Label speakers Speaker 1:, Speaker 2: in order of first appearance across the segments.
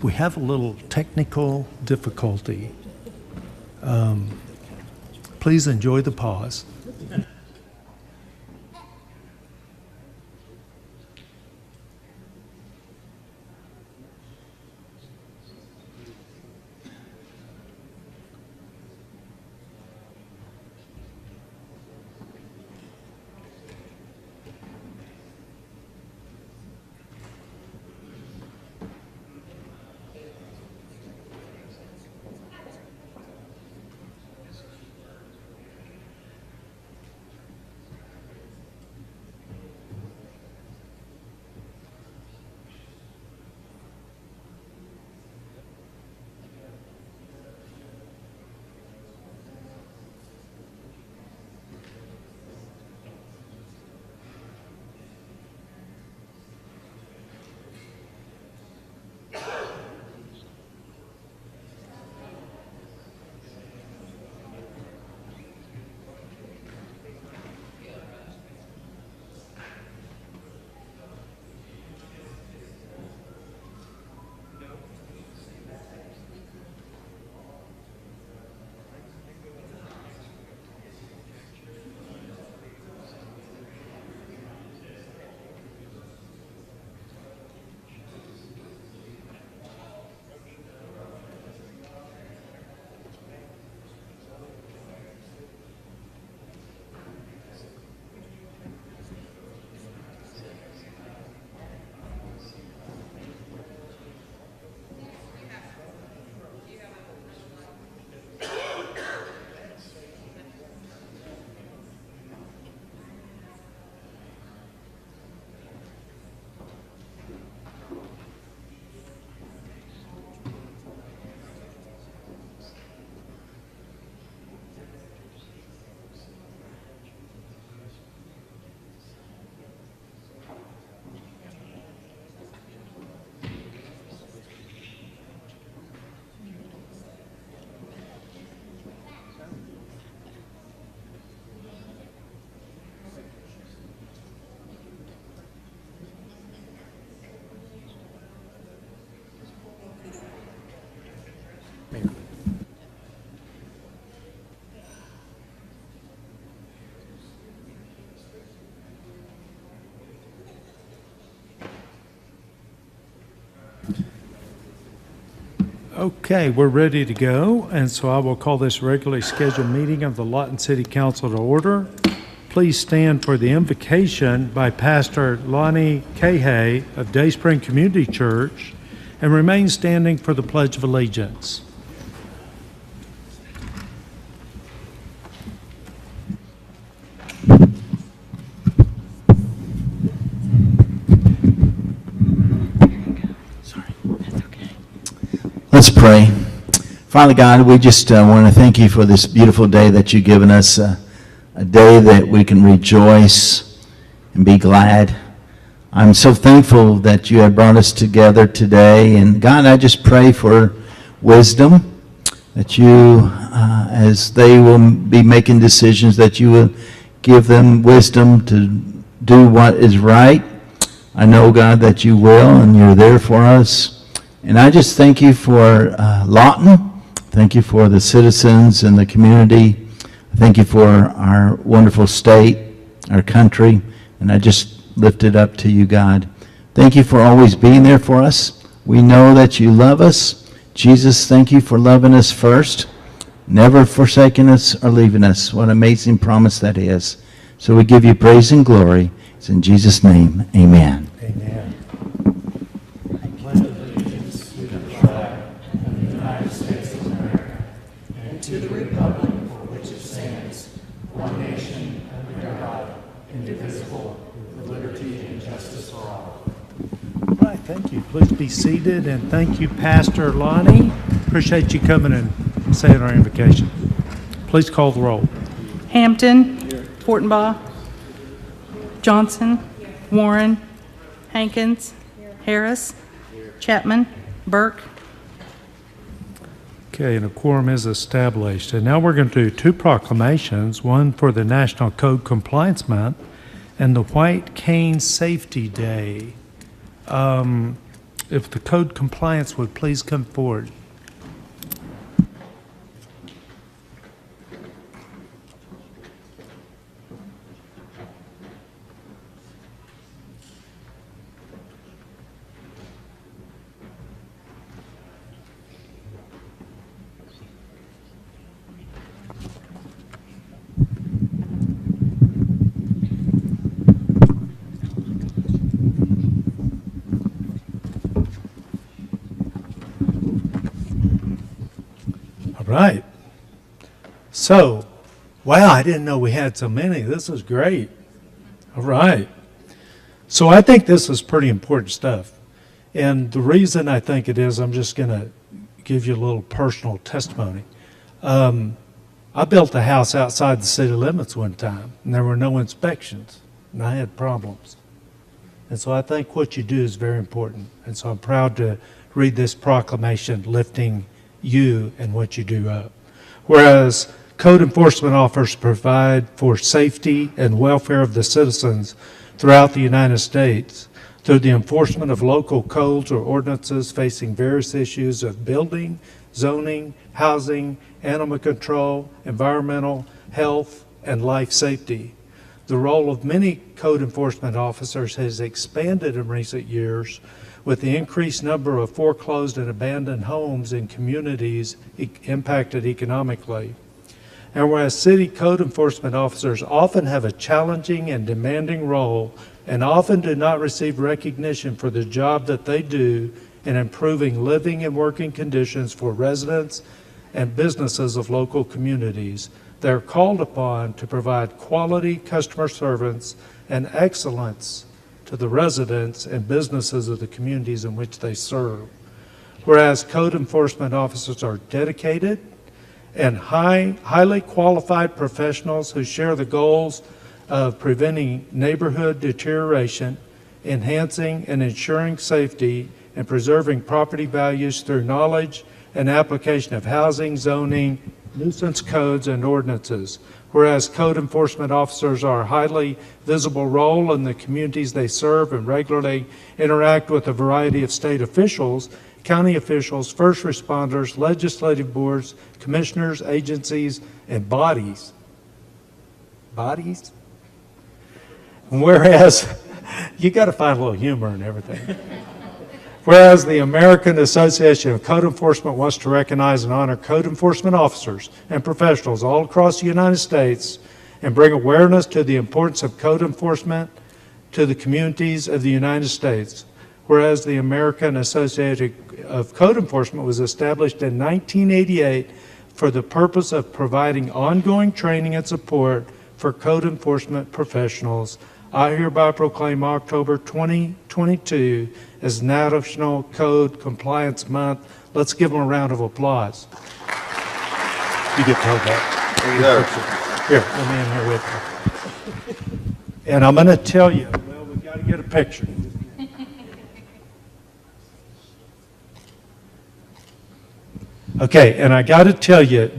Speaker 1: We have a little technical difficulty. Please enjoy the pause. Okay, we're ready to go, and so I will call this regularly scheduled meeting of the Lawton City Council to order. please stand for the invocation by Pastor Lonnie Cahay of Dayspring Community Church and remain standing for the Pledge of Allegiance.
Speaker 2: Let's pray. Father God, we just want to thank you for this beautiful day that you've given us, a day that we can rejoice and be glad. I'm so thankful that you have brought us together today. And God, I just pray for wisdom, that you, as they will be making decisions, that you will give them wisdom to do what is right. I know, God, that you will, and you're there for us. And I just thank you for Lawton. Thank you for the citizens and the community. Thank you for our wonderful state, our country. And I just lift it up to you, God. Thank you for always being there for us. We know that you love us. Jesus, thank you for loving us first, never forsaking us or leaving us. What an amazing promise that is. So we give you praise and glory. It's in Jesus' name, amen.
Speaker 1: Amen.
Speaker 3: To the republic for which it stands, one nation, under God, indivisible, with liberty and justice for all.
Speaker 1: All right, thank you. Please be seated, and thank you, Pastor Lonnie. Appreciate you coming and saying our invocation. Please call the roll.
Speaker 4: Hampton, Fortenbaugh, Johnson, Warren, Hankins, Harris, Chapman, Burke.
Speaker 1: Okay, and a quorum is established. And now we're going to do two proclamations, one for the National Code Compliance Month and the White Cane Safety Day. If the code compliance would please come forward. Right. So, wow, I didn't know we had so many. This is great. All right. So I think this is pretty important stuff. And the reason I think it is, I'm just going to give you a little personal testimony. I built a house outside the city limits one time, and there were no inspections, and I had problems. And so I think what you do is very important. And so I'm proud to read this proclamation lifting you and what you do up. Whereas code enforcement officers provide for safety and welfare of the citizens throughout the United States through the enforcement of local codes or ordinances facing various issues of building, zoning, housing, animal control, environmental, health, and life safety. The role of many code enforcement officers has expanded in recent years with the increased number of foreclosed and abandoned homes in communities impacted economically. And whereas city code enforcement officers often have a challenging and demanding role and often do not receive recognition for the job that they do in improving living and working conditions for residents and businesses of local communities, they're called upon to provide quality customer service and excellence to the residents and businesses of the communities in which they serve. Whereas code enforcement officers are dedicated and highly qualified professionals who share the goals of preventing neighborhood deterioration, enhancing and ensuring safety, and preserving property values through knowledge and application of housing, zoning, nuisance codes, and ordinances. Whereas code enforcement officers are a highly visible role in the communities they serve and regularly interact with a variety of state officials, county officials, first responders, legislative boards, commissioners, agencies, and bodies. Bodies? Whereas, you got to find a little humor in everything. Whereas the American Association of Code Enforcement wants to recognize and honor code enforcement officers and professionals all across the United States and bring awareness to the importance of code enforcement to the communities of the United States. Whereas the American Association of Code Enforcement was established in 1988 for the purpose of providing ongoing training and support for code enforcement professionals, I hereby proclaim October 2022 as National Code Compliance Month. Let's give them a round of applause. You get to hold that.
Speaker 5: There you go.
Speaker 1: Here, let me in here with you. And I'm going to tell you, well, we got to get a picture. Okay, and I got to tell you,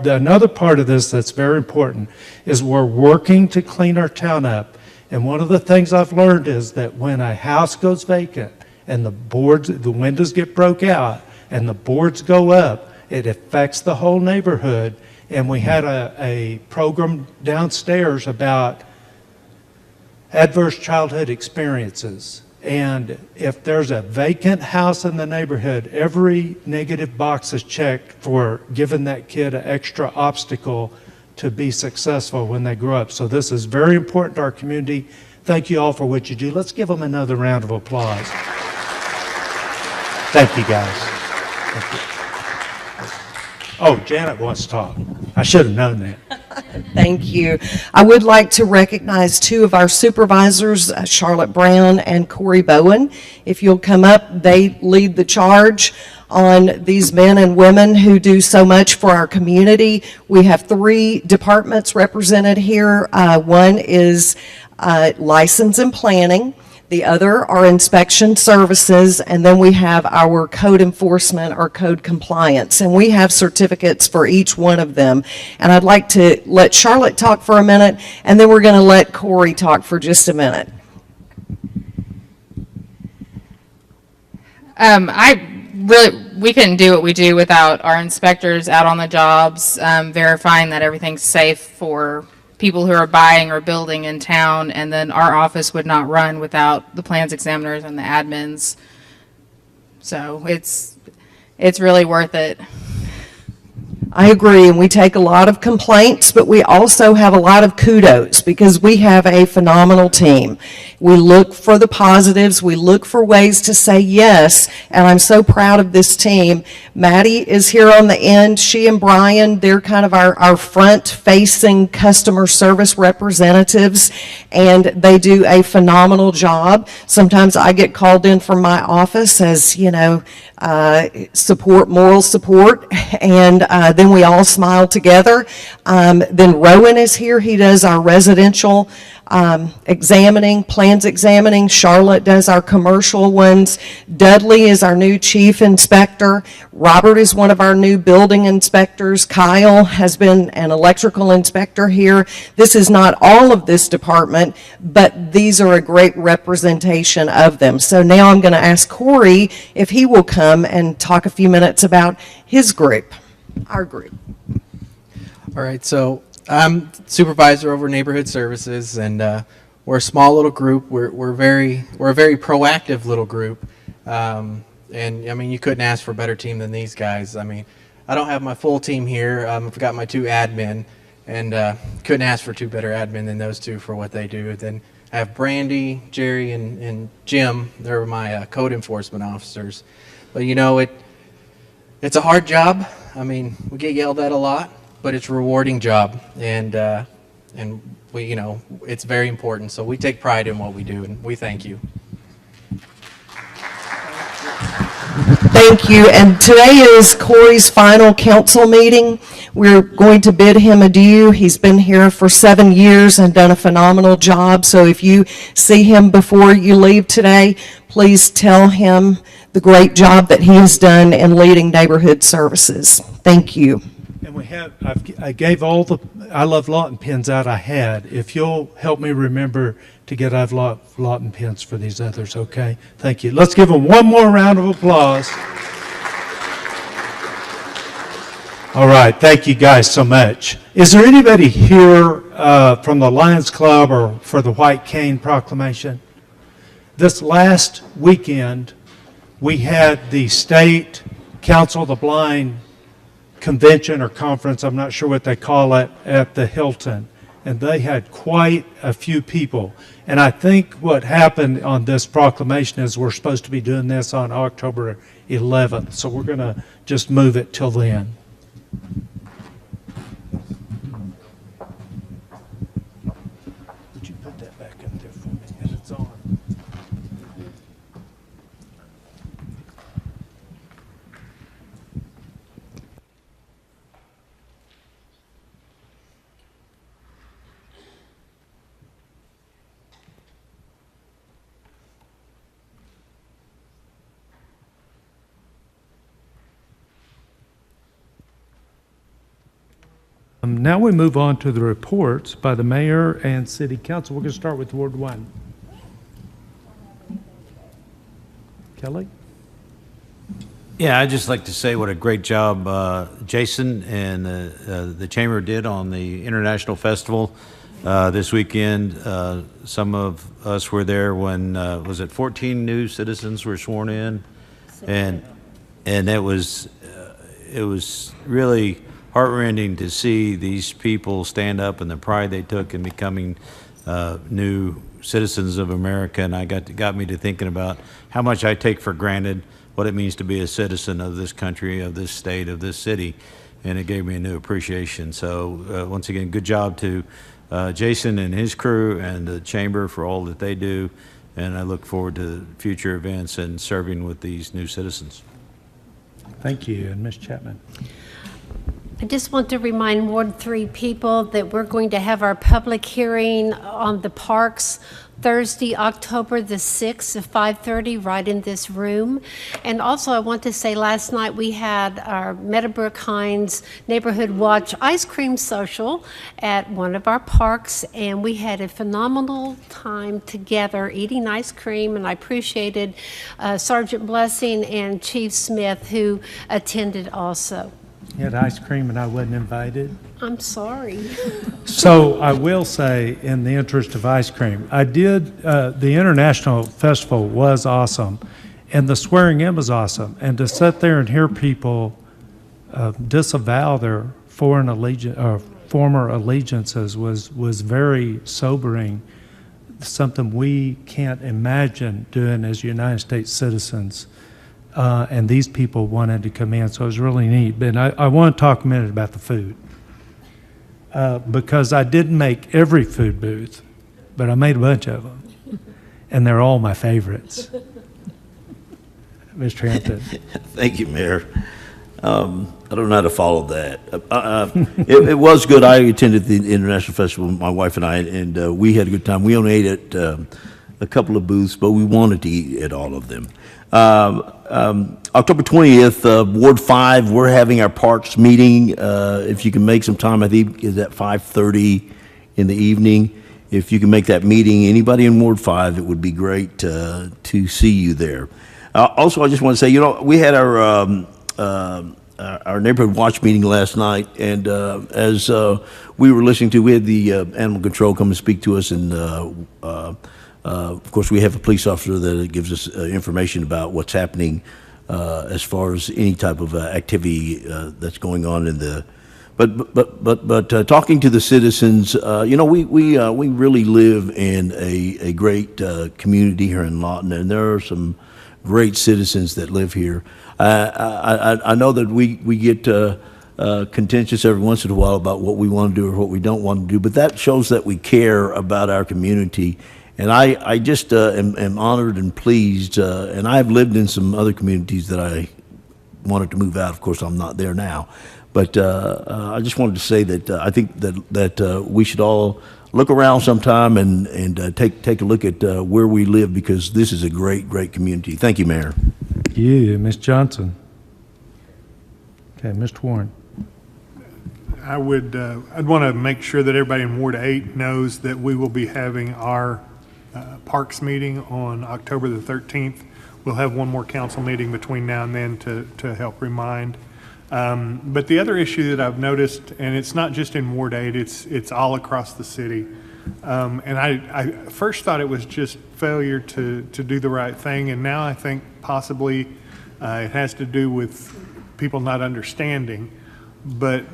Speaker 1: another part of this that's very important is we're working to clean our town up. And one of the things I've learned is that when a house goes vacant and the windows get broke out and the boards go up, it affects the whole neighborhood. And we had a program downstairs about adverse childhood experiences. And if there's a vacant house in the neighborhood, every negative box is checked for giving that kid an extra obstacle to be successful when they grow up. So this is very important to our community. Thank you all for what you do. Let's give them another round of applause. Thank you, guys. Thank you. Oh, Janet wants to talk. I should have known that.
Speaker 6: Thank you. I would like to recognize two of our supervisors, Charlotte Brown and Corey Bowen. If you'll come up, they lead the charge on these men and women who do so much for our community. We have three departments represented here. One is license and planning. The other are inspection services, and then we have our code enforcement or code compliance, and we have certificates for each one of them. And I'd like to let Charlotte talk for a minute, and then we're going to let Corey talk for just a minute.
Speaker 7: We couldn't do what we do without our inspectors out on the jobs, verifying that everything's safe for people who are buying or building in town, and then our office would not run without the plans examiners and the admins. So it's really worth it.
Speaker 6: I agree, and we take a lot of complaints, but we also have a lot of kudos because we have a phenomenal team. We look for the positives, we look for ways to say yes, and I'm so proud of this team. Maddie is here on the end. She and Brian, they're kind of our front-facing customer service representatives, and they do a phenomenal job. Sometimes I get called in from my office as, moral support, and then we all smile together. Then Rowan is here. He does our residential plans examining. Charlotte does our commercial ones. Dudley is our new chief inspector. Robert is one of our new building inspectors. Kyle has been an electrical inspector here. This is not all of this department, but these are a great representation of them. So now I'm going to ask Corey if he will come and talk a few minutes about his group, our group.
Speaker 8: All right, so I'm supervisor over neighborhood services, and we're a small little group. We're a very proactive little group, and I mean, you couldn't ask for a better team than these guys. I mean, I don't have my full team here. I've got my two admin, and couldn't ask for two better admin than those two for what they do. Then I have Brandy, Jerry, and Jim. They're my code enforcement officers. But it's a hard job. I mean, we get yelled at a lot, but it's a rewarding job, and we, it's very important. So we take pride in what we do, and we thank you.
Speaker 6: Thank you. And today is Corey's final council meeting. We're going to bid him adieu. He's been here for 7 years and done a phenomenal job. So if you see him before you leave today, please tell him the great job that he has done in leading neighborhood services. Thank you.
Speaker 1: And I gave all the I Love Lawton pins out I had. If you'll help me remember to get I Love Lawton pins for these others, okay? Thank you. Let's give them one more round of applause. All right, thank you guys so much. Is there anybody here from the Lions Club or for the White Cane Proclamation? This last weekend, we had the State Council of the Blind convention or conference, I'm not sure what they call it, at the Hilton. and they had quite a few people. And I think what happened on this proclamation is we're supposed to be doing this on October 11th, so we're going to just move it till then. Would you put that back up there for me? And it's on. Now we move on to the reports by the mayor and city council. We're going to start with Ward 1. Kelly?
Speaker 5: Yeah, I'd just like to say what a great job Jason and the Chamber did on the International Festival this weekend. Some of us were there when, was it 14 new citizens were sworn in? And it was really heartrending to see these people stand up and the pride they took in becoming new citizens of America. And I got me to thinking about how much I take for granted what it means to be a citizen of this country, of this state, of this city. And it gave me a new appreciation. So once again, good job to Jason and his crew and the Chamber for all that they do. And I look forward to future events and serving with these new citizens.
Speaker 1: Thank you. And Ms. Chapman?
Speaker 9: I just want to remind Ward 3 people that we're going to have our public hearing on the parks Thursday, October the 6th at 5:30, right in this room. And also I want to say last night we had our Meadowbrook Hines Neighborhood Watch Ice Cream Social at one of our parks, and we had a phenomenal time together eating ice cream, and I appreciated Sergeant Blessing and Chief Smith who attended also.
Speaker 1: You had ice cream and I wasn't invited?
Speaker 9: I'm sorry.
Speaker 1: So I will say, in the interest of ice cream, I did, the International Festival was awesome, and the swearing in was awesome. And to sit there and hear people disavow their foreign allegiance, or former allegiances was very sobering, something we can't imagine doing as United States citizens. And these people wanted to come in, so it was really neat. But I want to talk a minute about the food. Because I didn't make every food booth, but I made a bunch of them. And they're all my favorites. Mr. Hampton.
Speaker 10: Thank you, Mayor. I don't know how to follow that. It was good. I attended the International Festival, my wife and I, and we had a good time. We only ate at a couple of booths, but we wanted to eat at all of them. October 20th, Ward 5, we're having our parks meeting. If you can make some time, I think is at 5:30 in the evening. If you can make that meeting, anybody in Ward 5, it would be great to see you there. Also, I just want to say, we had our neighborhood watch meeting last night, and as we were listening to, we had the animal control come and speak to us, and of course, we have a police officer that gives us information about what's happening as far as any type of activity that's going on in the. But talking to the citizens, we really live in a great community here in Lawton, and there are some great citizens that live here. I know that we get contentious every once in a while about what we want to do or what we don't want to do, but that shows that we care about our community. And I just am honored and pleased, and I've lived in some other communities that I wanted to move out. Of course, I'm not there now. But I just wanted to say that I think that we should all look around sometime and take a look at where we live, because this is a great, great community. Thank you, Mayor.
Speaker 1: Thank you. Ms. Johnson. Okay, Mr. Warren.
Speaker 11: I'd want to make sure that everybody in Ward 8 knows that we will be having our Parks meeting on October the 13th. We'll have one more council meeting between now and then to help remind. But the other issue that I've noticed, and it's not just in Ward 8, it's all across the city. And I first thought it was just failure to do the right thing, and now I think possibly it has to do with people not understanding. But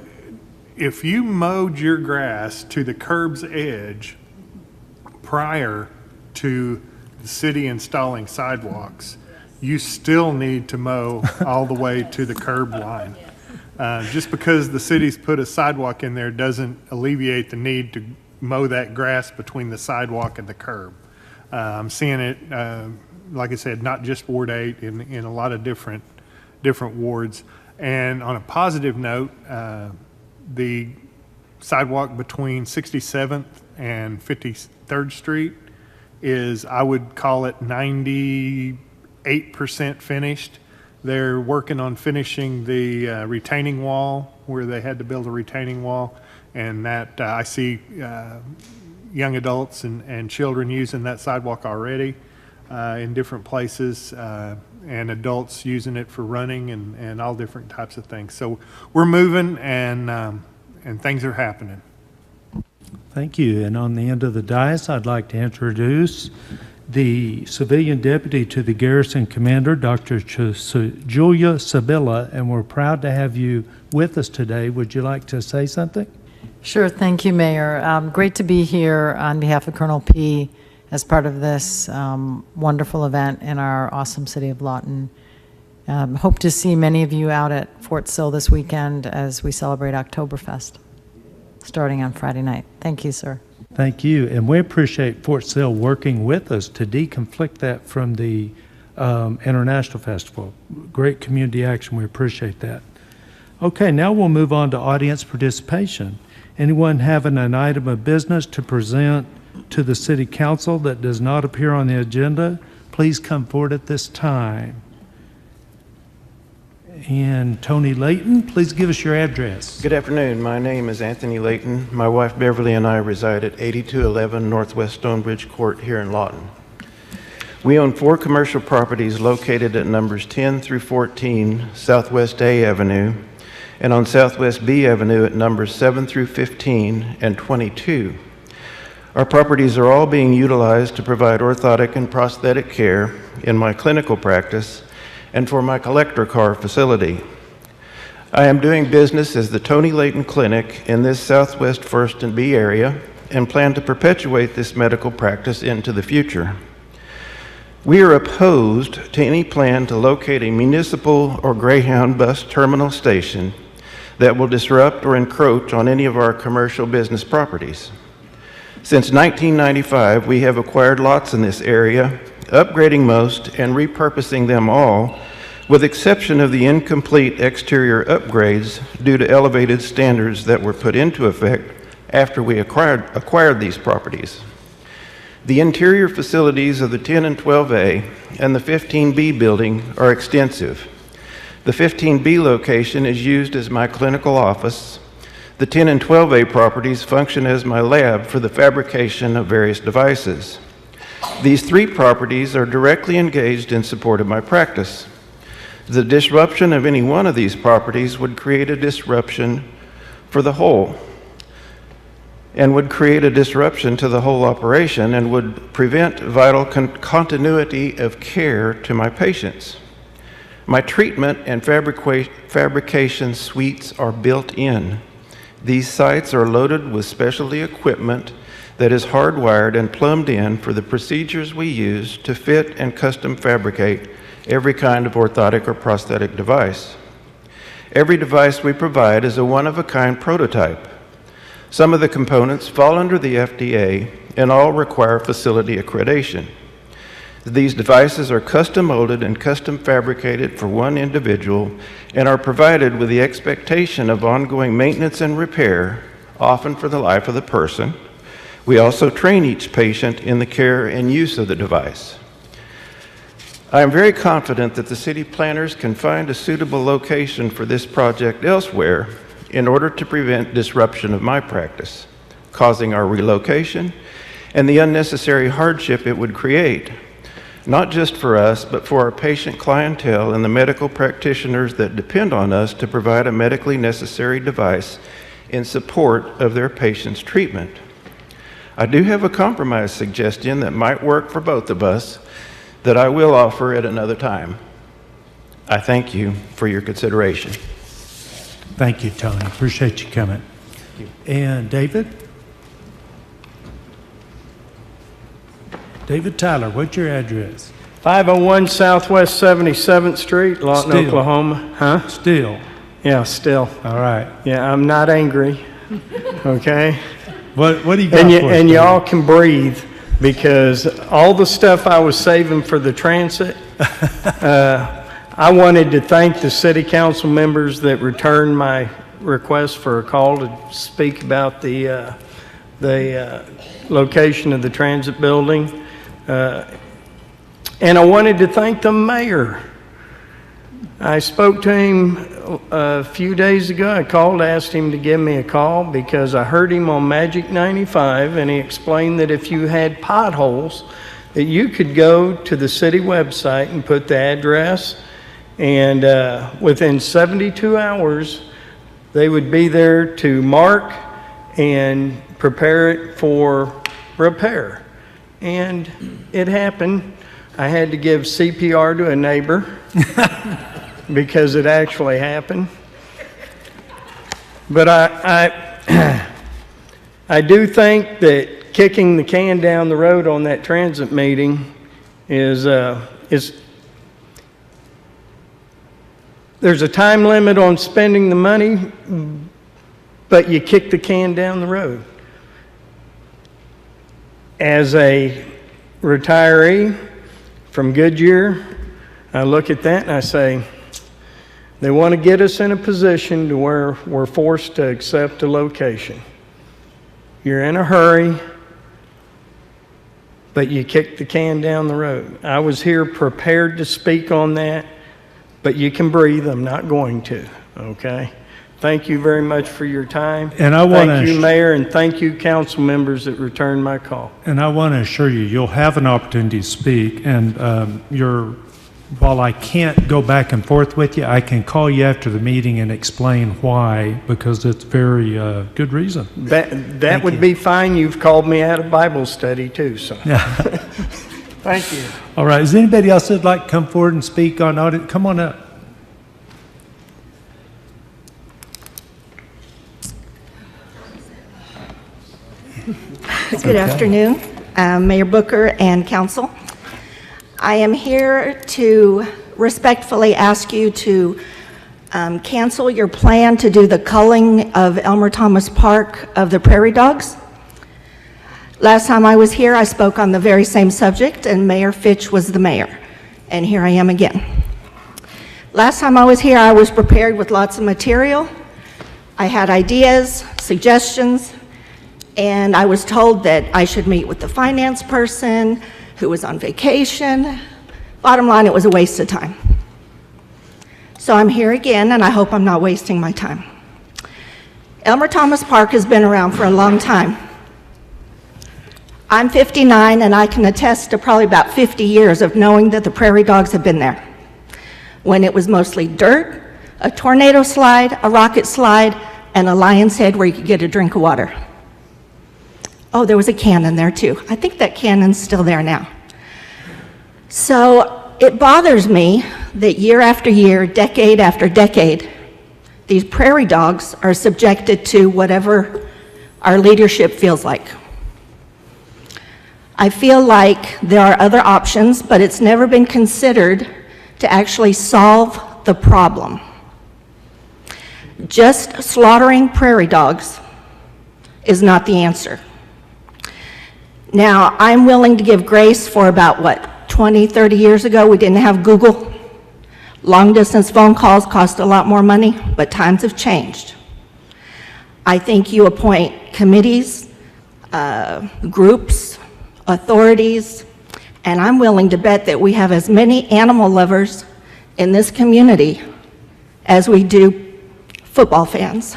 Speaker 11: if you mowed your grass to the curb's edge prior to the city installing sidewalks, you still need to mow all the way to the curb line. Just because the city's put a sidewalk in there doesn't alleviate the need to mow that grass between the sidewalk and the curb. I'm seeing it, like I said, not just Ward 8, in a lot of different wards. And on a positive note, the sidewalk between 67th and 53rd Street is, I would call it 98% finished. They're working on finishing the retaining wall, where they had to build a retaining wall, and that I see young adults and children using that sidewalk already in different places, and adults using it for running and all different types of things. So we're moving, and things are happening.
Speaker 1: Thank you. And on the end of the dais, I'd like to introduce the civilian deputy to the garrison commander, Dr. Julia Sabilla, and we're proud to have you with us today. Would you like to say something?
Speaker 12: Sure. Thank you, Mayor. Great to be here on behalf of Colonel P. as part of this wonderful event in our awesome city of Lawton. Hope to see many of you out at Fort Sill this weekend as we celebrate Oktoberfest, starting on Friday night. Thank you, sir.
Speaker 1: Thank you. And we appreciate Fort Sill working with us to deconflict that from the International Festival. Great community action. We appreciate that. Okay, now we'll move on to audience participation. Anyone having an item of business to present to the City Council that does not appear on the agenda, please come forward at this time. And Tony Layton, please give us your address.
Speaker 13: Good afternoon. My name is Anthony Layton. My wife Beverly and I reside at 8211 Northwest Stonebridge Court here in Lawton. We own 4 commercial properties located at numbers 10 through 14 Southwest A Avenue and on Southwest B Avenue at numbers 7 through 15 and 22. Our properties are all being utilized to provide orthotic and prosthetic care in my clinical practice and for my collector car facility. I am doing business as the Tony Layton Clinic in this Southwest 1st and B area and plan to perpetuate this medical practice into the future. We are opposed to any plan to locate a municipal or Greyhound bus terminal station that will disrupt or encroach on any of our commercial business properties. Since 1995, we have acquired lots in this area, upgrading most and repurposing them all, with exception of the incomplete exterior upgrades due to elevated standards that were put into effect after we acquired these properties. The interior facilities of the 10 and 12A and the 15B building are extensive. The 15B location is used as my clinical office. The 10 and 12A properties function as my lab for the fabrication of various devices. These 3 properties are directly engaged in support of my practice. The disruption of any one of these properties would create a disruption for the whole, and would create a disruption to the whole operation and would prevent vital continuity of care to my patients. My treatment and fabrication suites are built in. These sites are loaded with specialty equipment that is hardwired and plumbed in for the procedures we use to fit and custom fabricate every kind of orthotic or prosthetic device. Every device we provide is a one-of-a-kind prototype. Some of the components fall under the FDA and all require facility accreditation. These devices are custom molded and custom fabricated for one individual and are provided with the expectation of ongoing maintenance and repair, often for the life of the person. We also train each patient in the care and use of the device. I am very confident that the city planners can find a suitable location for this project elsewhere in order to prevent disruption of my practice, causing our relocation and the unnecessary hardship it would create, not just for us, but for our patient clientele and the medical practitioners that depend on us to provide a medically necessary device in support of their patient's treatment. I do have a compromise suggestion that might work for both of us that I will offer at another time. I thank you for your consideration.
Speaker 1: Thank you, Tony. Appreciate you coming. you. And David? David Tyler, what's your address?
Speaker 14: 501 Southwest 77th Street, Lawton,
Speaker 1: Still.
Speaker 14: Oklahoma. Huh?
Speaker 1: Still.
Speaker 14: Yeah, still.
Speaker 1: All right.
Speaker 14: Yeah, I'm not angry. Okay?
Speaker 1: What do you got
Speaker 14: And,
Speaker 1: for us, David?
Speaker 14: y'all can breathe, because all the stuff I was saving for the transit, I wanted to thank the city council members that returned my request for a call to speak about the location of the transit building. And I wanted to thank the mayor. I spoke to him a few days ago. I called, asked him to give me a call because I heard him on Magic 95, and he explained that if you had potholes, that you could go to the city website and put the address, and within 72 hours, they would be there to mark and prepare it for repair. And it happened. I had to give CPR to a neighbor because it actually happened. But I do think that kicking the can down the road on that transit meeting is there's a time limit on spending the money, but you kick the can down the road. As a retiree from Goodyear, I look at that and I say, they want to get us in a position to where we're forced to accept a location. You're in a hurry, but you kick the can down the road. I was here prepared to speak on that, but you can breathe. I'm not going to, okay? Thank you very much for your time.
Speaker 1: And I want
Speaker 14: Thank
Speaker 1: to
Speaker 14: you, Mayor, and thank you, council members that returned my call.
Speaker 1: And I want to assure you, you'll have an opportunity to speak, and while I can't go back and forth with you, I can call you after the meeting and explain why, because it's very good reason.
Speaker 14: That would be fine. You've called me out of Bible study too, so. Thank you.
Speaker 1: All right, is anybody else that'd like to come forward and speak on audit? Come on up.
Speaker 15: Good afternoon, Mayor Booker and council. I am here to respectfully ask you to cancel your plan to do the culling of Elmer Thomas Park of the prairie dogs. Last time I was here, I spoke on the very same subject, and Mayor Fitch was the mayor, and here I am again. Last time I was here, I was prepared with lots of material. I had ideas, suggestions, and I was told that I should meet with the finance person who was on vacation. Bottom line, it was a waste of time. So I'm here again, and I hope I'm not wasting my time. Elmer Thomas Park has been around for a long time. I'm 59, and I can attest to probably about 50 years of knowing that the prairie dogs have been there. When it was mostly dirt, a tornado slide, a rocket slide, and a lion's head where you could get a drink of water. Oh, there was a cannon there too. I think that cannon's still there now. So it bothers me that year after year, decade after decade, these prairie dogs are subjected to whatever our leadership feels like. I feel like there are other options, but it's never been considered to actually solve the problem. Just slaughtering prairie dogs is not the answer. Now, I'm willing to give grace for about, 20, 30 years ago, we didn't have Google. Long-distance phone calls cost a lot more money, but times have changed. I think you appoint committees, groups, authorities, and I'm willing to bet that we have as many animal lovers in this community as we do football fans.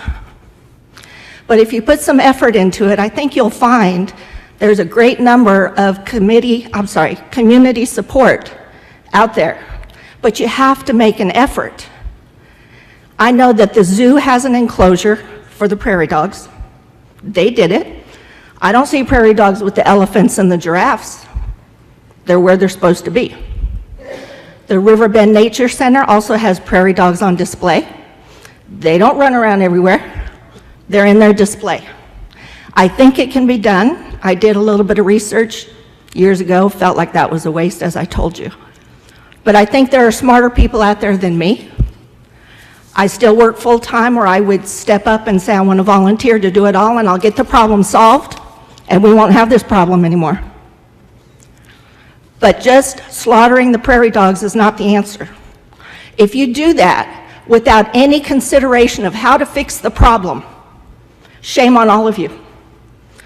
Speaker 15: But if you put some effort into it, I think you'll find there's a great number of community support out there, but you have to make an effort. I know that the zoo has an enclosure for the prairie dogs. They did it. I don't see prairie dogs with the elephants and the giraffes. They're where they're supposed to be. The Riverbend Nature Center also has prairie dogs on display. They don't run around everywhere. They're in their display. I think it can be done. I did a little bit of research years ago, felt like that was a waste, as I told you. But I think there are smarter people out there than me. I still work full-time, or I would step up and say I want to volunteer to do it all, and I'll get the problem solved, and we won't have this problem anymore. But just slaughtering the prairie dogs is not the answer. If you do that without any consideration of how to fix the problem, shame on all of you.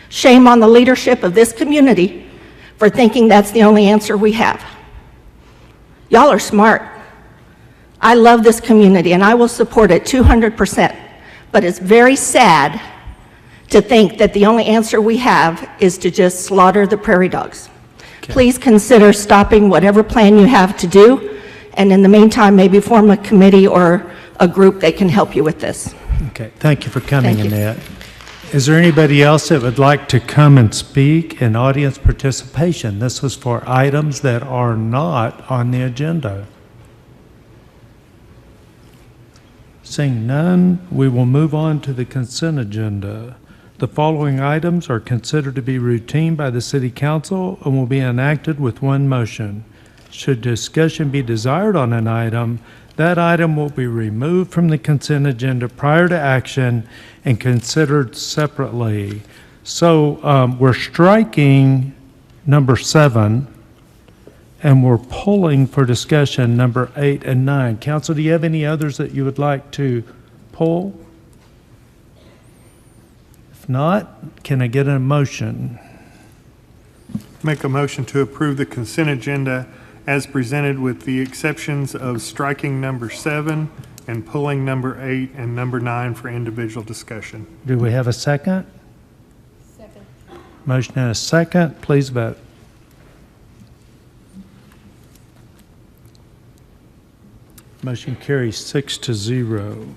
Speaker 15: Shame on the leadership of this community for thinking that's the only answer we have. Y'all are smart. I love this community, and I will support it 200%. But it's very sad to think that the only answer we have is to just slaughter the prairie dogs. Okay. Please consider stopping whatever plan you have to do, and in the meantime, maybe form a committee or a group that can help you with this.
Speaker 1: Okay, thank you for coming,
Speaker 15: Thank you.
Speaker 1: Annette. Is there anybody else that would like to come and speak in audience participation? This is for items that are not on the agenda. Seeing none, we will move on to the consent agenda. The following items are considered to be routine by the City Council and will be enacted with one motion. Should discussion be desired on an item, that item will be removed from the consent agenda prior to action and considered separately. So we're striking number 7, and we're pulling for discussion number 8 and 9. Council, do you have any others that you would like to pull? If not, can I get a motion?
Speaker 11: Make a motion to approve the consent agenda as presented with the exceptions of striking number 7 and pulling number 8 and number 9 for individual discussion.
Speaker 1: Do we have a second?
Speaker 9: Second.
Speaker 1: Motion and a second. Please vote. Motion carries 6-0.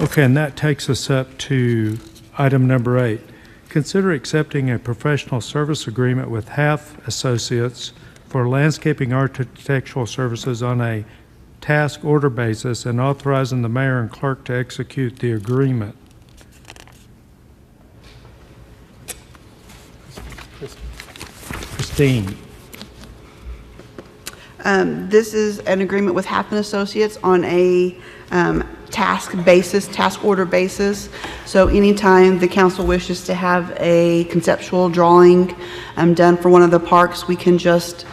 Speaker 1: Okay, and that takes us up to item number 8. Consider accepting a professional service agreement with Taft Associates for landscaping architectural services on a task order basis and authorizing the mayor and clerk to execute the agreement. Christine.
Speaker 16: This is an agreement with Taft Associates on a task order basis. So anytime the council wishes to have a conceptual drawing done for one of the parks, we can just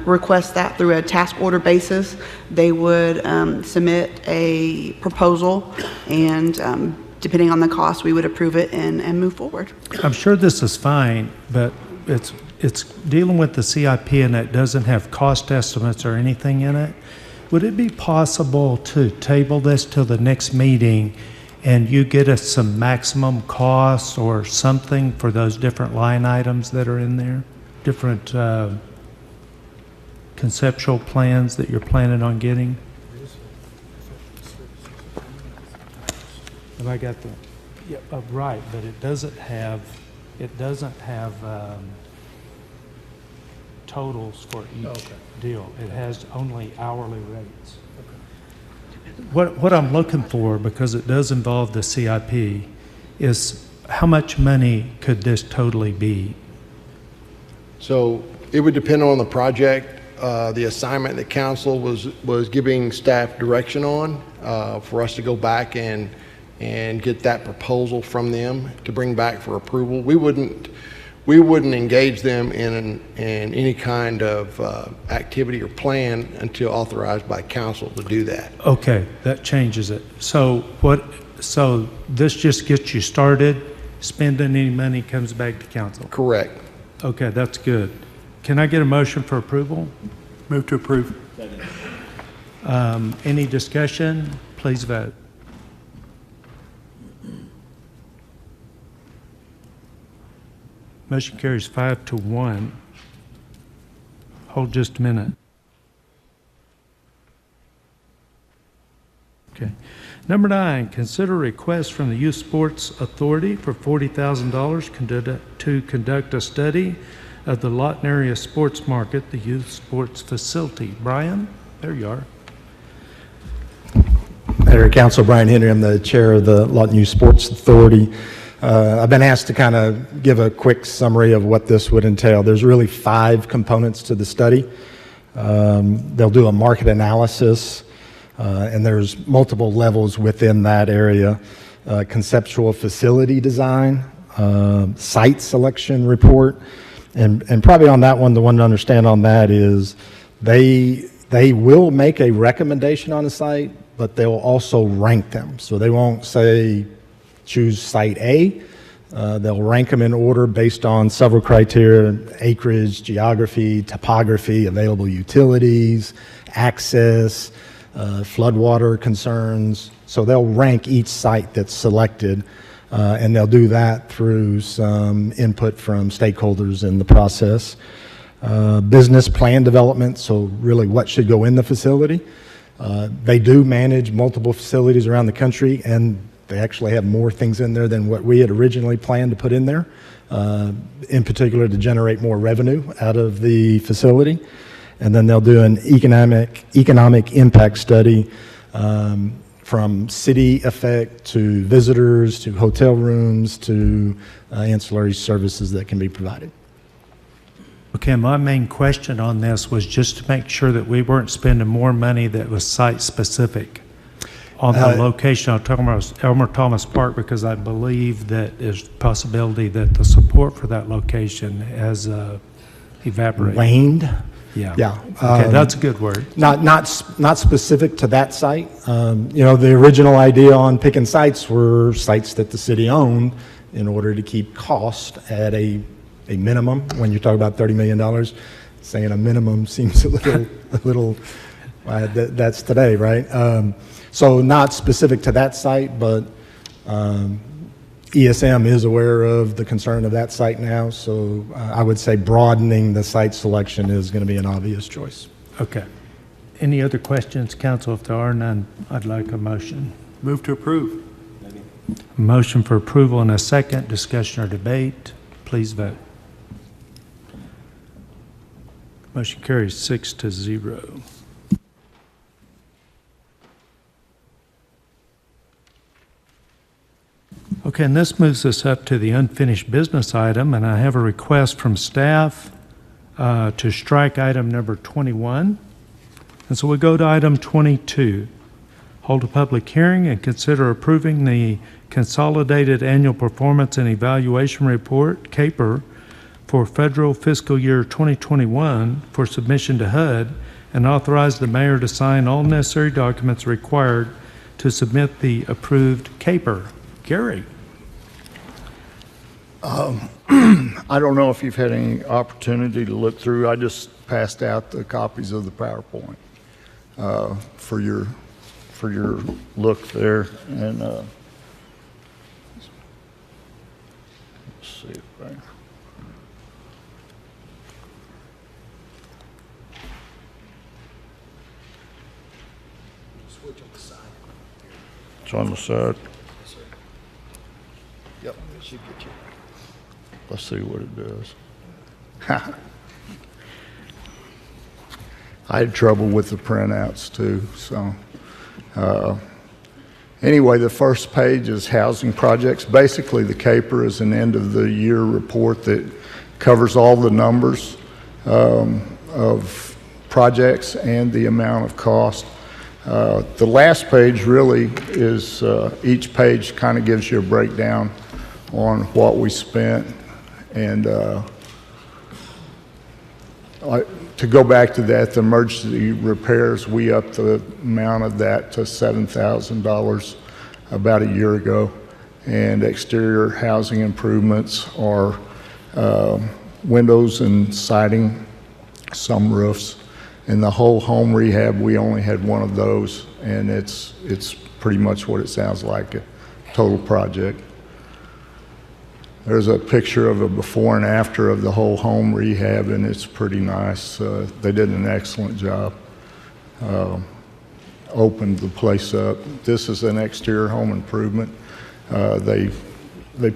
Speaker 16: request that through a task order basis. They would submit a proposal, and depending on the cost, we would approve it and move forward.
Speaker 1: I'm sure this is fine, but it's dealing with the CIP and it doesn't have cost estimates or anything in it. Would it be possible to table this till the next meeting and you get us some maximum costs or something for those different line items that are in there? Different conceptual plans that you're planning on getting? Have I got the, yeah, right, but it doesn't have totals for each deal. It has only hourly rates. What I'm looking for, because it does involve the CIP, is how much money could this totally be?
Speaker 17: So it would depend on the project, the assignment that council was giving staff direction on, for us to go back and get that proposal from them to bring back for approval. We wouldn't engage them in any kind of activity or plan until authorized by council to do that.
Speaker 1: Okay, that changes it. So this just gets you started, spending any money comes back to council?
Speaker 17: Correct.
Speaker 1: Okay, that's good. Can I get a motion for approval?
Speaker 11: Move to approve.
Speaker 1: Any discussion? Please vote. Motion carries 5-1. Hold just a minute. Okay. Number 9, consider request from the Youth Sports Authority for $40,000 to conduct a study of the Lawton area sports market, the youth sports facility. Brian, there you are.
Speaker 18: Mayor, Council, Brian Henry. I'm the chair of the Lawton Youth Sports Authority. I've been asked to kind of give a quick summary of what this would entail. There's really 5 components to the study. They'll do a market analysis, and there's multiple levels within that area. Conceptual facility design, site selection report, and probably on that one, the one to understand on that is they will make a recommendation on a site, but they'll also rank them. So they won't say choose site A. They'll rank them in order based on several criteria: acreage, geography, topography, available utilities, access, floodwater concerns. So they'll rank each site that's selected, and they'll do that through some input from stakeholders in the process. Business plan development, so really what should go in the facility. They do manage multiple facilities around the country, and they actually have more things in there than what we had originally planned to put in there, in particular to generate more revenue out of the facility. And then they'll do an economic impact study, from city effect to visitors to hotel rooms to ancillary services that can be provided.
Speaker 1: Okay, my main question on this was just to make sure that we weren't spending more money that was site-specific on the location. I'm talking about Elmer Thomas Park because I believe that there's a possibility that the support for that location has evaporated.
Speaker 18: Waned?
Speaker 1: Yeah.
Speaker 18: Yeah.
Speaker 1: Okay, that's a good word.
Speaker 18: Not specific to that site. The original idea on picking sites were sites that the city owned in order to keep cost at a minimum. When you talk about $30 million, saying a minimum seems a little that's today, right? So not specific to that site, but ESM is aware of the concern of that site now, so I would say broadening the site selection is going to be an obvious choice.
Speaker 1: Okay. Any other questions, council? If there are none, I'd like a motion.
Speaker 11: Move to approve.
Speaker 1: A motion for approval and a second. Discussion or debate. Please vote. Motion carries 6-0. Okay, and this moves us up to the unfinished business item, and I have a request from staff to strike item number 21. And so we go to item 22. Hold a public hearing and consider approving the Consolidated Annual Performance and Evaluation Report, CAPER, for federal fiscal year 2021 for submission to HUD, and authorize the mayor to sign all necessary documents required to submit the approved CAPER. Gary.
Speaker 19: I don't know if you've had any opportunity to look through. I just passed out the copies of the PowerPoint for your look there. And let's see if I.
Speaker 17: Switch on the side.
Speaker 19: It's on the side.
Speaker 17: Yep, it should get you.
Speaker 19: Let's see what it does. I had trouble with the printouts too, so. Anyway, the first page is housing projects. Basically, the CAPER is an end-of-the-year report that covers all the numbers of projects and the amount of cost. The last page really is, each page kind of gives you a breakdown on what we spent. And to go back to that, the emergency repairs, we upped the amount of that to $7,000 about a year ago. And exterior housing improvements are windows and siding, some roofs. And the whole home rehab, we only had one of those, and it's pretty much what it sounds like, a total project. There's a picture of a before and after of the whole home rehab, and it's pretty nice. They did an excellent job. Opened the place up. This is an exterior home improvement. They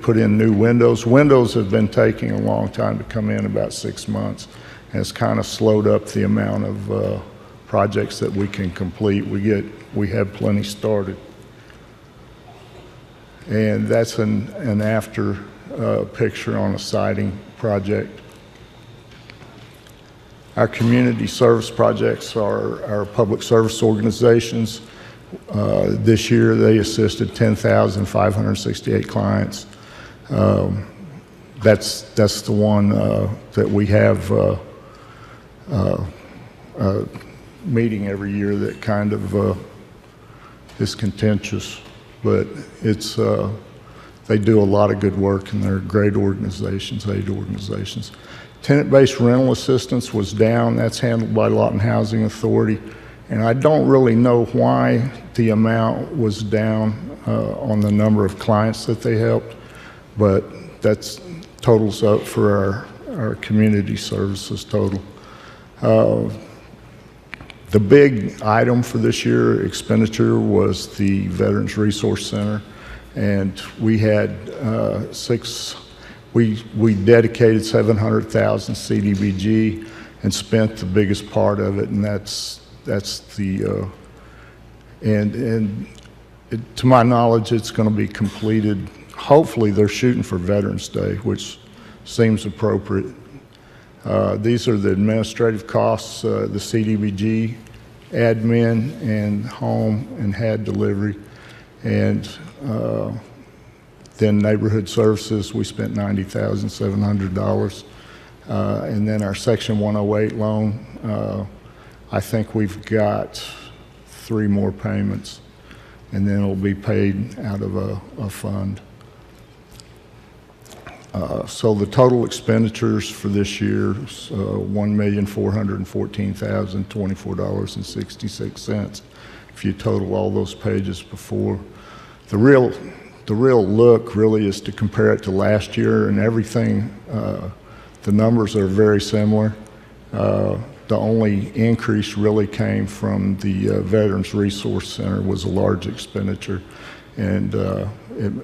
Speaker 19: put in new windows. Windows have been taking a long time to come in, about 6 months, and it's kind of slowed up the amount of projects that we can complete. We have plenty started. And that's an after picture on a siding project. Our community service projects are our public service organizations. This year, they assisted 10,568 clients. That's the one that we have meeting every year that kind of is contentious, but it's they do a lot of good work, and they're great organizations, aid organizations. Tenant-based rental assistance was down. That's handled by Lawton Housing Authority, and I don't really know why the amount was down on the number of clients that they helped, but that's totals up for our community services total. The big item for this year expenditure was the Veterans Resource Center, and we had we dedicated 700,000 CDBG and spent the biggest part of it, and that's the to my knowledge, it's going to be completed. Hopefully, they're shooting for Veterans Day, which seems appropriate. These are the administrative costs, the CDBG, admin, and home and HAD delivery. And then neighborhood services, we spent $90,700. And then our Section 108 loan, I think we've got 3 more payments, and then it'll be paid out of a fund. So the total expenditures for this year is $1,414,024.66. If you total all those pages before, the real look really is to compare it to last year, and everything. The numbers are very similar. The only increase really came from the Veterans Resource Center. Was a large expenditure, and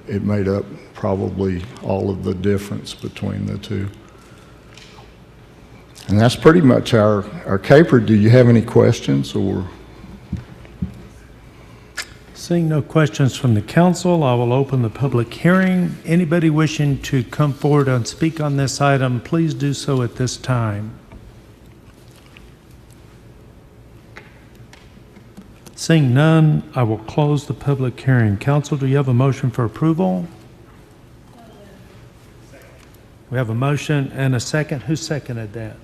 Speaker 19: it made up probably all of the difference between the two. And that's pretty much our caper. Do you have any questions or?
Speaker 1: Seeing no questions from the council, I will open the public hearing. Anybody wishing to come forward and speak on this item, please do so at this time. Seeing none, I will close the public hearing. Council, do you have a motion for approval? We have a motion and a second. Who seconded that?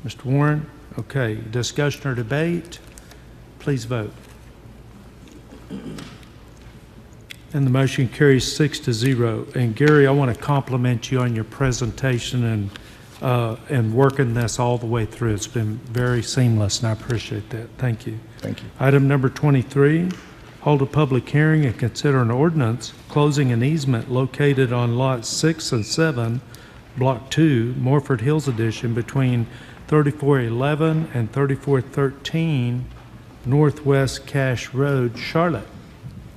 Speaker 1: Mr. Warren? Okay. Discussion or debate? Please vote. And the motion carries 6-0. And Gary, I want to compliment you on your presentation and working this all the way through. It's been very seamless, and I appreciate that. Thank you.
Speaker 19: Thank you.
Speaker 1: Item number 23, hold a public hearing and consider an ordinance closing an easement located on lots 6 and 7, Block 2, Moreford Hills Edition, between 3411 and 3413 Northwest Cache Road, Charlotte.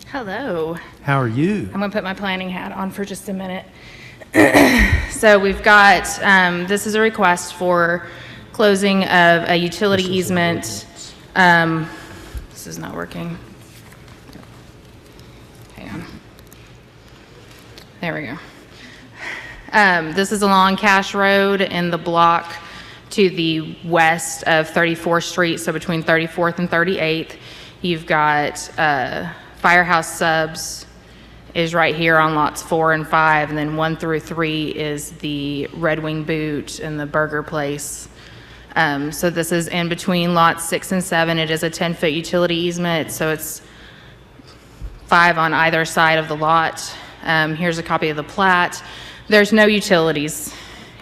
Speaker 7: Hello.
Speaker 1: How are you?
Speaker 7: I'm going to put my planning hat on for just a minute. So we've got, this is a request for closing of a utility easement. This is not working. Hang on. There we go. This is along Cache Road in the block to the west of 34th Street, so between 34th and 38th. You've got Firehouse Subs is right here on lots 4 and 5, and then 1 through 3 is the Red Wing Boot and the Burger Place. So this is in between lots 6 and 7. It is a 10-foot utility easement, so it's 5 on either side of the lot. Here's a copy of the plat. There's no utilities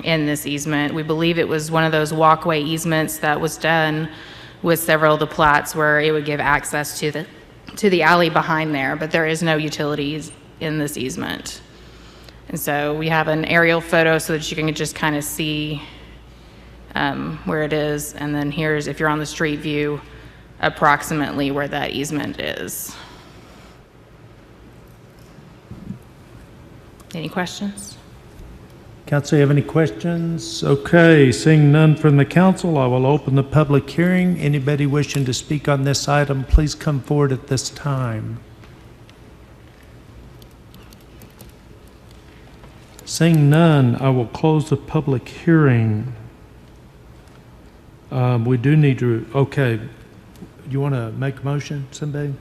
Speaker 7: in this easement. We believe it was one of those walkway easements that was done with several of the plats where it would give access to the alley behind there, but there is no utilities in this easement. And so we have an aerial photo so that you can just kind of see where it is, and then here's, if you're on the street view, approximately where that easement is. Any questions?
Speaker 1: Council, you have any questions? Okay, seeing none from the council, I will open the public hearing. Anybody wishing to speak on this item, please come forward at this time. Seeing none, I will close the public hearing. We do need to, okay, you want to make a motion, somebody?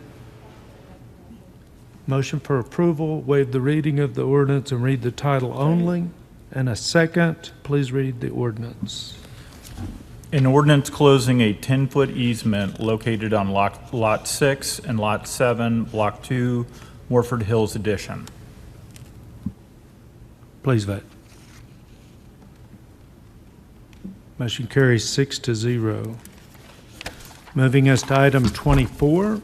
Speaker 1: Motion for approval, waive the reading of the ordinance and read the title only. And a second, please read the ordinance.
Speaker 20: An ordinance closing a 10-foot easement located on Lot 6 and Lot 7, Block 2, Moreford Hills Edition.
Speaker 1: Please vote. Motion carries 6-0. Moving us to item 24.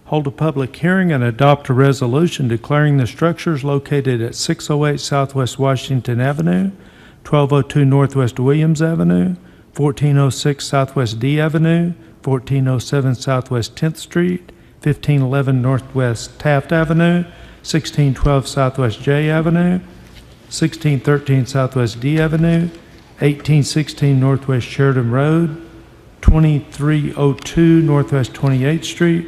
Speaker 1: Hold a public hearing and adopt a resolution declaring the structures located at 608 Southwest Washington Avenue, 1202 Northwest Williams Avenue, 1406 Southwest D Avenue, 1407 Southwest 10th Street, 1511 Northwest Taft Avenue, 1612 Southwest J Avenue, 1613 Southwest D Avenue, 1816 Northwest Sheridan Road, 2302 Northwest 28th Street,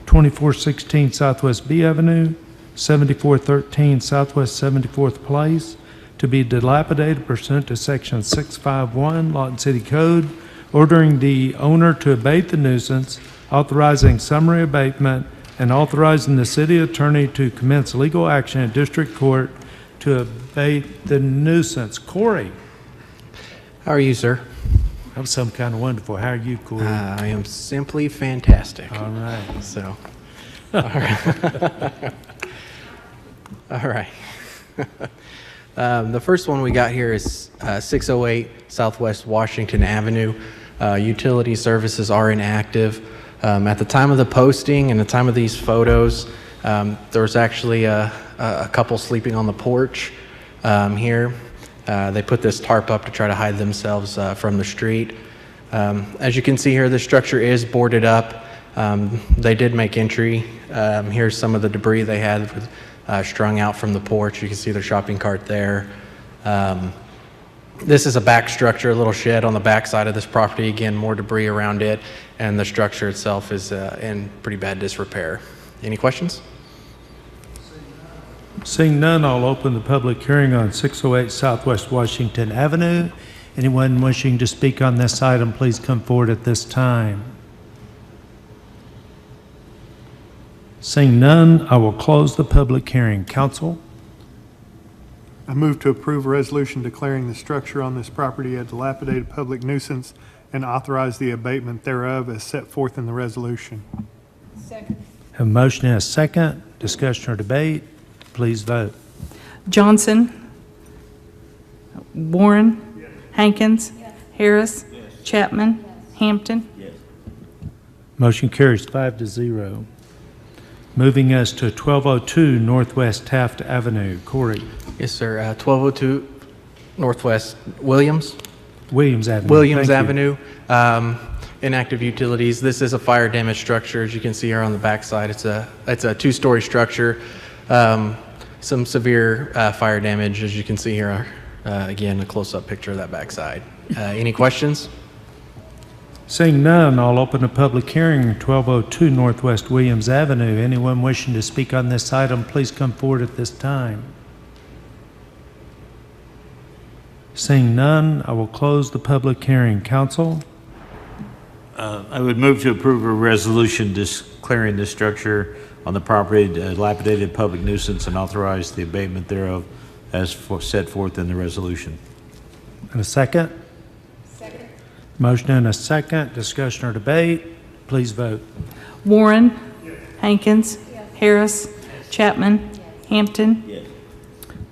Speaker 1: 2416 Southwest B Avenue, 7413 Southwest 74th Place, to be dilapidated pursuant to Section 651 Lawton City Code, ordering the owner to abate the nuisance, authorizing summary abatement, and authorizing the city attorney to commence legal action in district court to abate the nuisance. Corey?
Speaker 8: How are you, sir?
Speaker 1: I'm some kind of wonderful. How are you, Corey?
Speaker 8: I am simply fantastic.
Speaker 1: All right.
Speaker 8: So, all right. All right. The first one we got here is 608 Southwest Washington Avenue. Utility services are inactive. At the time of the posting and the time of these photos, there was actually a couple sleeping on the porch here. They put this tarp up to try to hide themselves from the street. As you can see here, the structure is boarded up. They did make entry. Here's some of the debris they had strung out from the porch. You can see their shopping cart there. This is a back structure, a little shed on the back side of this property. Again, more debris around it, and the structure itself is in pretty bad disrepair. Any questions?
Speaker 1: Seeing none, I'll open the public hearing on 608 Southwest Washington Avenue. Anyone wishing to speak on this item, please come forward at this time. Seeing none, I will close the public hearing. Council?
Speaker 11: I move to approve a resolution declaring the structure on this property a dilapidated public nuisance and authorize the abatement thereof as set forth in the resolution.
Speaker 4: Second.
Speaker 1: Have a motion and a second. Discussion or debate? Please vote.
Speaker 4: Johnson. Warren. Hankins. Harris. Chapman. Hampton.
Speaker 1: Motion carries 5-0. Moving us to 1202 Northwest Taft Avenue. Corey?
Speaker 8: Yes, sir. 1202 Northwest Williams
Speaker 1: Avenue.
Speaker 8: Williams
Speaker 1: Thank you.
Speaker 8: Avenue. Inactive utilities. This is a fire damaged structure, as you can see here on the backside. It's a two-story structure. Some severe fire damage, as you can see here. Again, a close-up picture of that backside. Any questions?
Speaker 1: Seeing none, I'll open a public hearing at 1202 Northwest Williams Avenue. Anyone wishing to speak on this item, please come forward at this time. Seeing none, I will close the public hearing. Council?
Speaker 5: I would move to approve a resolution declaring this structure on the property a dilapidated public nuisance and authorize the abatement thereof as set forth in the resolution.
Speaker 1: And a second? Second. Motion and a second. Discussion or debate? Please vote.
Speaker 4: Warren. Hankins. Harris. Chapman. Hampton.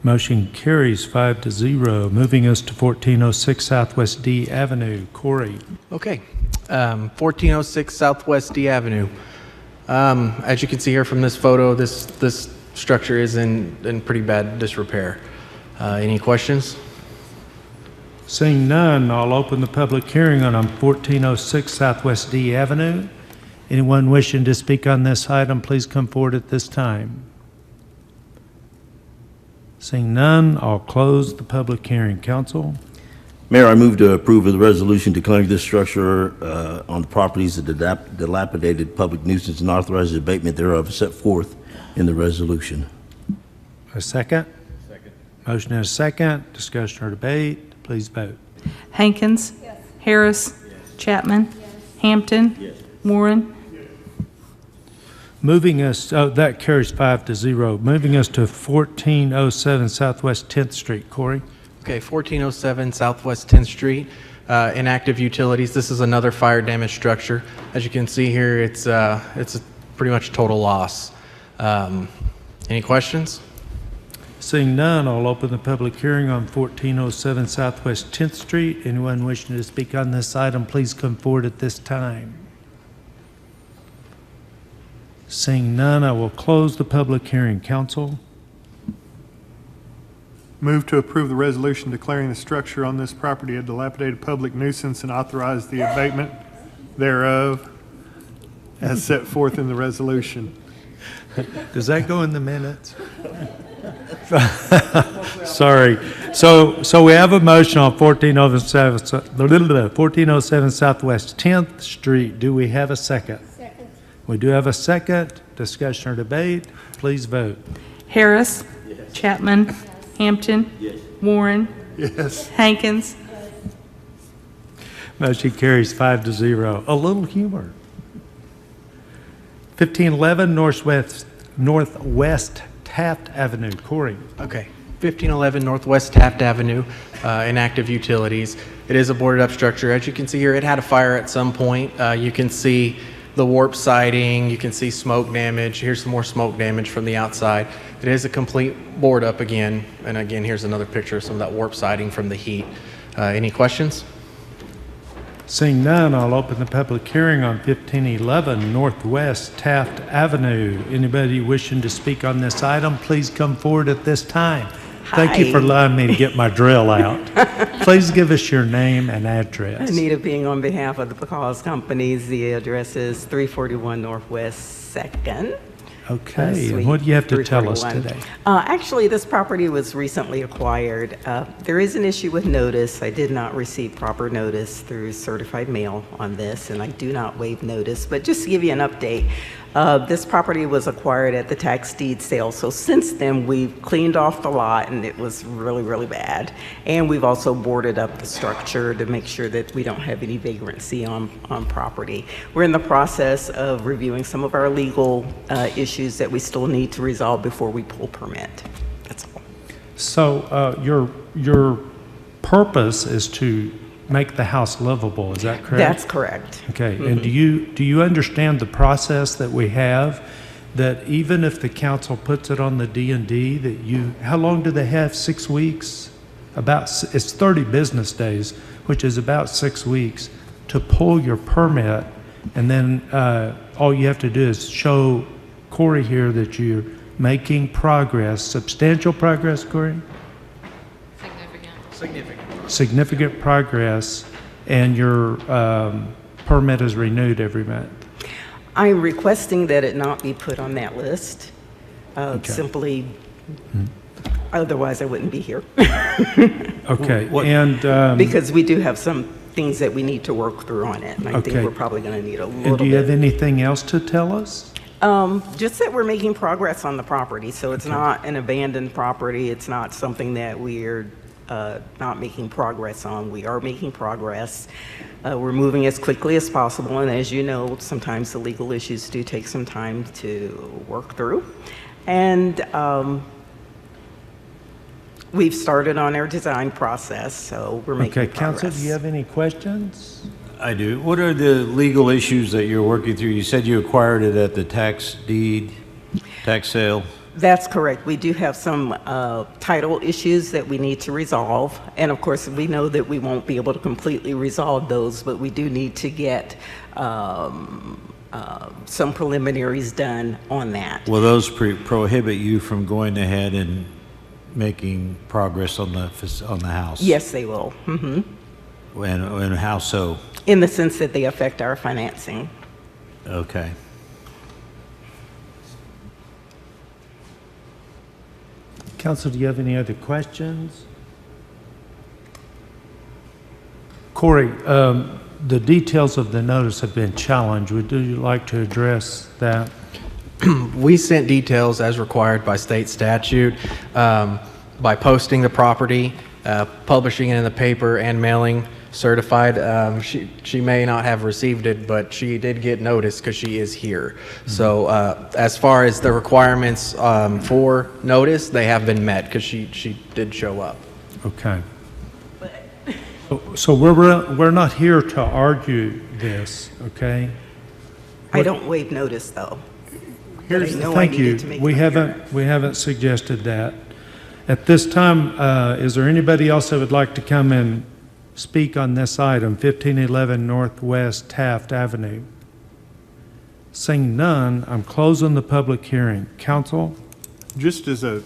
Speaker 1: Motion carries 5-0. Moving us to 1406 Southwest D Avenue. Corey?
Speaker 8: Okay. 1406 Southwest D Avenue. As you can see here from this photo, this structure is in pretty bad disrepair. Any questions?
Speaker 1: Seeing none, I'll open the public hearing on 1406 Southwest D Avenue. Anyone wishing to speak on this item, please come forward at this time. Seeing none, I'll close the public hearing. Council?
Speaker 10: Mayor, I move to approve of the resolution declaring this structure on the properties a dilapidated public nuisance and authorize the abatement thereof set forth in the resolution.
Speaker 1: A second? Second. Motion and a second. Discussion or debate? Please vote.
Speaker 4: Hankins. Harris. Chapman. Hampton. Warren.
Speaker 1: Moving us, oh, that carries 5-0. Moving us to 1407 Southwest 10th Street. Corey?
Speaker 8: Okay, 1407 Southwest 10th Street, Inactive Utilities. This is another fire damaged structure. As you can see here, it's a pretty much total loss. Any questions?
Speaker 1: Seeing none, I'll open the public hearing on 1407 Southwest 10th Street. Anyone wishing to speak on this item, please come forward at this time. Seeing none, I will close the public hearing. Council?
Speaker 11: Move to approve the resolution declaring the structure on this property a dilapidated public nuisance and authorize the abatement thereof as set forth in the resolution.
Speaker 1: Does that go in the minutes? Sorry. So we have a motion on 1407 Southwest 10th Street. Do we have a second? Second. We do have a second. Discussion or debate? Please vote.
Speaker 4: Harris. Chapman. Hampton. Warren.
Speaker 11: Yes.
Speaker 4: Hankins.
Speaker 1: Motion carries 5-0. A little humor. 1511 Northwest Taft Avenue. Corey.
Speaker 8: Okay, 1511 Northwest Taft Avenue, Inactive Utilities. It is a boarded up structure. As you can see here, it had a fire at some point. You can see the warp siding, you can see smoke damage. Here's some more smoke damage from the outside. It is a complete board up again. And again, here's another picture of some of that warp siding from the heat. Any questions?
Speaker 1: Seeing none, I'll open the public hearing on 1511 Northwest Taft Avenue. Anybody wishing to speak on this item, please come forward at this time. Thank you for allowing me to get my drill out. Please give us your name and address.
Speaker 21: Anita Bing on behalf of the Pecals Companies. The address is 341 Northwest 2nd.
Speaker 1: Okay, and what do you have to tell us
Speaker 21: 341.
Speaker 1: today?
Speaker 21: Actually, this property was recently acquired. There is an issue with notice. I did not receive proper notice through certified mail on this, and I do not waive notice. But just to give you an update, this property was acquired at the tax deed sale. So since then, we've cleaned off the lot, and it was really, really bad. And we've also boarded up the structure to make sure that we don't have any vagrancy on property. We're in the process of reviewing some of our legal issues that we still need to resolve before we pull permit. That's all.
Speaker 1: So your purpose is to make the house livable, is that correct?
Speaker 21: That's correct.
Speaker 1: Okay, and do you understand the process that we have, that even if the council puts it on the D&D, that how long do they have, 6 weeks? It's 30 business days, which is about 6 weeks, to pull your permit, and then all you have to do is show Corey here that you're making progress, substantial progress, Corey? Significant progress, and your permit is renewed every month.
Speaker 21: I'm requesting that it not be put on that list. Simply, otherwise I wouldn't be here.
Speaker 1: Okay, and
Speaker 21: because we do have some things that we need to work through on it, and I think we're probably going to need a little bit.
Speaker 1: And do you have anything else to tell us?
Speaker 21: Just that we're making progress on the property, so it's not an abandoned property. It's not something that we're not making progress on. We are making progress. We're moving as quickly as possible, and as you know, sometimes the legal issues do take some time to work through. And we've started on our design process, so we're making progress.
Speaker 1: Council, do you have any questions?
Speaker 5: I do. What are the legal issues that you're working through? You said you acquired it at the tax sale.
Speaker 21: That's correct. We do have some title issues that we need to resolve. And of course, we know that we won't be able to completely resolve those, but we do need to get some preliminaries done on that.
Speaker 5: Will those prohibit you from going ahead and making progress on the house?
Speaker 21: Yes, they will.
Speaker 5: And how so?
Speaker 21: In the sense that they affect our financing.
Speaker 5: Okay.
Speaker 1: Council, do you have any other questions? Corey, the details of the notice have been challenged. Would you like to address that?
Speaker 8: We sent details as required by state statute. by posting the property, publishing it in the paper, and mailing certified. She may not have received it, but she did get notice because she is here. So as far as the requirements for notice, they have been met because she did show up.
Speaker 1: Okay. So we're not here to argue this, okay?
Speaker 21: I don't waive notice, though. But I know I
Speaker 1: Thank
Speaker 21: needed
Speaker 1: you.
Speaker 21: to make
Speaker 1: We
Speaker 21: it
Speaker 1: haven't suggested that. At this time, is there anybody else that would like to come and speak on this item, 1511 Northwest Taft Avenue? Seeing none, I'm closing the public hearing. Council?
Speaker 11: Just as a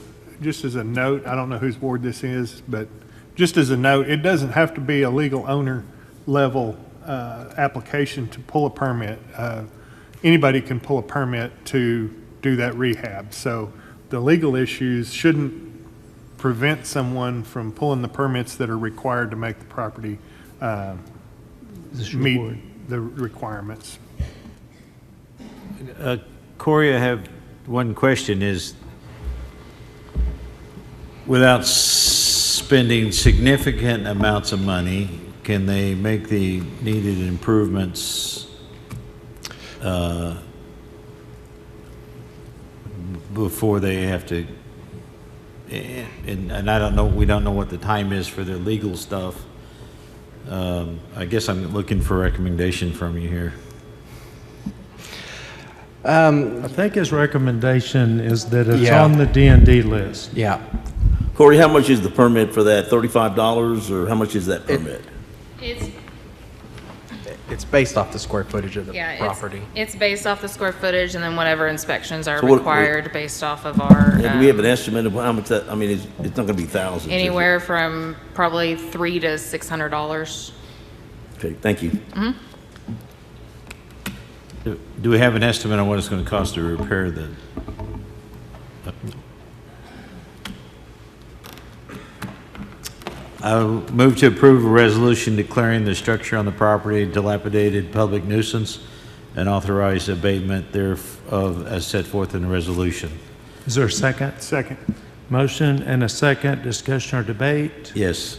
Speaker 11: note, I don't know whose ward this is, but just as a note, it doesn't have to be a legal owner level application to pull a permit. Anybody can pull a permit to do that rehab. So the legal issues shouldn't prevent someone from pulling the permits that are required to make the property meet the requirements.
Speaker 5: Corey, I have one question is, without spending significant amounts of money, can they make the needed improvements before they have to, and I don't know, we don't know what the time is for their legal stuff. I guess I'm looking for a recommendation from you here.
Speaker 1: I think his recommendation is that it's
Speaker 8: Yeah.
Speaker 1: on the D&D list.
Speaker 8: Yeah.
Speaker 10: Corey, how much is the permit for that? $35, or how much is that permit?
Speaker 8: It's based off the square footage of the
Speaker 7: Yeah,
Speaker 8: property.
Speaker 7: it's based off the square footage and then whatever inspections are
Speaker 10: So what-
Speaker 7: required based off of our,
Speaker 10: Do we have an estimate of how much that, I mean, it's not gonna be thousands. is it?
Speaker 7: anywhere from probably $300 to $600.
Speaker 10: Okay, thank you.
Speaker 7: Mhm.
Speaker 5: Do we have an estimate on what it's going to cost to repair the? I move to approve a resolution declaring the structure on the property a dilapidated public nuisance and authorize abatement thereof as set forth in the resolution.
Speaker 1: Is there a second?
Speaker 11: Second.
Speaker 1: Motion and a second. Discussion or debate?
Speaker 5: Yes.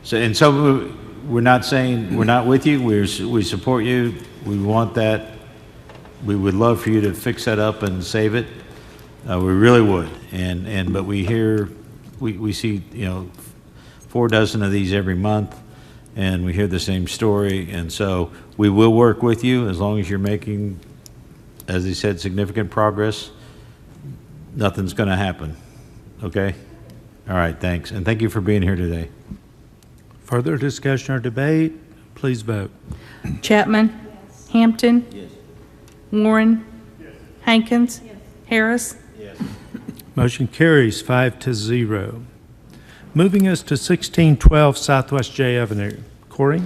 Speaker 5: So we're not saying we're not with you. We support you. We want that. We would love for you to fix that up and save it. We really would. But we see 4 dozen of these every month, and we hear the same story. And so we will work with you as long as you're making, as he said, significant progress. Nothing's going to happen. Okay? All right, thanks. And thank you for being here today.
Speaker 1: Further discussion or debate? Please vote.
Speaker 4: Chapman? Hampton? Warren? Hankins? Harris?
Speaker 1: Motion carries 5-0. Moving us to 1612 Southwest J Avenue. Corey?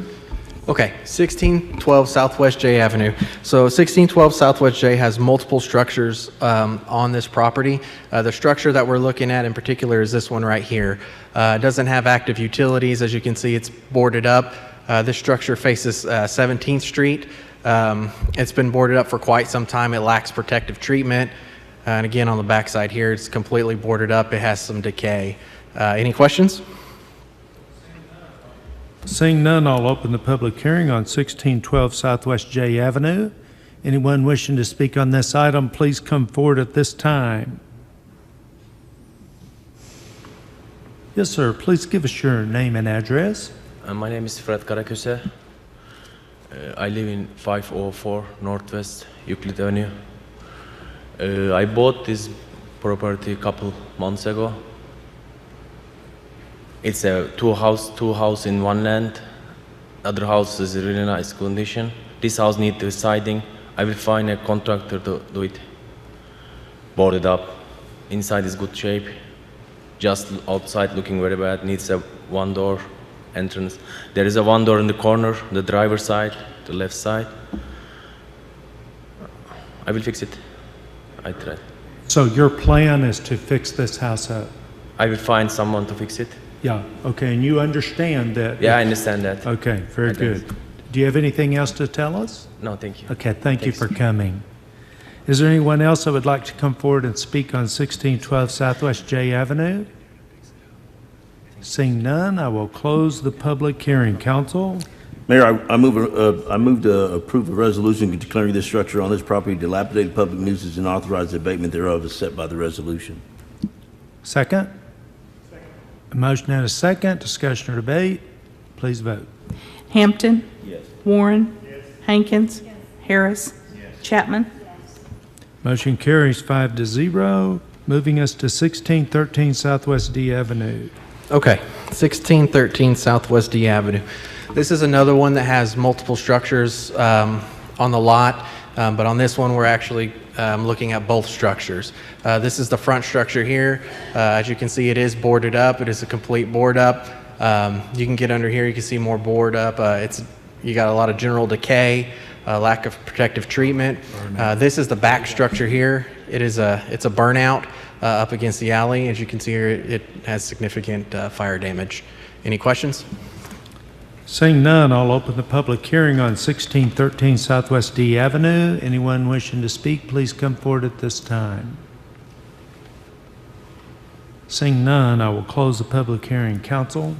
Speaker 8: Okay, 1612 Southwest J Avenue. So 1612 Southwest J has multiple structures on this property. The structure that we're looking at in particular is this one right here. It doesn't have active utilities. As you can see, it's boarded up. This structure faces 17th Street. It's been boarded up for quite some time. It lacks protective treatment. And again, on the backside here, it's completely boarded up. It has some decay. Any questions?
Speaker 1: Seeing none, I'll open the public hearing on 1612 Southwest J Avenue. Anyone wishing to speak on this item, please come forward at this time. Yes, sir. Please give us your name and address.
Speaker 2: My name is Fred Karaköse. I live in 504 Northwest Euclid Avenue. I bought this property a couple months ago. It's a two house in one land. Other house is in really nice condition. This house needs the siding. I will find a contractor to do it. Boarded up. Inside is good shape. Just outside looking very bad. Needs a one door entrance. There is a one door in the corner, the driver's side, the left side. I will fix it. I tried.
Speaker 1: So your plan is to fix this house up?
Speaker 2: I will find someone to fix it.
Speaker 1: Yeah, okay, and you understand that?
Speaker 2: Yeah, I understand that.
Speaker 1: Okay, very good. Do you have anything else to tell us?
Speaker 2: No, thank you.
Speaker 1: Okay, thank you for coming. Is there anyone else that would like to come forward and speak on 1612 Southwest J Avenue? Seeing none, I will close the public hearing. Council?
Speaker 10: Mayor, I move to approve a resolution declaring this structure on this property dilapidated public nuisance and authorize the abatement thereof as set by the resolution.
Speaker 1: Second? A motion and a second. Discussion or debate? Please vote.
Speaker 4: Hampton.
Speaker 10: Yes.
Speaker 4: Warren. Hankins. Harris. Chapman.
Speaker 1: Motion carries 5-0. Moving us to 1613 Southwest D Avenue.
Speaker 8: Okay, 1613 Southwest D Avenue. This is another one that has multiple structures on the lot, but on this one we're actually looking at both structures. This is the front structure here. As you can see, it is boarded up. It is a complete board up. You can get under here, you can see more board up. You got a lot of general decay, lack of protective treatment. This is the back structure here. It's a burnout up against the alley. As you can see here, it has significant fire damage. Any questions?
Speaker 1: Seeing none, I'll open the public hearing on 1613 Southwest D Avenue. Anyone wishing to speak, please come forward at this time. Seeing none, I will close the public hearing. Council?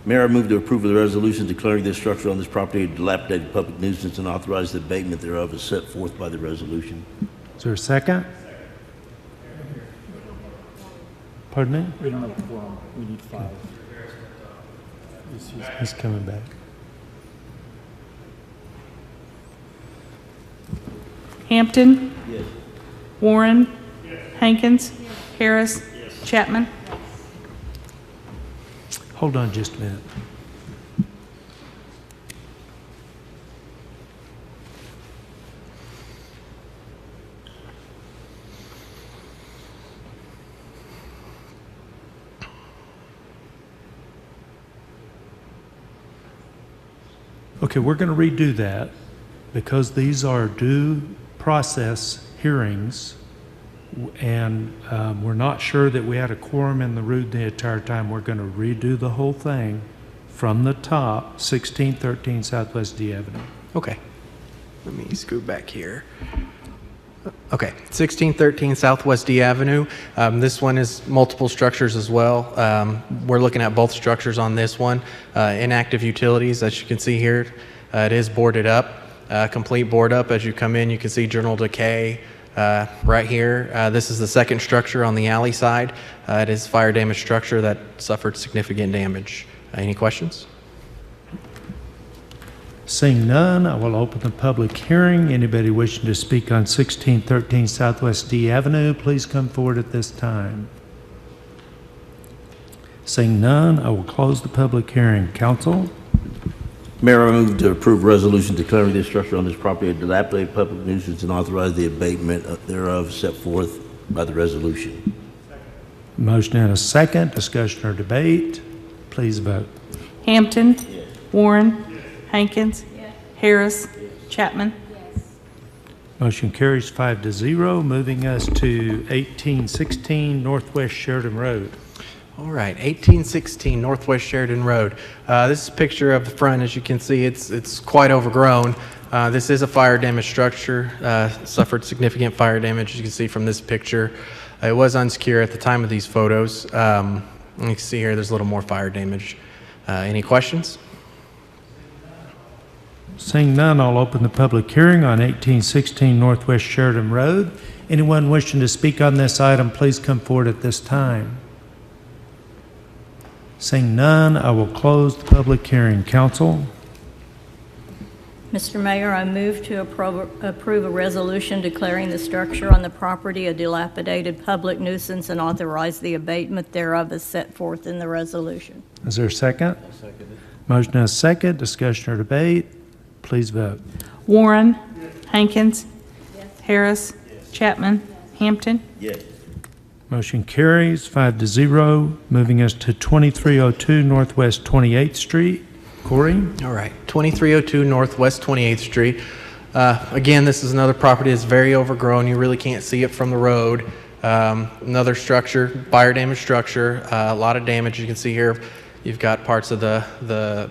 Speaker 10: Mayor, I move to approve of the resolution declaring this structure on this property a dilapidated public nuisance and authorize the abatement thereof as set forth by the resolution.
Speaker 1: Is there a second? Pardon me?
Speaker 20: We don't have a quorum. We need 5.
Speaker 1: He's coming back.
Speaker 4: Hampton.
Speaker 10: Yes.
Speaker 4: Warren. Hankins. Harris. Chapman.
Speaker 1: Hold on just a minute. Okay, we're going to redo that because these are due process hearings, and we're not sure that we had a quorum in the room the entire time. We're going to redo the whole thing from the top, 1613 Southwest D Avenue.
Speaker 8: Okay. Let me scoot back here. Okay, 1613 Southwest D Avenue. This one is multiple structures as well. We're looking at both structures on this one. Inactive utilities, as you can see here. It is boarded up, complete board up. As you come in, you can see general decay right here. This is the second structure on the alley side. It is fire damage structure that suffered significant damage. Any questions?
Speaker 1: Seeing none, I will open the public hearing. Anybody wishing to speak on 1613 Southwest D Avenue, please come forward at this time. Seeing none, I will close the public hearing. Council?
Speaker 10: Mayor, I move to approve resolution declaring this structure on this property a dilapidated public nuisance and authorize the abatement thereof set forth by the resolution.
Speaker 1: Motion and a second. Discussion or debate? Please vote.
Speaker 4: Hampton. Warren. Hankins. Harris. Chapman.
Speaker 1: Motion carries 5-0. Moving us to 1816 Northwest Sheridan Road.
Speaker 8: All right, 1816 Northwest Sheridan Road. This is a picture of the front. As you can see, it's quite overgrown. This is a fire damaged structure, suffered significant fire damage, as you can see from this picture. It was unsecure at the time of these photos. You can see here there's a little more fire damage. Any questions?
Speaker 1: Seeing none, I'll open the public hearing on 1816 Northwest Sheridan Road. Anyone wishing to speak on this item, please come forward at this time. Seeing none, I will close the public hearing. Council?
Speaker 3: Mr. Mayor, I move to approve a resolution declaring the structure on the property a dilapidated public nuisance and authorize the abatement thereof as set forth in the resolution.
Speaker 1: Is there a second? I'll second it. Motion and a second. Discussion or debate? Please vote.
Speaker 4: Warren. Hankins. Harris. Chapman. Hampton.
Speaker 10: Yes.
Speaker 1: Motion carries 5-0. Moving us to 2302 Northwest 28th Street. Corey?
Speaker 8: All right, 2302 Northwest 28th Street. Again, this is another property that's very overgrown. You really can't see it from the road. Another structure, fire damage structure, a lot of damage. You can see here, you've got parts of the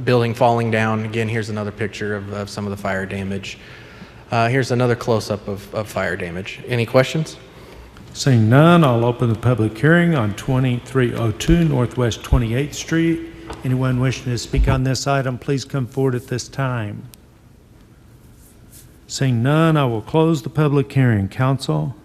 Speaker 8: building falling down. Again, here's another picture of some of the fire damage. Here's another close-up of fire damage. Any questions?
Speaker 1: Seeing none, I'll open the public hearing on 2302 Northwest 28th Street. Anyone wishing to speak on this item, please come forward at this time. Seeing none, I will close the public hearing. Council?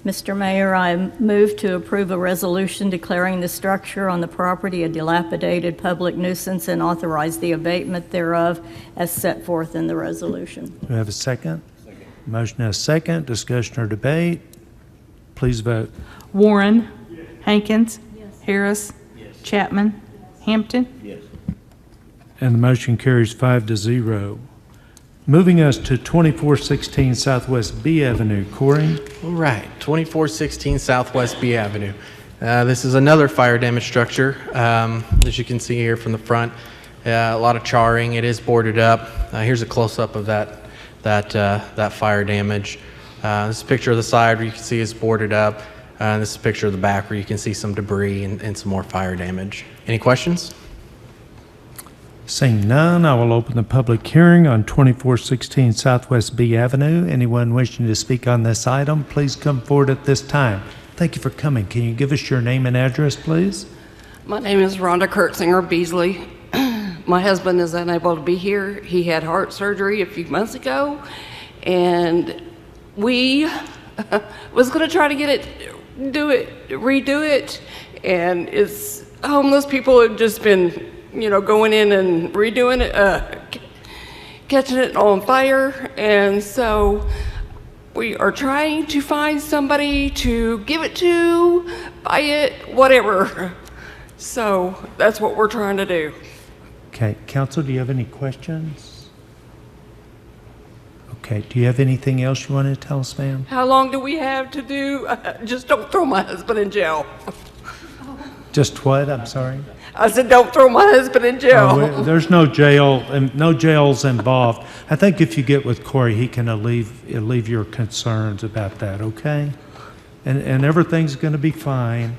Speaker 3: Mr. Mayor, I move to approve a resolution declaring the structure on the property a dilapidated public nuisance and authorize the abatement thereof as set forth in the resolution.
Speaker 1: Do we have a second? Second. Motion has second. Discussion or debate? Please vote.
Speaker 4: Warren. Hankins. Harris. Chapman. Hampton.
Speaker 1: And the motion carries 5-0. Moving us to 2416 Southwest B Avenue. Corey?
Speaker 8: All right, 2416 Southwest B Avenue. This is another fire damage structure, as you can see here from the front. A lot of charring. It is boarded up. Here's a close-up of that fire damage. This is a picture of the side where you can see it's boarded up. This is a picture of the back where you can see some debris and some more fire damage. Any questions?
Speaker 1: Seeing none, I will open the public hearing on 2416 Southwest B Avenue. Anyone wishing to speak on this item, please come forward at this time. Thank you for coming. Can you give us your name and address, please?
Speaker 6: My name is Rhonda Kurtzinger Beasley. My husband is unable to be here. He had heart surgery a few months ago, and we was going to try to redo it, and it's homeless people have just been going in and redoing it, catching it on fire. And so we are trying to find somebody to give it to, buy it, whatever. So that's what we're trying to do.
Speaker 1: Okay, Council, do you have any questions? Okay, do you have anything else you want to tell us, ma'am?
Speaker 6: How long do we have to do? Just don't throw my husband in jail.
Speaker 1: Just what? I'm sorry?
Speaker 6: I said, don't throw my husband in jail.
Speaker 1: Oh, there's no jail and no jails involved. I think if you get with Corey, he can alleviate your concerns about that, okay? And everything's going to be fine.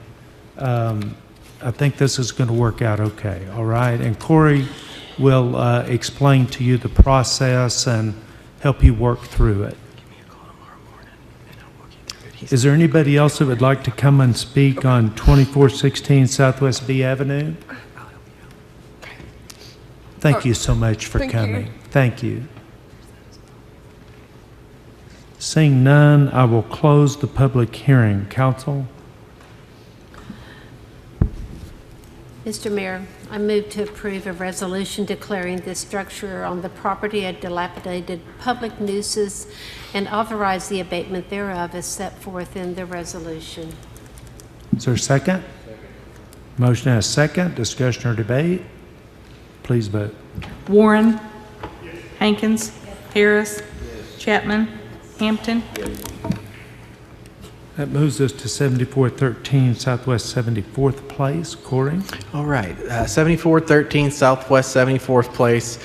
Speaker 1: I think this is going to work out okay, all right? And Corey will explain to you the process and help you work through it. Is there anybody else that would like to come and speak on 2416 Southwest B Avenue? Thank you so much for coming. Thank you. Seeing none, I will close the public hearing. Council?
Speaker 9: Mr. Mayor, I move to approve a resolution declaring this structure on the property a dilapidated public nuisance and authorize the abatement thereof as set forth in the resolution.
Speaker 1: Is there a second? Motion has second. Discussion or debate? Please vote.
Speaker 4: Warren. Hankins. Harris. Chapman. Hampton.
Speaker 1: That moves us to 7413 Southwest 74th Place. Corey?
Speaker 8: All right, 7413 Southwest 74th Place.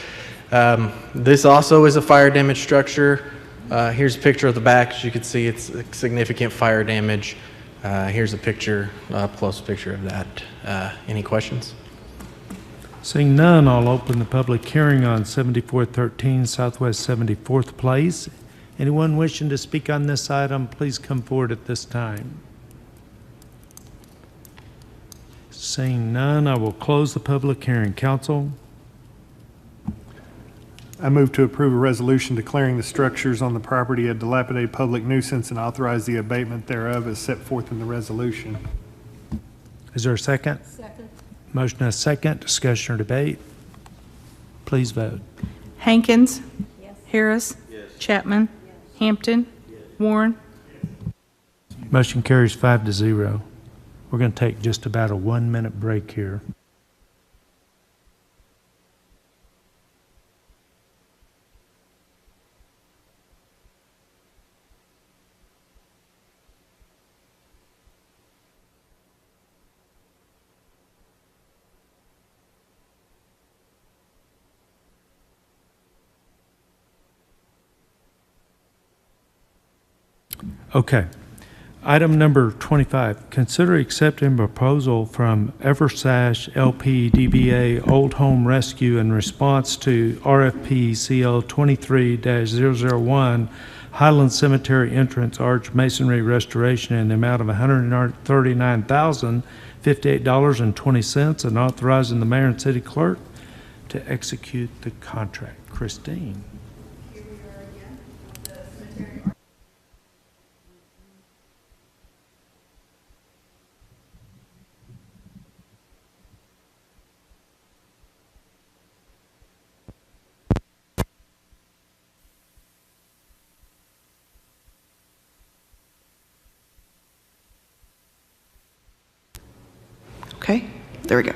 Speaker 8: This also is a fire damage structure. Here's a picture of the back. As you can see, it's significant fire damage. Here's a picture, close picture of that. Any questions?
Speaker 1: Seeing none, I'll open the public hearing on 7413 Southwest 74th Place. Anyone wishing to speak on this item, please come forward at this time. Seeing none, I will close the public hearing. Council?
Speaker 11: I move to approve a resolution declaring the structures on the property a dilapidated public nuisance and authorize the abatement thereof as set forth in the resolution.
Speaker 1: Is there a second?
Speaker 9: Second.
Speaker 1: Motion has second. Discussion or debate? Please vote.
Speaker 4: Hankins. Harris. Chapman. Hampton. Warren.
Speaker 1: Motion carries 5-0. We're going to take just about a 1-minute break here. Okay. Item number 25, consider accepting proposal from Eversash LP DBA Old Home Rescue in response to RFP CL 23-001 Highland Cemetery entrance arch masonry restoration in the amount of $139,058.20, and authorizing the mayor and city clerk to execute the contract. Christine.
Speaker 16: Okay, there we go.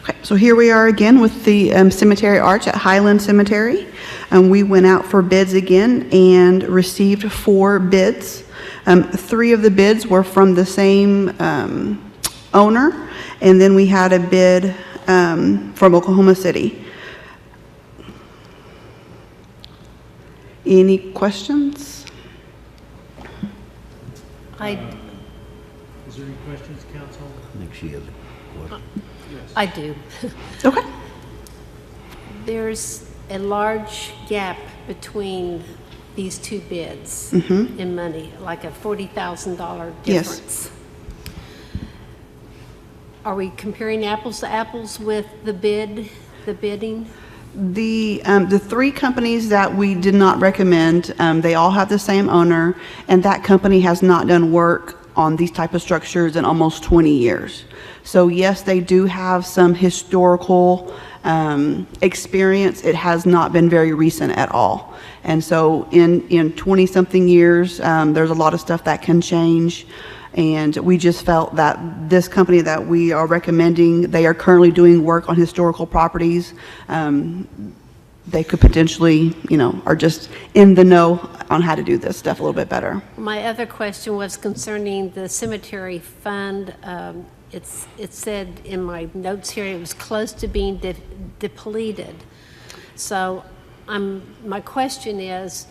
Speaker 16: Okay, so here we are again with the cemetery arch at Highland Cemetery. We went out for bids again and received 4 bids. 3 of the bids were from the same owner, and then we had a bid from Oklahoma City. Any questions?
Speaker 1: Is there any questions, council?
Speaker 10: I think she has a question.
Speaker 9: I do.
Speaker 16: Okay.
Speaker 9: There's a large gap between these 2 bids in money, like a $40,000 difference.
Speaker 16: Yes.
Speaker 9: Are we comparing apples to apples with the bidding?
Speaker 16: The 3 companies that we did not recommend, they all have the same owner, and that company has not done work on these type of structures in almost 20 years. So yes, they do have some historical experience. It has not been very recent at all. And so in 20-something years, there's a lot of stuff that can change. And we just felt that this company that we are recommending, they are currently doing work on historical properties. They could potentially, are just in the know on how to do this stuff a little bit better.
Speaker 9: My other question was concerning the cemetery fund. It said in my notes here it was close to being depleted. So my question is,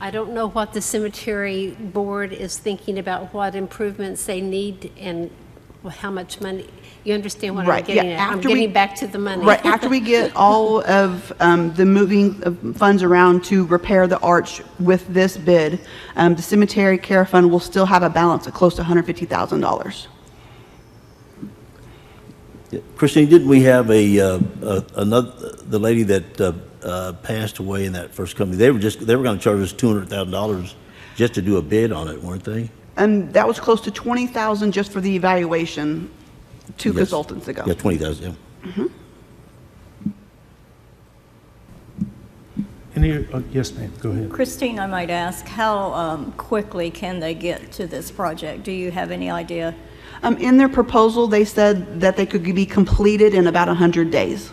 Speaker 9: I don't know what the cemetery board is thinking about, what improvements they need and how much money. You understand what I'm getting at? I'm getting back to the money.
Speaker 16: Right, after we get all of the moving of funds around to repair the arch with this bid, the cemetery care fund will still have a balance of close to $150,000.
Speaker 10: Christine, didn't we have the lady that passed away in that first company? They were going to charge us $200,000 just to do a bid on it, weren't they?
Speaker 16: And that was close to $20,000 just for the evaluation 2 consultants ago.
Speaker 10: Yeah, $20,000. Yeah.
Speaker 1: Yes, ma'am. Go ahead.
Speaker 3: Christine, I might ask, how quickly can they get to this project? Do you have any idea?
Speaker 16: In their proposal, they said that they could be completed in about 100 days.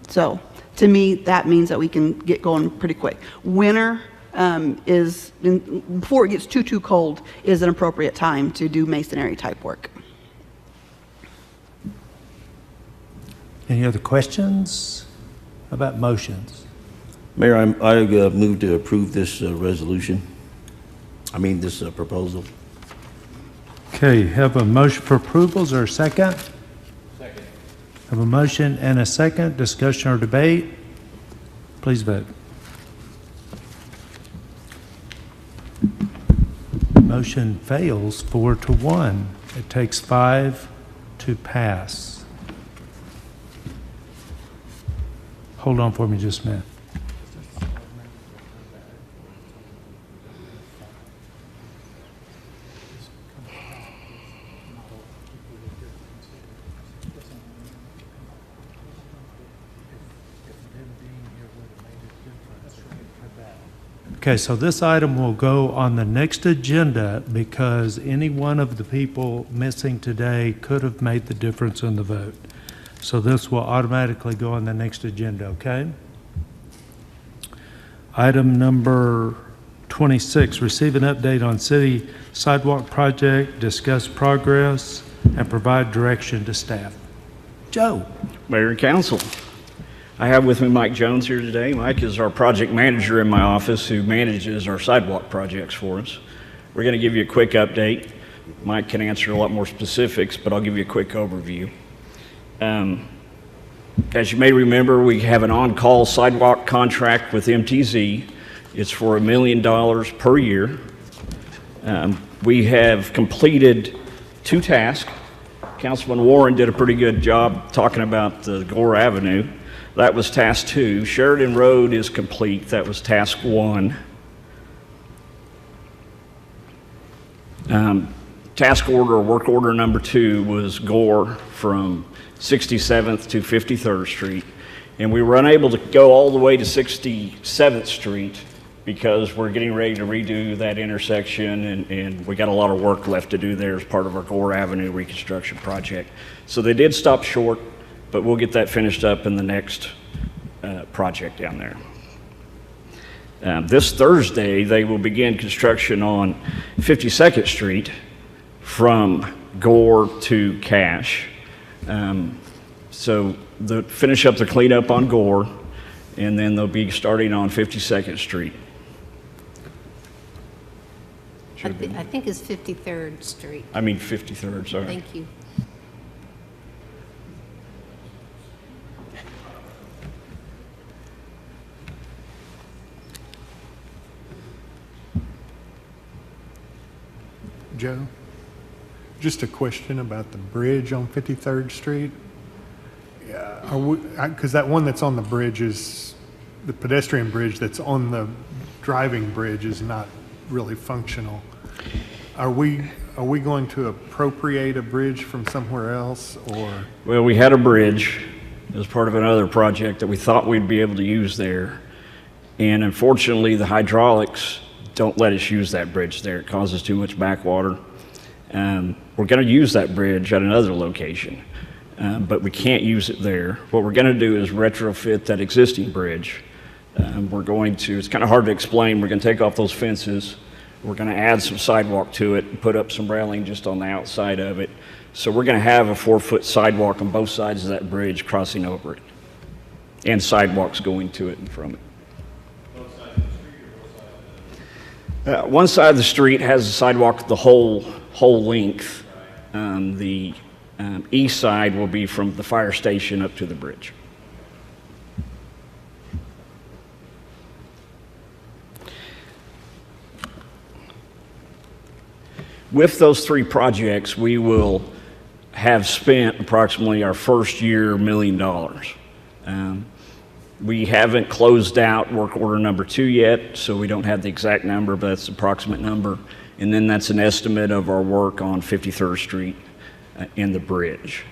Speaker 16: So to me, that means that we can get going pretty quick. Winter before it gets too cold, is an appropriate time to do masonry type work.
Speaker 1: Any other questions about motions?
Speaker 10: Mayor, I move to approve this resolution. This proposal.
Speaker 1: Okay, have a motion for approval. Is there a second? Second. Have a motion and a second. Discussion or debate? Please vote. Motion fails 4-1. It takes 5 to pass. Hold on for me just a minute. Okay, so this item will go on the next agenda because any one of the people missing today could have made the difference in the vote. So this will automatically go on the next agenda, okay? Item number 26, receive an update on city sidewalk project, discuss progress, and provide direction to staff. Joe.
Speaker 12: Mayor and council. I have with me Mike Jones here today. Mike is our project manager in my office who manages our sidewalk projects for us. We're going to give you a quick update. Mike can answer a lot more specifics, but I'll give you a quick overview. As you may remember, we have an on-call sidewalk contract with MTZ. It's for $1 million per year. We have completed 2 tasks. Councilman Warren did a pretty good job talking about the Gore Avenue. That was task 2. Sheridan Road is complete. That was task 1. Task order, or work order number 2 was Gore from 67th to 53rd Street. And we were unable to go all the way to 67th Street because we're getting ready to redo that intersection, and we got a lot of work left to do there as part of our Gore Avenue reconstruction project. So they did stop short, but we'll get that finished up in the next project down there. This Thursday, they will begin construction on 52nd Street from Gore to Cash. So they'll finish up the cleanup on Gore, and then they'll be starting on 52nd Street.
Speaker 9: I think it's 53rd Street.
Speaker 12: I mean 53rd, sorry.
Speaker 9: Thank you.
Speaker 11: Joe, just a question about the bridge on 53rd Street. Because that one that's on the bridge is, the pedestrian bridge that's on the driving bridge is not really functional. Are we going to appropriate a bridge from somewhere else, or?
Speaker 12: Well, we had a bridge as part of another project that we thought we'd be able to use there. And unfortunately, the hydraulics don't let us use that bridge there. It causes too much backwater. We're going to use that bridge at another location, but we can't use it there. What we're going to do is retrofit that existing bridge. We're going to, it's kind of hard to explain, we're going to take off those fences. We're going to add some sidewalk to it and put up some railing just on the outside of it. So we're going to have a 4-foot sidewalk on both sides of that bridge crossing over it, and sidewalks going to it and from it. One side of the street has a sidewalk the whole length. The east side will be from the fire station up to the bridge. With those 3 projects, we will have spent approximately our first year $1 million. We haven't closed out work order number 2 yet, so we don't have the exact number, but that's the approximate number. And then that's an estimate of our work on 53rd Street and the bridge.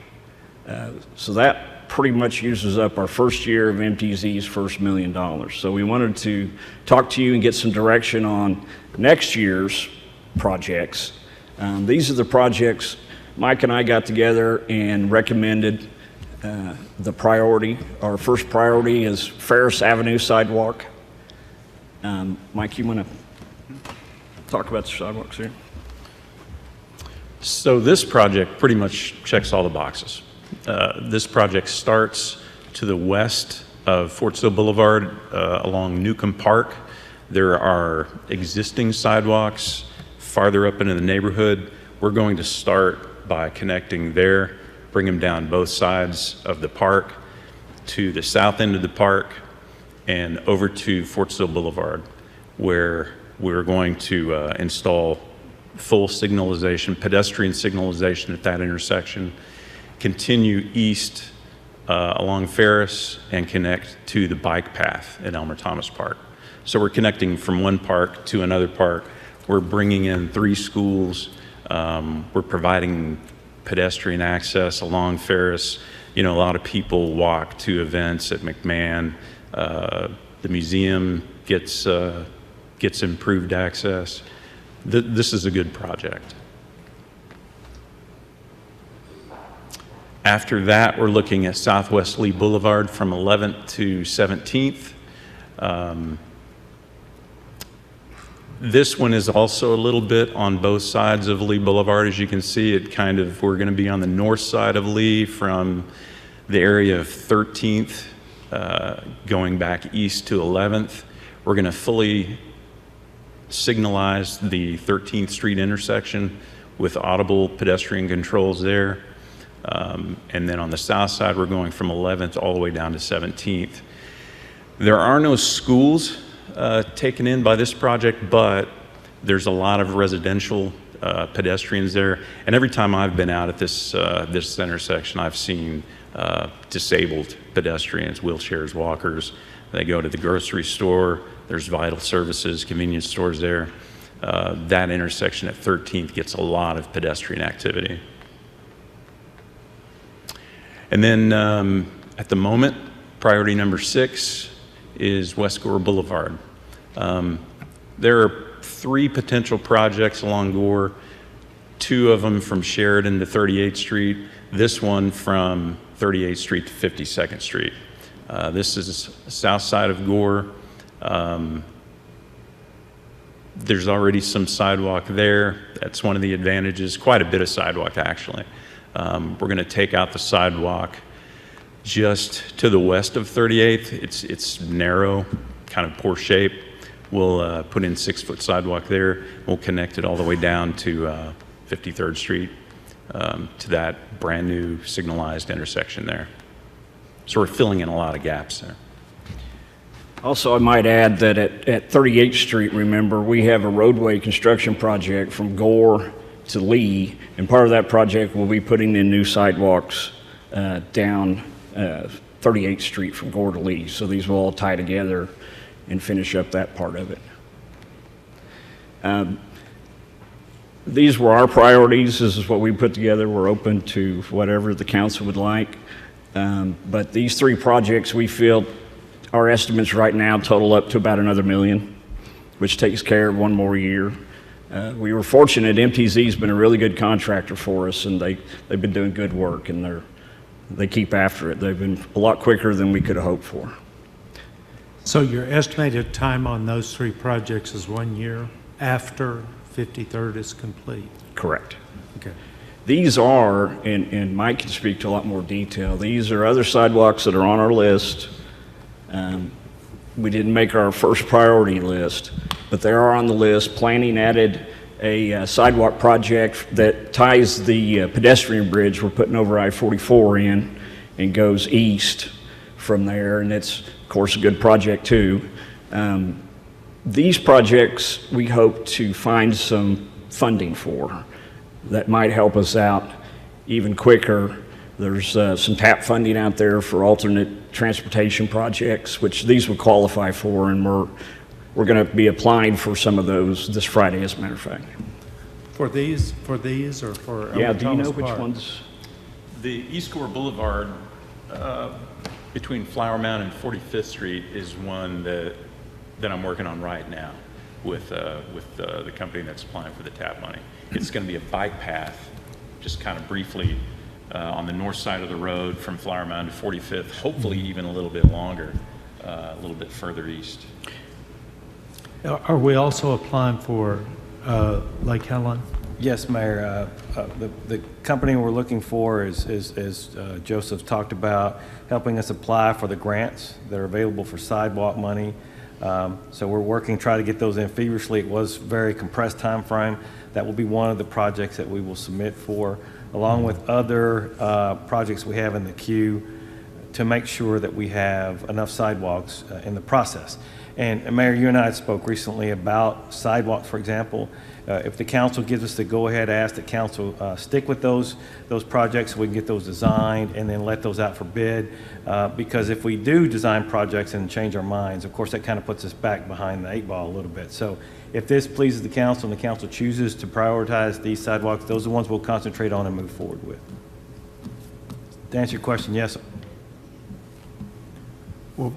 Speaker 12: So that pretty much uses up our first year of MTZ's first $1 million. So we wanted to talk to you and get some direction on next year's projects. These are the projects Mike and I got together and recommended. The priority, our first priority is Ferris Avenue sidewalk. Mike, you want to talk about the sidewalks here?
Speaker 13: So this project pretty much checks all the boxes. This project starts to the west of Fortsville Boulevard along Newcomb Park. There are existing sidewalks farther up into the neighborhood. We're going to start by connecting there, bring them down both sides of the park to the south end of the park and over to Fortsville Boulevard, where we're going to install full signalization, pedestrian signalization at that intersection, continue east along Ferris and connect to the bike path at Elmer Thomas Park. So we're connecting from one park to another park. We're bringing in 3 schools. We're providing pedestrian access along Ferris. You know, a lot of people walk to events at McMahon. The museum gets improved access. This is a good project. After that, we're looking at Southwest Lee Boulevard from 11th to 17th. This one is also a little bit on both sides of Lee Boulevard. As you can see, we're going to be on the north side of Lee from the area of 13th going back east to 11th. We're going to fully signalize the 13th Street intersection with audible pedestrian controls there. And then on the south side, we're going from 11th all the way down to 17th. There are no schools taken in by this project, but there's a lot of residential pedestrians there. And every time I've been out at this intersection, I've seen disabled pedestrians, wheelchairs, walkers. They go to the grocery store. There's vital services, convenience stores there. That intersection at 13th gets a lot of pedestrian activity. And then at the moment, priority number 6 is West Gore Boulevard. There are 3 potential projects along Gore, 2 of them from Sheridan to 38th Street, this one from 38th Street to 52nd Street. This is the south side of Gore. There's already some sidewalk there. That's one of the advantages, quite a bit of sidewalk actually. We're going to take out the sidewalk just to the west of 38th. It's narrow, kind of poor shape. We'll put in 6-foot sidewalk there. We'll connect it all the way down to 53rd Street to that brand new signalized intersection there. So we're filling in a lot of gaps there.
Speaker 12: Also, I might add that at 38th Street, remember, we have a roadway construction project from Gore to Lee, and part of that project will be putting in new sidewalks down 38th Street from Gore to Lee. So these will all tie together and finish up that part of it. These were our priorities. This is what we put together. We're open to whatever the council would like. But these 3 projects, we feel our estimates right now total up to about another $1 million, which takes care of 1 more year. We were fortunate. MTZ's been a really good contractor for us, and they've been doing good work, and they keep after it. They've been a lot quicker than we could have hoped for.
Speaker 1: So your estimated time on those 3 projects is 1 year after 53rd is complete?
Speaker 12: Correct.
Speaker 1: Okay.
Speaker 12: These are, and Mike can speak to a lot more detail, these are other sidewalks that are on our list. We didn't make our first priority list, but they are on the list. Planning added a sidewalk project that ties the pedestrian bridge we're putting over I-44 in and goes east from there, and it's, of course, a good project too. These projects we hope to find some funding for that might help us out even quicker. There's some Taft funding out there for alternate transportation projects, which these would qualify for, and we're going to be applying for some of those this Friday, as a matter of fact.
Speaker 1: For these or for
Speaker 12: yeah, do you know
Speaker 1: Thomas
Speaker 12: which
Speaker 1: Park?
Speaker 12: ones?
Speaker 13: The East Gore Boulevard between Flower Mound and 45th Street is one that I'm working on right now with the company that's applying for the TAP money. It's going to be a bike path, just kind of briefly, on the north side of the road from Flower Mound to 45th, hopefully even a little bit longer, a little bit further east.
Speaker 1: Are we also applying for Lake Helen?
Speaker 14: Yes, Mayor. The company we're looking for is Joseph talked about, helping us apply for the grants that are available for sidewalk money. So we're working, try to get those in feverishly. It was very compressed time frame. That will be one of the projects that we will submit for, along with other projects we have in the queue, to make sure that we have enough sidewalks in the process. And Mayor, you and I spoke recently about sidewalks, for example. If the council gives us the go-ahead, ask that council stick with those projects so we can get those designed and then let those out for bid. Because if we do design projects and change our minds, of course, that kind of puts us back behind the 8 ball a little bit. So if this pleases the council and the council chooses to prioritize these sidewalks, those are the ones we'll concentrate on and move forward with. To answer your question, yes.
Speaker 11: Well,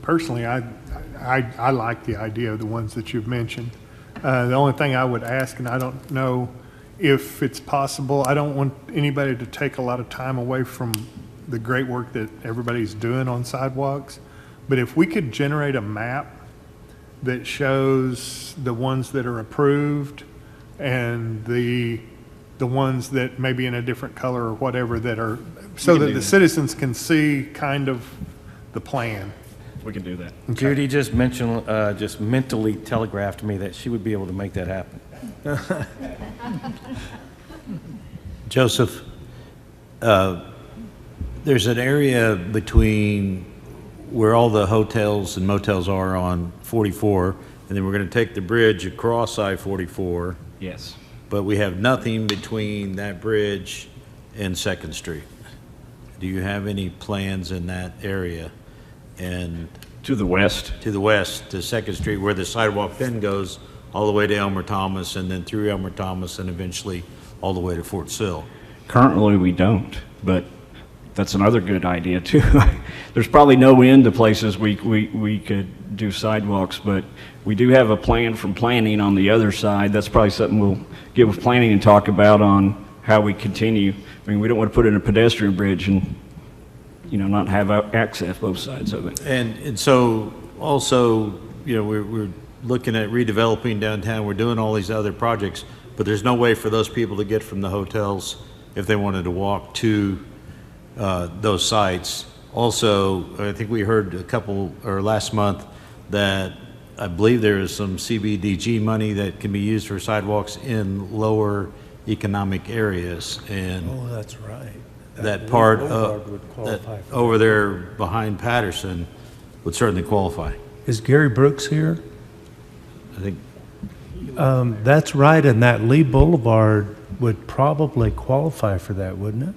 Speaker 11: personally, I like the idea of the ones that you've mentioned. The only thing I would ask, and I don't know if it's possible, I don't want anybody to take a lot of time away from the great work that everybody's doing on sidewalks, but if we could generate a map that shows the ones that are approved and the ones that may be in a different color or whatever that are, so that the citizens can see kind of the plan.
Speaker 12: We can do that.
Speaker 14: Okay. Judy just mentioned, just mentally telegraphed me that she would be able to make that happen.
Speaker 5: Joseph, There's an area between where all the hotels and motels are on 44, and then we're going to take the bridge across I-44.
Speaker 12: Yes.
Speaker 5: But we have nothing between that bridge and Second Street. Do you have any plans in that area? And
Speaker 12: to the west?
Speaker 5: To the west, to Second Street, where the sidewalk then goes all the way to Elmer Thomas, and then through Elmer Thomas, and eventually all the way to Fort Sill.
Speaker 12: Currently, we don't, but that's another good idea too. There's probably no end to places we could do sidewalks, but we do have a plan from planning on the other side. That's probably something we'll get with planning and talk about on how we continue. I mean, we don't want to put in a pedestrian bridge and, you know, not have access both sides of it.
Speaker 5: And so also, you know, we're looking at redeveloping downtown. We're doing all these other projects, but there's no way for those people to get from the hotels if they wanted to walk to those sites. Also, I think we heard last month that I believe there is some CBDG money that can be used for sidewalks in lower economic areas. And
Speaker 1: Oh, that's right.
Speaker 5: that
Speaker 1: Lee
Speaker 5: part
Speaker 1: Boulevard would qualify
Speaker 5: that
Speaker 1: for
Speaker 5: over there behind Patterson would certainly qualify.
Speaker 1: Is Gary Brooks here?
Speaker 5: I think
Speaker 1: That's right, and that Lee Boulevard would probably qualify for that, wouldn't it?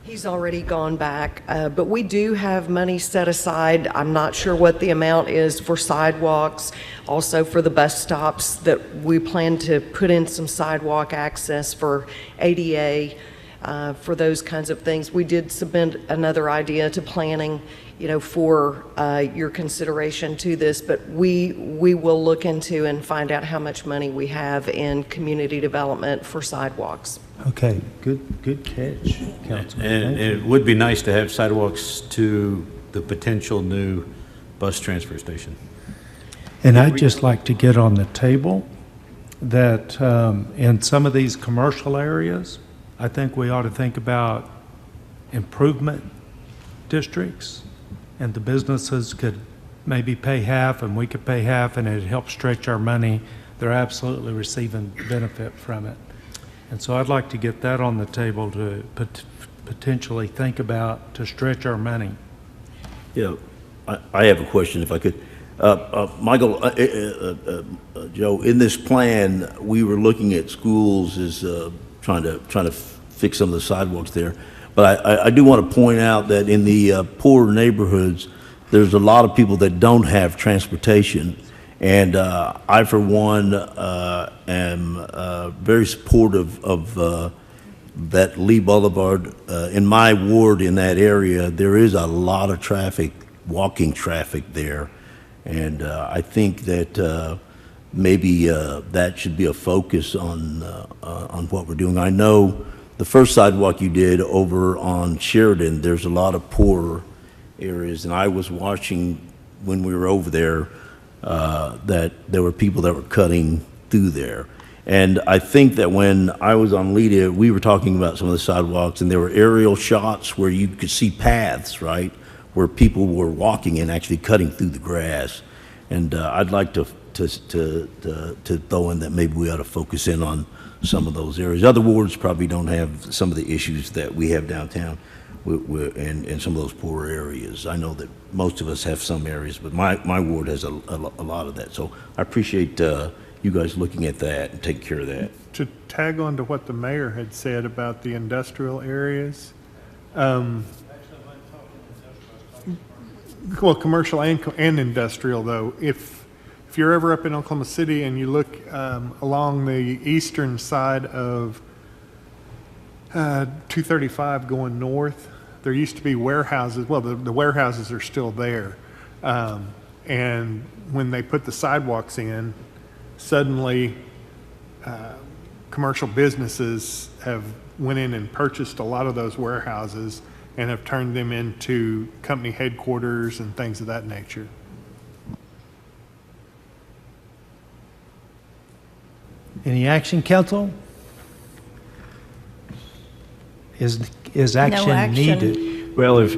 Speaker 15: He's already gone back, but we do have money set aside. I'm not sure what the amount is for sidewalks, also for the bus stops, that we plan to put in some sidewalk access for ADA, for those kinds of things. We did submit another idea to planning, you know, for your consideration to this, but we will look into and find out how much money we have in community development for sidewalks.
Speaker 1: Okay, good catch, Councilman.
Speaker 5: And it would be nice to have sidewalks to the potential new bus transfer station.
Speaker 1: And I'd just like to get on the table that in some of these commercial areas, I think we ought to think about improvement districts, and the businesses could maybe pay half and we could pay half, and it'd help stretch our money. They're absolutely receiving benefit from it. And so I'd like to get that on the table to potentially think about to stretch our money.
Speaker 10: Yeah, I have a question if I could. Michael, Joe, in this plan, we were looking at schools as trying to fix some of the sidewalks there. But I do want to point out that in the poorer neighborhoods, there's a lot of people that don't have transportation. And I, for one, am very supportive of that Lee Boulevard. In my ward in that area, there is a lot of traffic, walking traffic there. And I think that maybe that should be a focus on what we're doing. I know the first sidewalk you did over on Sheridan, there's a lot of poorer areas. And I was watching when we were over there that there were people that were cutting through there. And I think that when I was on Lita, we were talking about some of the sidewalks, and there were aerial shots where you could see paths, right, where people were walking and actually cutting through the grass. And I'd like to throw in that maybe we ought to focus in on some of those areas. Other wards probably don't have some of the issues that we have downtown in some of those poorer areas. I know that most of us have some areas, but my ward has a lot of that. So I appreciate you guys looking at that and taking care of that.
Speaker 11: To tag on to what the mayor had said about the industrial areas, well, commercial and industrial, though, if you're ever up in Oklahoma City and you look along the eastern side of 235 going north, there used to be warehouses. Well, the warehouses are still there. And when they put the sidewalks in, suddenly commercial businesses have went in and purchased a lot of those warehouses and have turned them into company headquarters and things of that nature.
Speaker 1: Any action, council? Is action
Speaker 3: action.
Speaker 1: needed?
Speaker 12: Well, if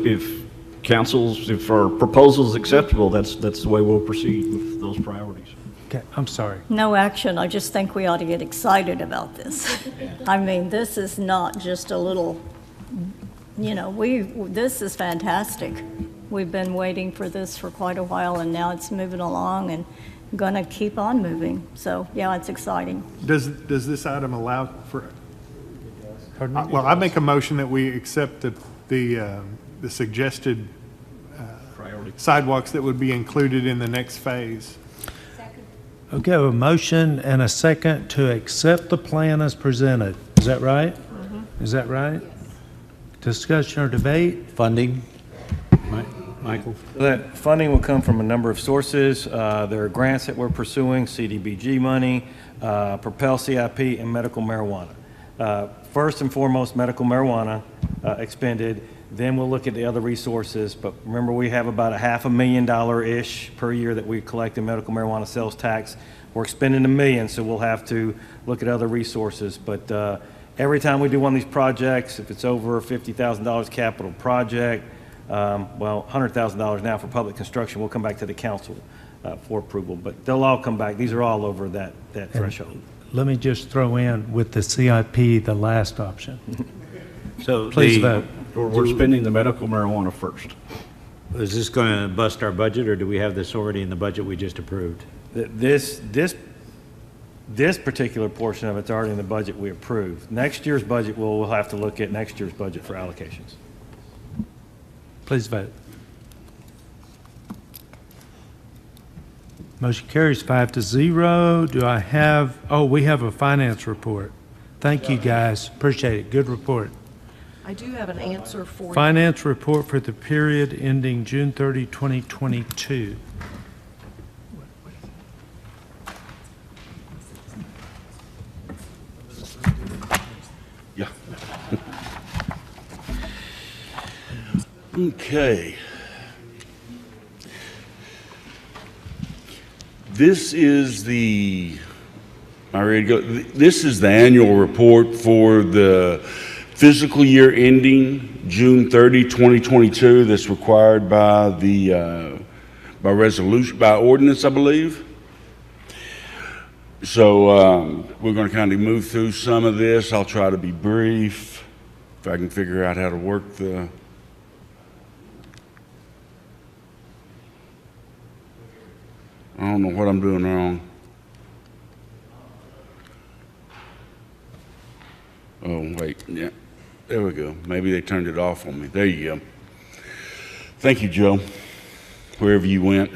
Speaker 12: council's, if our proposal is acceptable, that's the way we'll proceed with those priorities.
Speaker 1: Okay, I'm sorry.
Speaker 3: No action, I just think we ought to get excited about this. I mean, this is not just a little, this is fantastic. We've been waiting for this for quite a while, and now it's moving along and gonna keep on moving. So, yeah, it's exciting.
Speaker 11: Does this item allow for, well, I make a motion that we accept the suggested sidewalks that would be included in the next phase.
Speaker 1: Okay, a motion and a second to accept the plan as presented. Is that right? Is that right? Discussion or debate?
Speaker 5: Funding? Michael?
Speaker 14: That funding will come from a number of sources. There are grants that we're pursuing, CDBG money, Propel CIP, and medical marijuana. First and foremost, medical marijuana expended. Then we'll look at the other resources. But remember, we have about a $500,000-ish per year that we collect in medical marijuana sales tax. We're expending $1 million, so we'll have to look at other resources. But every time we do one of these projects, if it's over $50,000 capital project, well, $100,000 now for public construction, we'll come back to the council for approval. But they'll all come back. These are all over that threshold.
Speaker 1: Let me just throw in with the CIP, the last option.
Speaker 5: So
Speaker 1: Please vote.
Speaker 12: We're spending the medical marijuana first.
Speaker 5: Is this going to bust our budget, or do we have this already in the budget we just approved?
Speaker 14: This particular portion of it's already in the budget we approved. Next year's budget, we'll have to look at next year's budget for allocations.
Speaker 1: Please vote. Motion carries 5-0. Do I have, we have a finance report. Thank you, guys. Appreciate it. Good report.
Speaker 15: I do have an answer for you.
Speaker 1: Finance report for the period ending June 30, 2022.
Speaker 18: Yeah. Okay. This is the, am I ready to go? This is the annual report for the fiscal year ending June 30, 2022. That's required by the, by resolution, by ordinance, I believe. So we're going to kind of move through some of this. I'll try to be brief if I can figure out how to work the. I don't know what I'm doing wrong. Oh, wait, yeah, there we go. Maybe they turned it off on me. There you go. Thank you, Joe, wherever you went.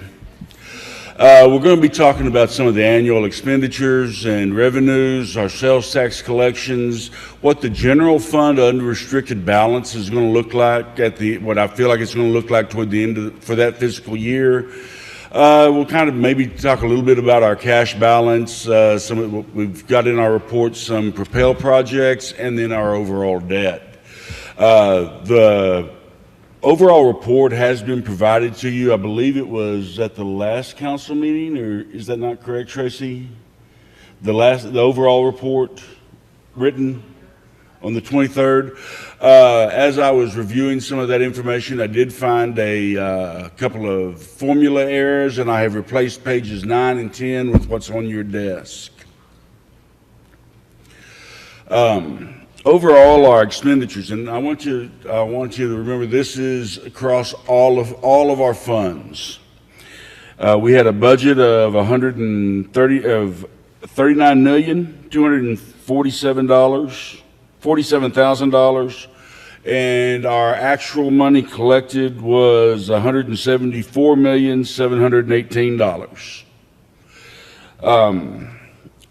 Speaker 18: We're going to be talking about some of the annual expenditures and revenues, our sales tax collections, what the general fund unrestricted balance is going to look like at the, what I feel like it's going to look like toward the end of for that fiscal year. We'll kind of maybe talk a little bit about our cash balance, some of what we've got in our report, some Propel projects, and then our overall debt. The overall report has been provided to you. I believe it was at the last council meeting, or is that not correct, Tracy? The overall report written on the 23rd. As I was reviewing some of that information, I did find a couple of formula errors, and I have replaced pages 9 and 10 with what's on your desk. Overall, our expenditures, and I want you to remember this is across all of our funds. We had a budget of $39,247,000, and our actual money collected was $174,718.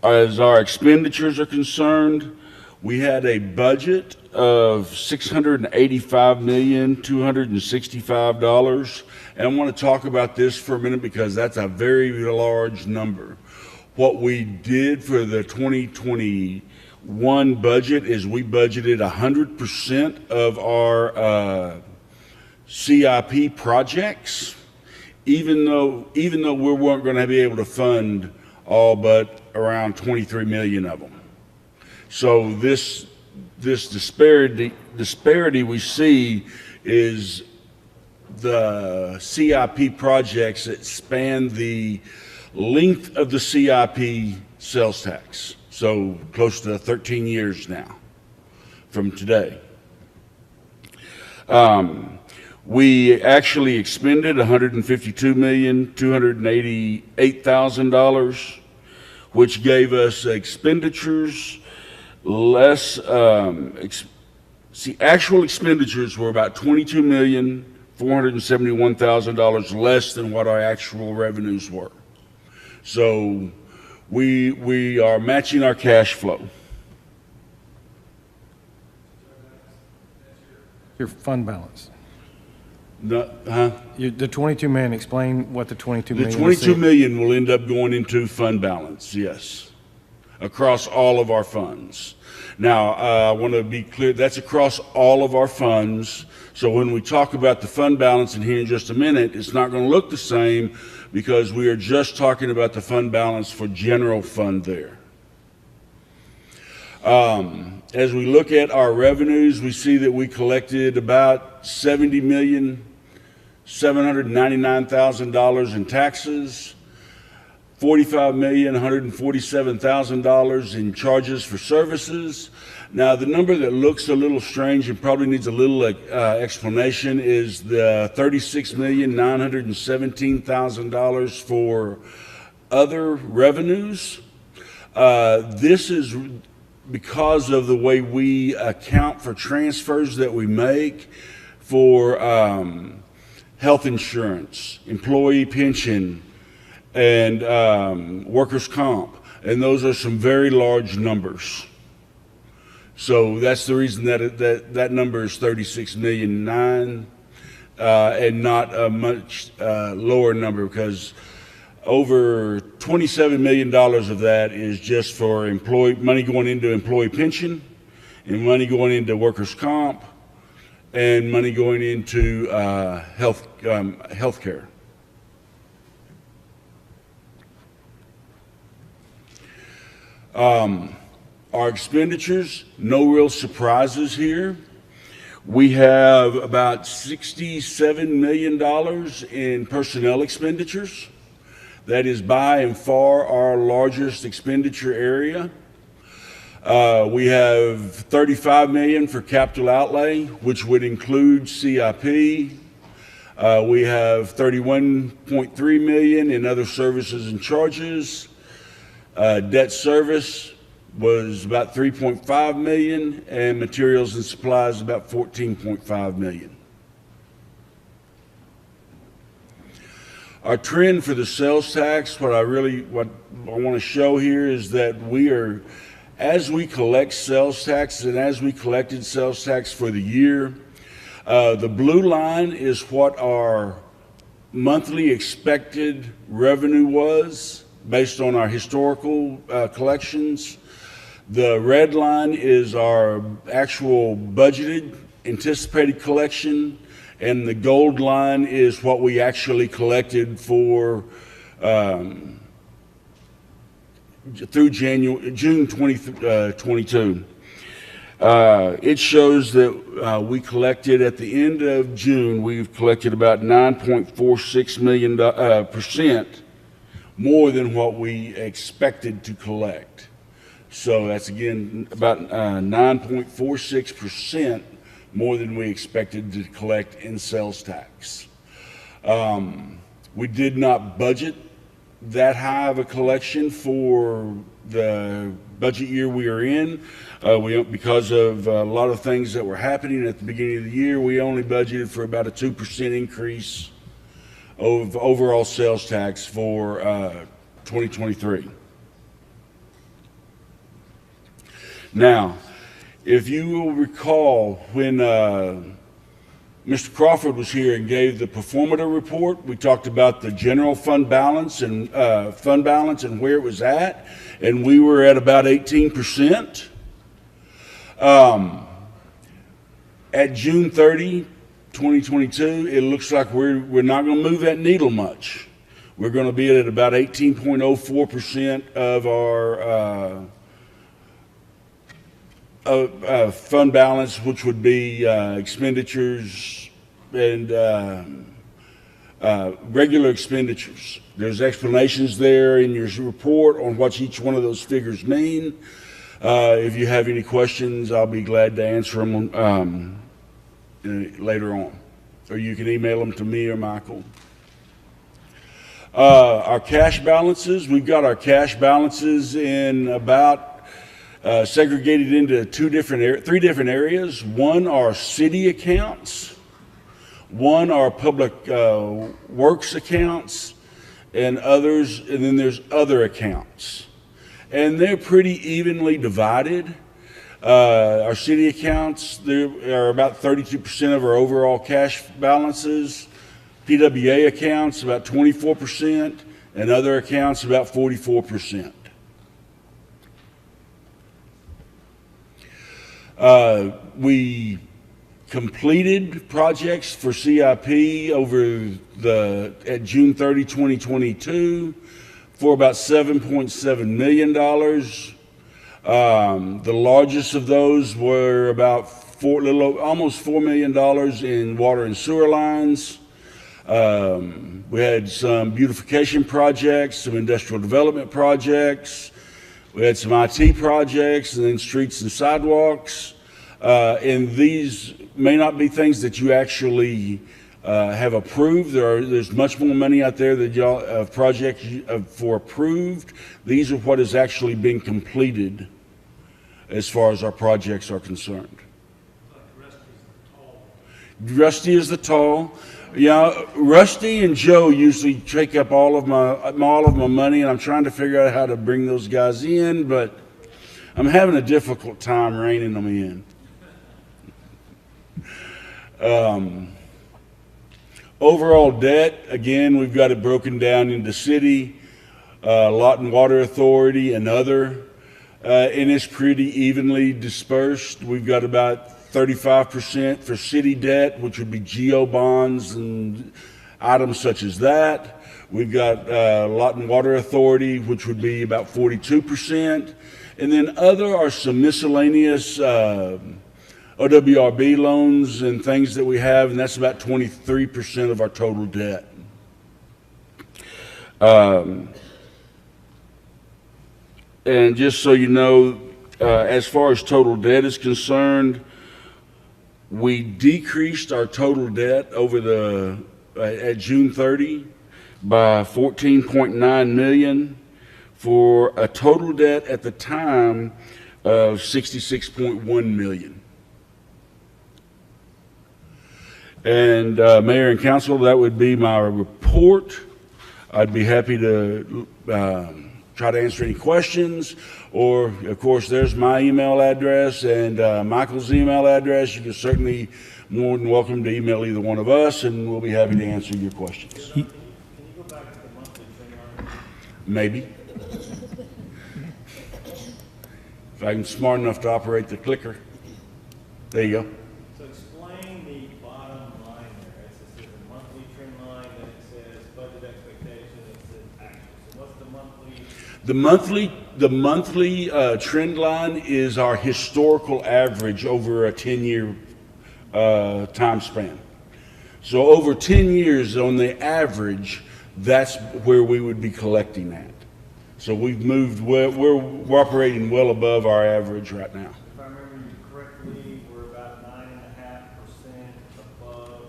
Speaker 18: As our expenditures are concerned, we had a budget of $685,265, and I want to talk about this for a minute because that's a very large number. What we did for the 2021 budget is we budgeted 100% of our CIP projects, even though we weren't going to be able to fund all but around 23 million of them. So this disparity we see is the CIP projects that span the length of the CIP sales tax. So close to 13 years now from today. We actually expended $152,288,000, which gave us expenditures less, actual expenditures were about $22,471,000 less than what our actual revenues were. So we are matching our cash flow.
Speaker 14: Your fund balance.
Speaker 18: The
Speaker 14: 22 million, explain what the 22 million
Speaker 18: The
Speaker 14: is.
Speaker 18: 22 million will end up going into fund balance, yes, across all of our funds. Now, I want to be clear, that's across all of our funds. So when we talk about the fund balance in here in just a minute, it's not going to look the same because we are just talking about the fund balance for general fund there. As we look at our revenues, we see that we collected about $70,799,000 in taxes, $45,147,000 in charges for services. Now, the number that looks a little strange and probably needs a little explanation is the $36,917,000 for other revenues. This is because of the way we account for transfers that we make for health insurance, employee pension, and workers' comp. And those are some very large numbers. So that's the reason that number is 36,000,009 and not a much lower number, because over $27 million of that is just for money going into employee pension, and money going into workers' comp, and money going into health care. Our expenditures, no real surprises here. We have about $67 million in personnel expenditures. That is by and far our largest expenditure area. We have $35 million for capital outlay, which would include CIP. We have $31.3 million in other services and charges. Debt service was about $3.5 million, and materials and supplies about $14.5 million. Our trend for the sales tax, what I want to show here is that as we collect sales tax and as we collected sales tax for the year, the blue line is what our monthly expected revenue was based on our historical collections. The red line is our actual budgeted anticipated collection, and the gold line is what we actually collected for through June 2022. It shows that we collected at the end of June, we've collected about 9.46% more than what we expected to collect. So that's again about 9.46% more than we expected to collect in sales tax. We did not budget that high of a collection for the budget year we are in. Because of a lot of things that were happening at the beginning of the year, we only budgeted for about a 2% increase of overall sales tax for 2023. Now, if you will recall, when Mr. Crawford was here and gave the performance report, we talked about the general fund balance and where it was at, and we were at about 18%. At June 30, 2022, it looks like we're not going to move that needle much. We're going to be at about 18.04% of our fund balance, which would be expenditures and regular expenditures. There's explanations there in your report on what each one of those figures mean. If you have any questions, I'll be glad to answer them later on, or you can email them to me or Michael. Our cash balances, we've got our cash balances in about segregated into three different areas. One are city accounts, one are public works accounts, and then there's other accounts. And they're pretty evenly divided. Our city accounts, they are about 32% of our overall cash balances. PWA accounts about 24%, and other accounts about 44%. We completed projects for CIP at June 30, 2022 for about $7.7 million. The largest of those were about almost $4 million in water and sewer lines. We had some beautification projects, some industrial development projects. We had some IT projects, and then streets and sidewalks. And these may not be things that you actually have approved. There's much more money out there that y'all projects for approved. These are what has actually been completed as far as our projects are concerned. Rusty is the tall. Yeah, Rusty and Joe usually take up all of my money, and I'm trying to figure out how to bring those guys in, but I'm having a difficult time reining them in. Overall debt, again, we've got it broken down into city, lot and water authority, and other, and it's pretty evenly dispersed. We've got about 35% for city debt, which would be GO bonds and items such as that. We've got lot and water authority, which would be about 42%. And then other are some miscellaneous OWRB loans and things that we have, and that's about 23% of our total debt. And just so you know, as far as total debt is concerned, we decreased our total debt over at June 30 by $14.9 million for a total debt at the time of $66.1 million. And Mayor and Council, that would be my report. I'd be happy to try to answer any questions, or of course there's my email address and Michael's email address. You can certainly more than welcome to email either one of us, and we'll be happy to answer your questions.
Speaker 20: Can you go back to the monthly trend line?
Speaker 18: Maybe. If I'm smart enough to operate the clicker. There you go.
Speaker 20: So explain the bottom line there. It says a monthly trend line, then it says budget expectation, it says actual. So what's the monthly?
Speaker 18: The monthly trend line is our historical average over a 10-year time span. So over 10 years on the average, that's where we would be collecting at. So we've moved, we're operating well above our average right now.
Speaker 20: If I remember you correctly, we're about 9.5% above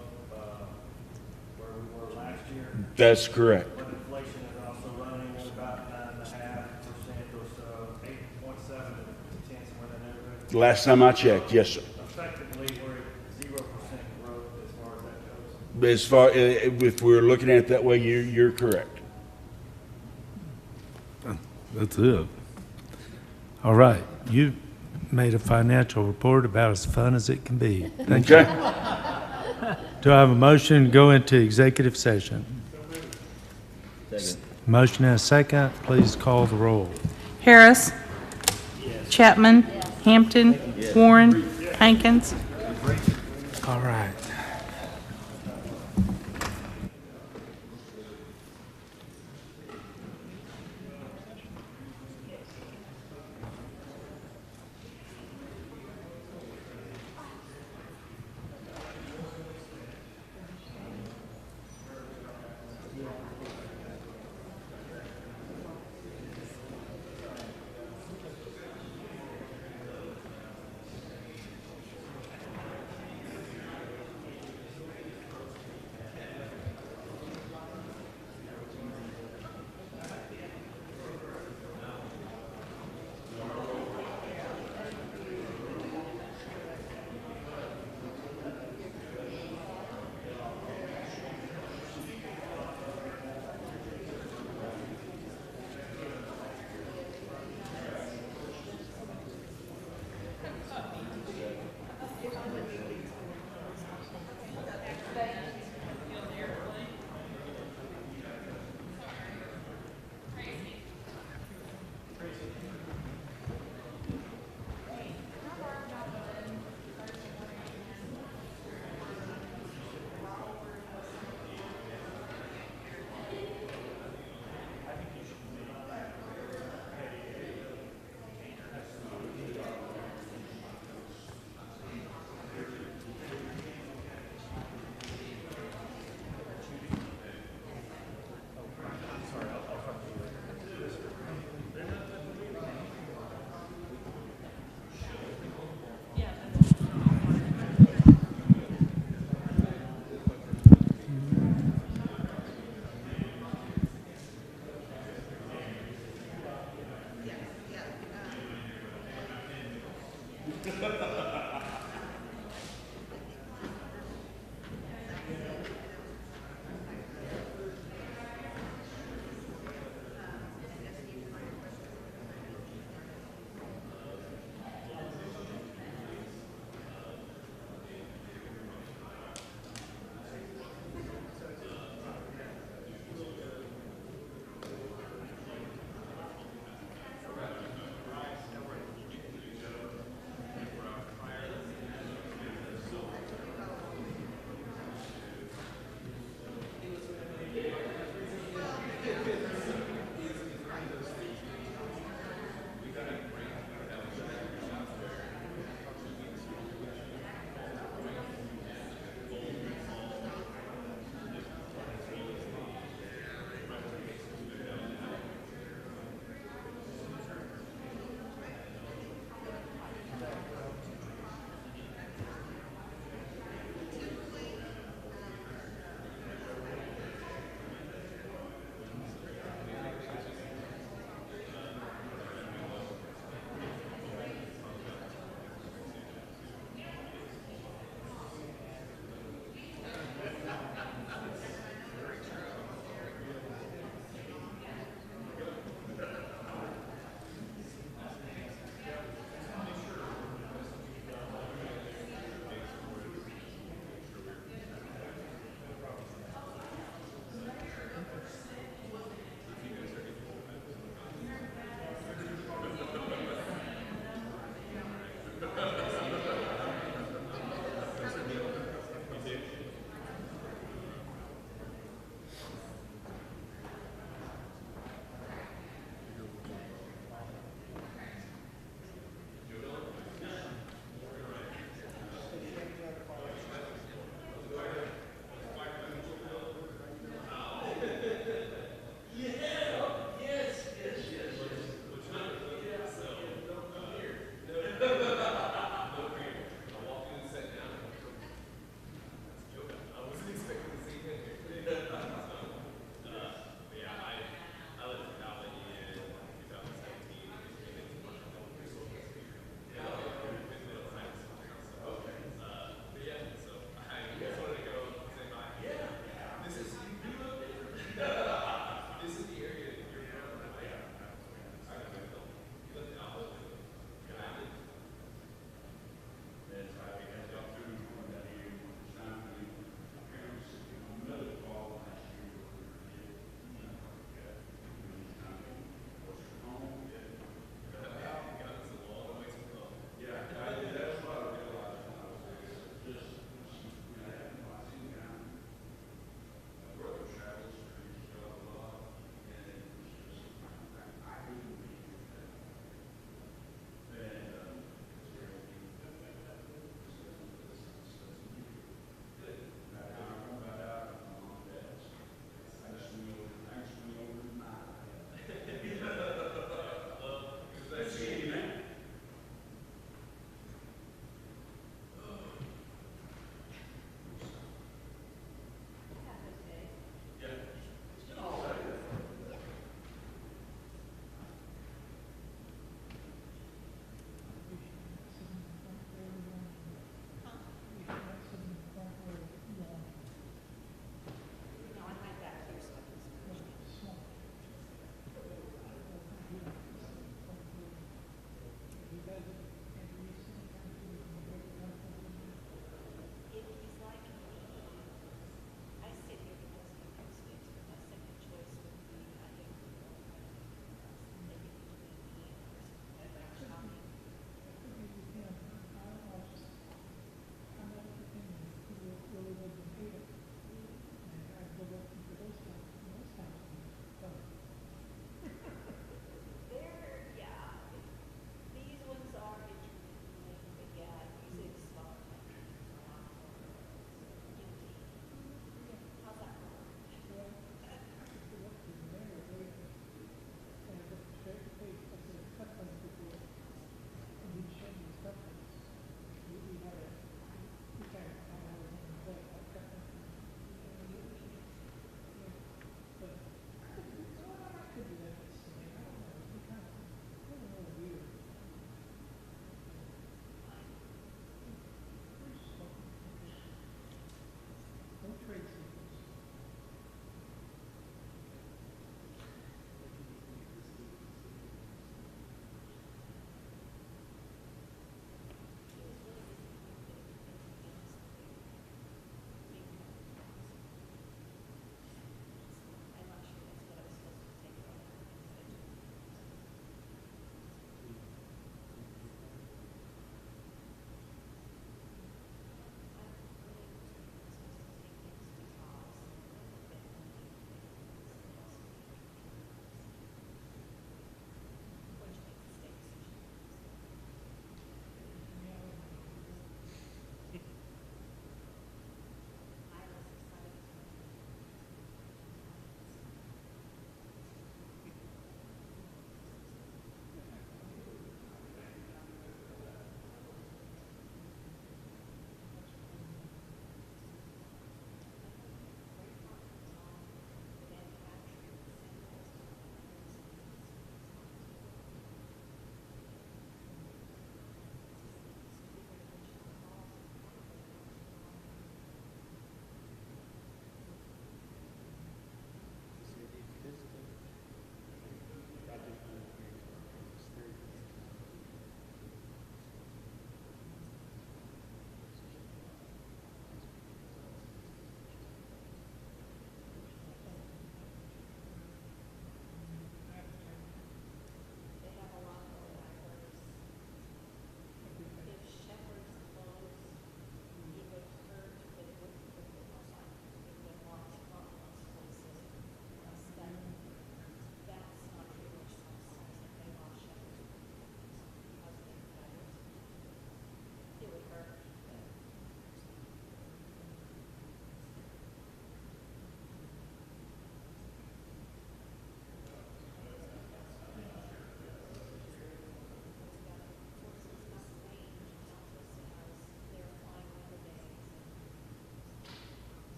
Speaker 20: where we were last year.
Speaker 18: That's correct.
Speaker 20: But inflation is also running at about 9.5% or so, 8.7 to 10, somewhere in that neighborhood.
Speaker 18: Last time I checked, yes, sir.
Speaker 20: Effectively, we're at 0% growth as far as that goes.
Speaker 18: If we're looking at it that way, you're correct.
Speaker 1: That's it. All right, you made a financial report about as fun as it can be. Thank you. Do I have a motion to go into executive session? Motion and a second. Please call the roll.
Speaker 4: Harris. Chapman. Hampton. Warren. Hankins.
Speaker 1: All right.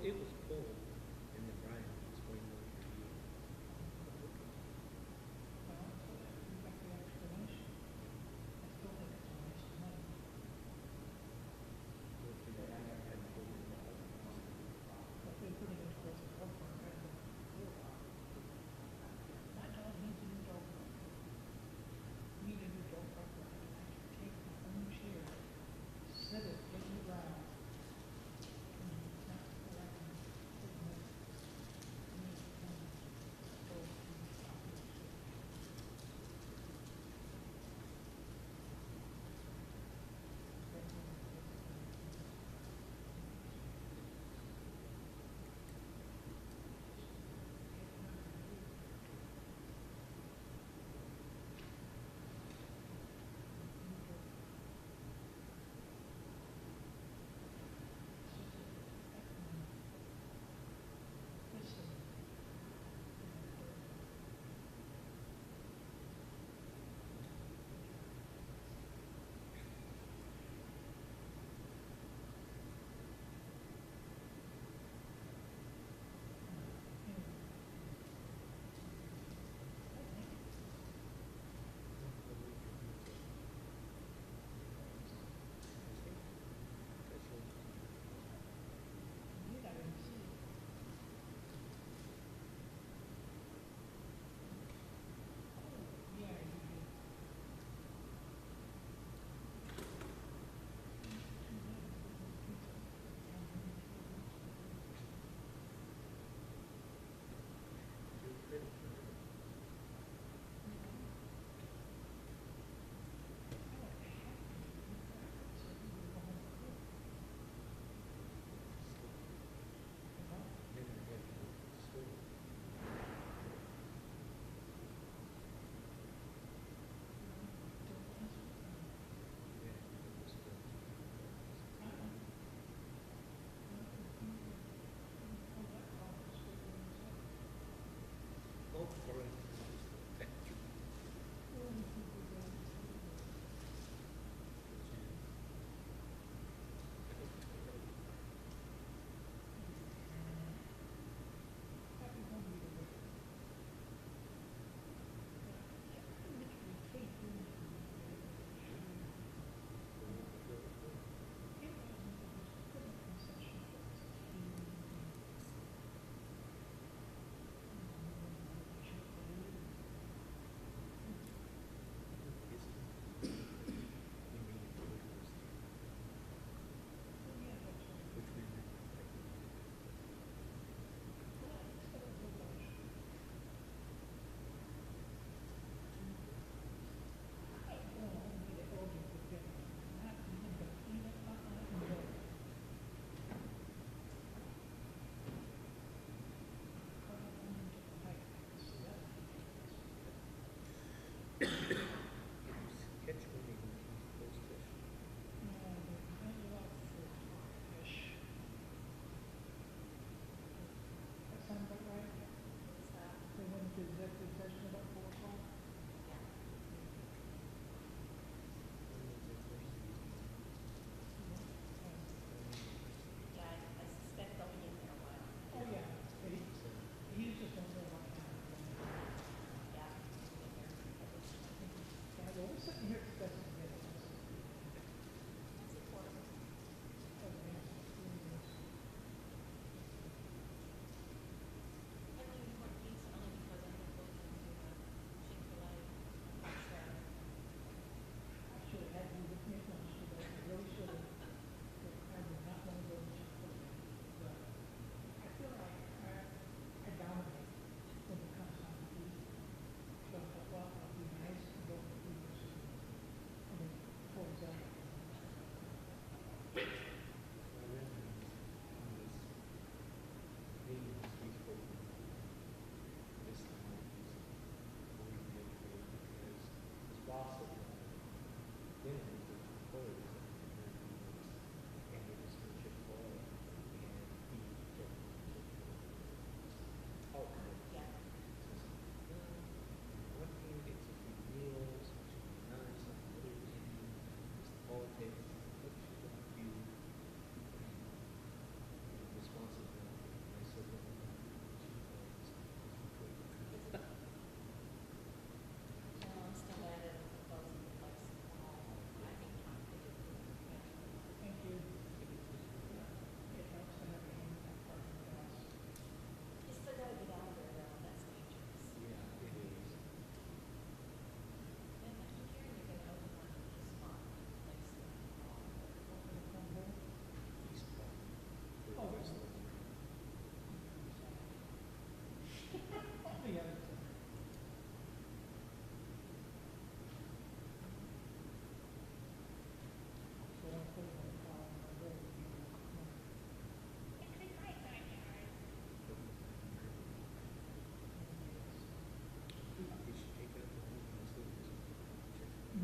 Speaker 17: it was full in the ground. It's way more than you.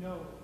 Speaker 11: No.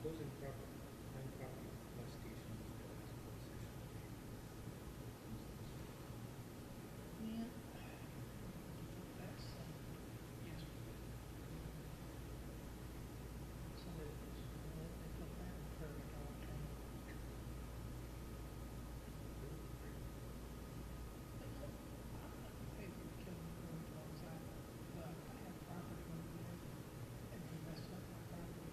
Speaker 17: closing property, prime property constitution.
Speaker 19: Yeah. That's, yes. So they put that in prairie dog town. Hey, you kill me prairie dogs out, but I have property over there, and they messed up my property.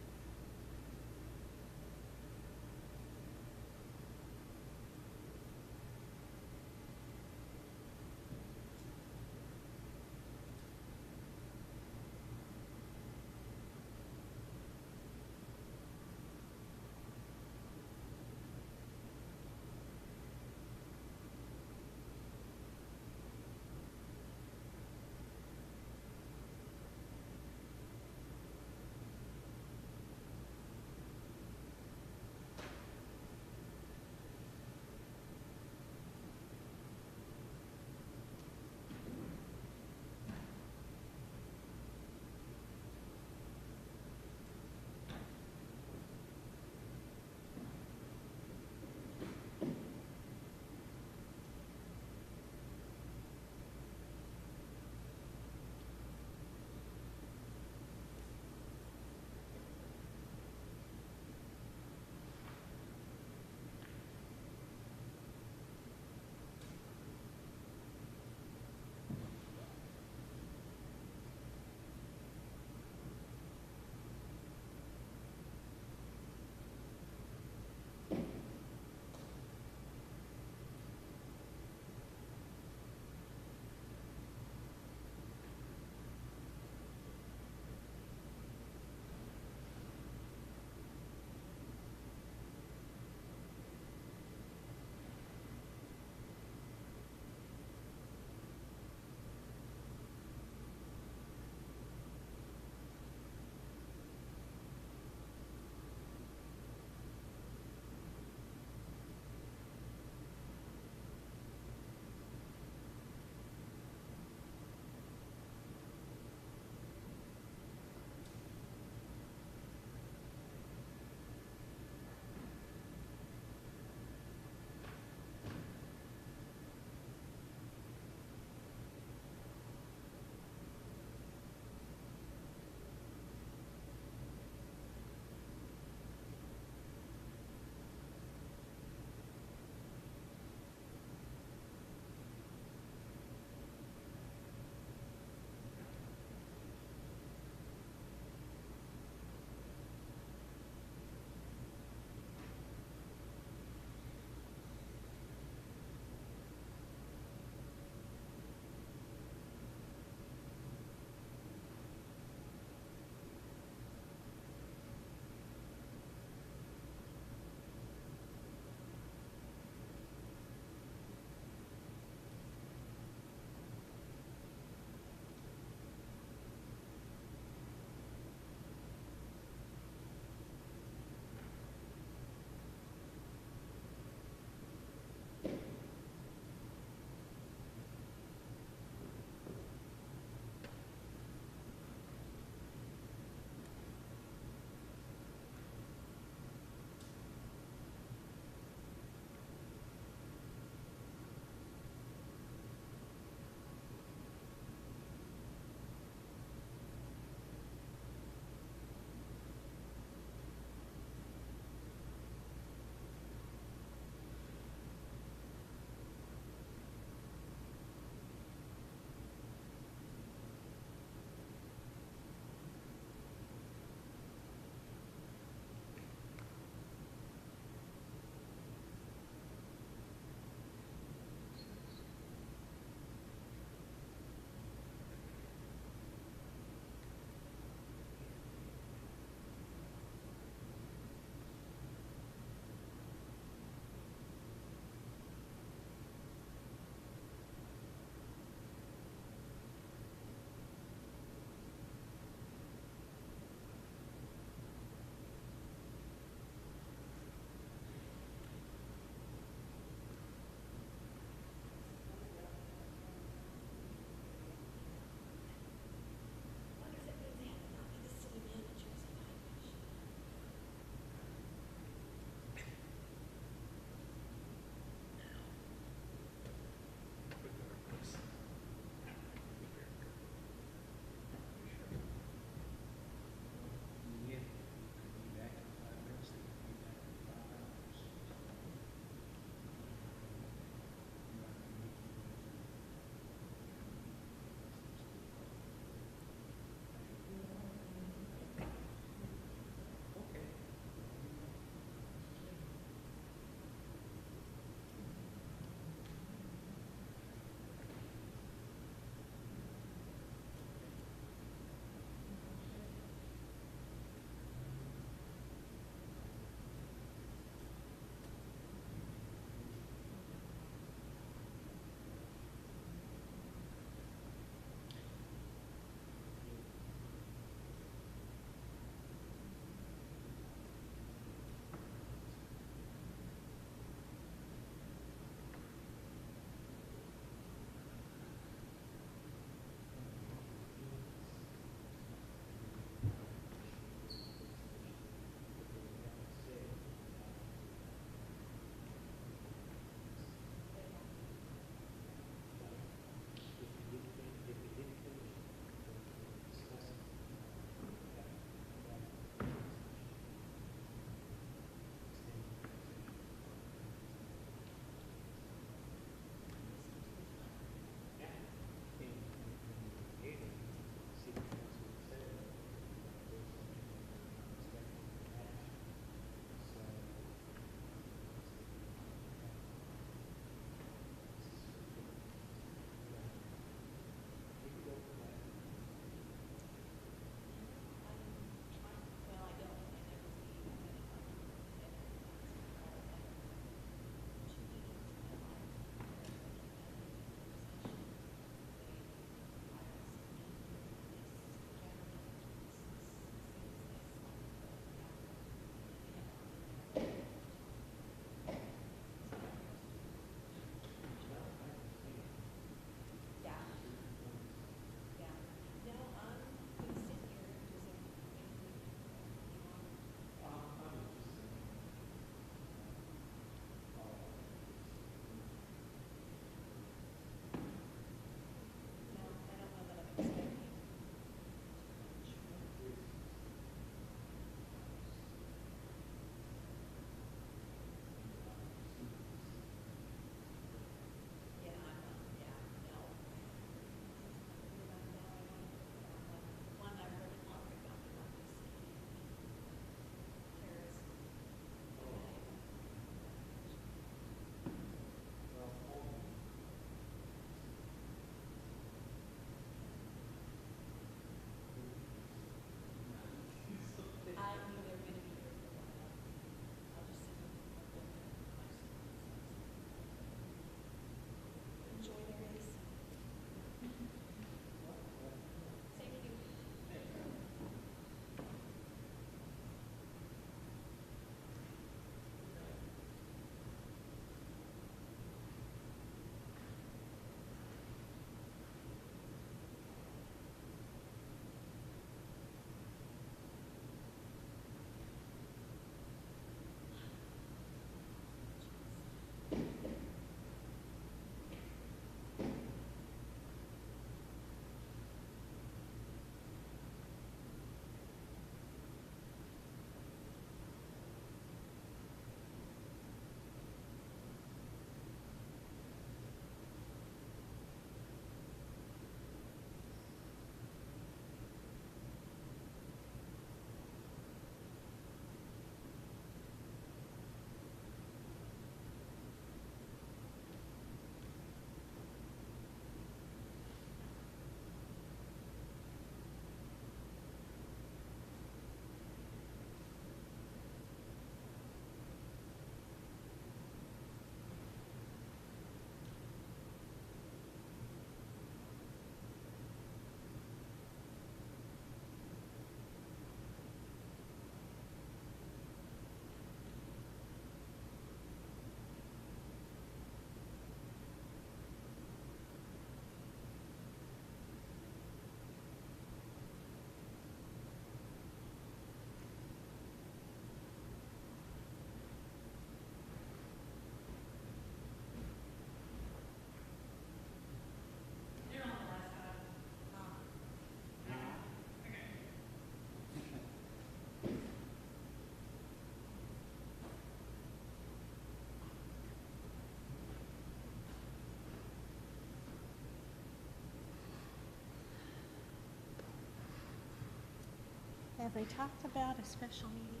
Speaker 19: Have they talked about a special meeting?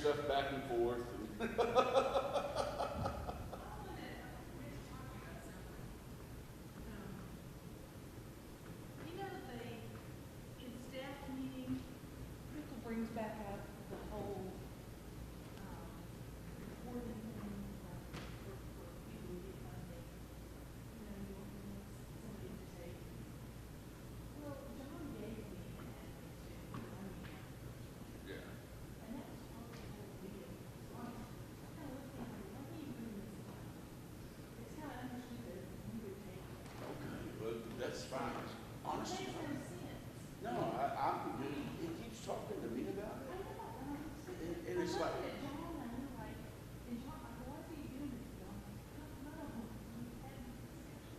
Speaker 18: stuff back and forth.
Speaker 4: You know, in staff meeting, Crystal brings back up the whole, reporting thing for people who get funding. You know, you want somebody to say, well, John gave me an admin to money.
Speaker 18: Yeah.
Speaker 4: And that was part of the whole deal. So I kind of looked at it, what are you doing this time? It's kind of understood that you would take.
Speaker 18: Okay, but that's fine. Honestly.
Speaker 4: It makes no sense.
Speaker 18: No, I'm good. He keeps talking to me about it.
Speaker 4: I know,
Speaker 18: And it's like,
Speaker 4: I looked at John, and I'm like, and John, what's he doing this, John? No,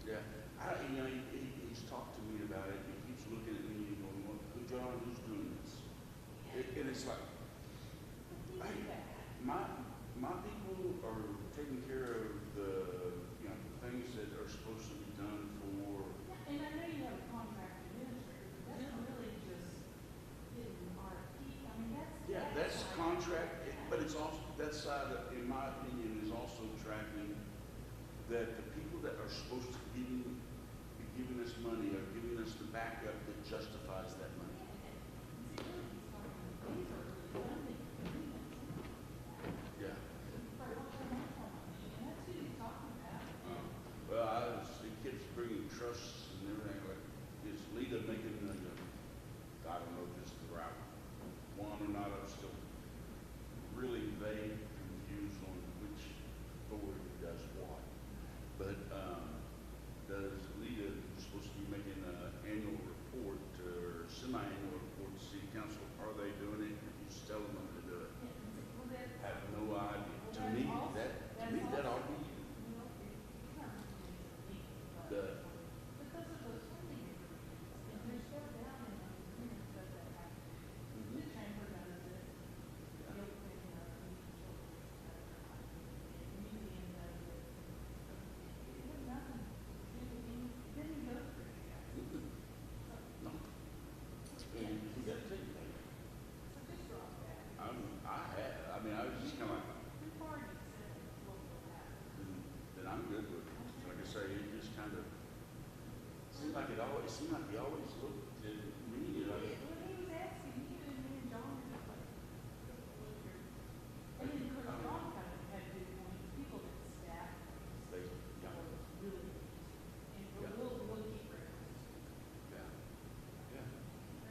Speaker 18: yeah, he's talked to me about it. He keeps looking at me and going, well, John, who's doing this? And it's like, hey, my people are taking care of the, the things that are supposed to be done for.
Speaker 4: and I know you have a contract administrator, but that's really just getting an RFP. I mean,
Speaker 18: That's
Speaker 4: like-
Speaker 18: contract, but it's also, that side, in my opinion, is also tracking that the people that are supposed to be giving us money are giving us the backup that justifies that money. Yeah. Well, it keeps bringing trusts and everything, like, is Lita making, I don't know, just the right one or not, I'm still really vague, confused on which authority does what. But, does Lita supposed to be making an annual report or semi-annual report to city council? Are they doing it? You just tell them to do it. Have no idea. To me, that ought to be the.
Speaker 4: Because of those funding agreements, and they're still down in the agreements that happen. The chamber does it, the open, museum does it. It has nothing, it didn't go through you guys.
Speaker 18: No. And you got to take that.
Speaker 4: So just drop that.
Speaker 18: I was just kind of like,
Speaker 4: We've already said what will happen.
Speaker 18: then I'm good with it. Like I say, it just kind of seemed like he always looked at me like.
Speaker 4: When he was asking you, and me and John were just like, and then of course John kind of had to do one of the people that staff.
Speaker 18: They,
Speaker 4: Was really, and we'll keep records.
Speaker 18: Yeah. Yeah.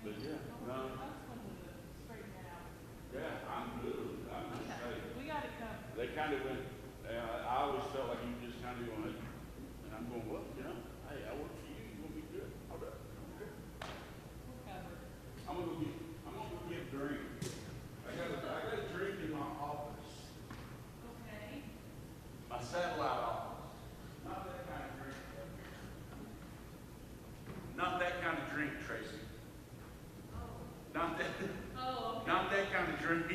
Speaker 18: But yeah, no.
Speaker 4: I just wanted to straighten that out.
Speaker 18: Yeah, I'm good. I'm just saying.
Speaker 4: We got it covered.
Speaker 18: They kind of went, I always felt like you just kind of going, and I'm going, well, hey, I work for you. You want me good? All right. Okay.
Speaker 4: We're covered.
Speaker 18: I'm gonna go get a drink. I got a drink in my office.
Speaker 4: Okay.
Speaker 18: My satellite office. Not that kind of drink. Not that kind of drink, Tracy. Not that.
Speaker 4: Oh, okay.
Speaker 18: Not that kind of drink.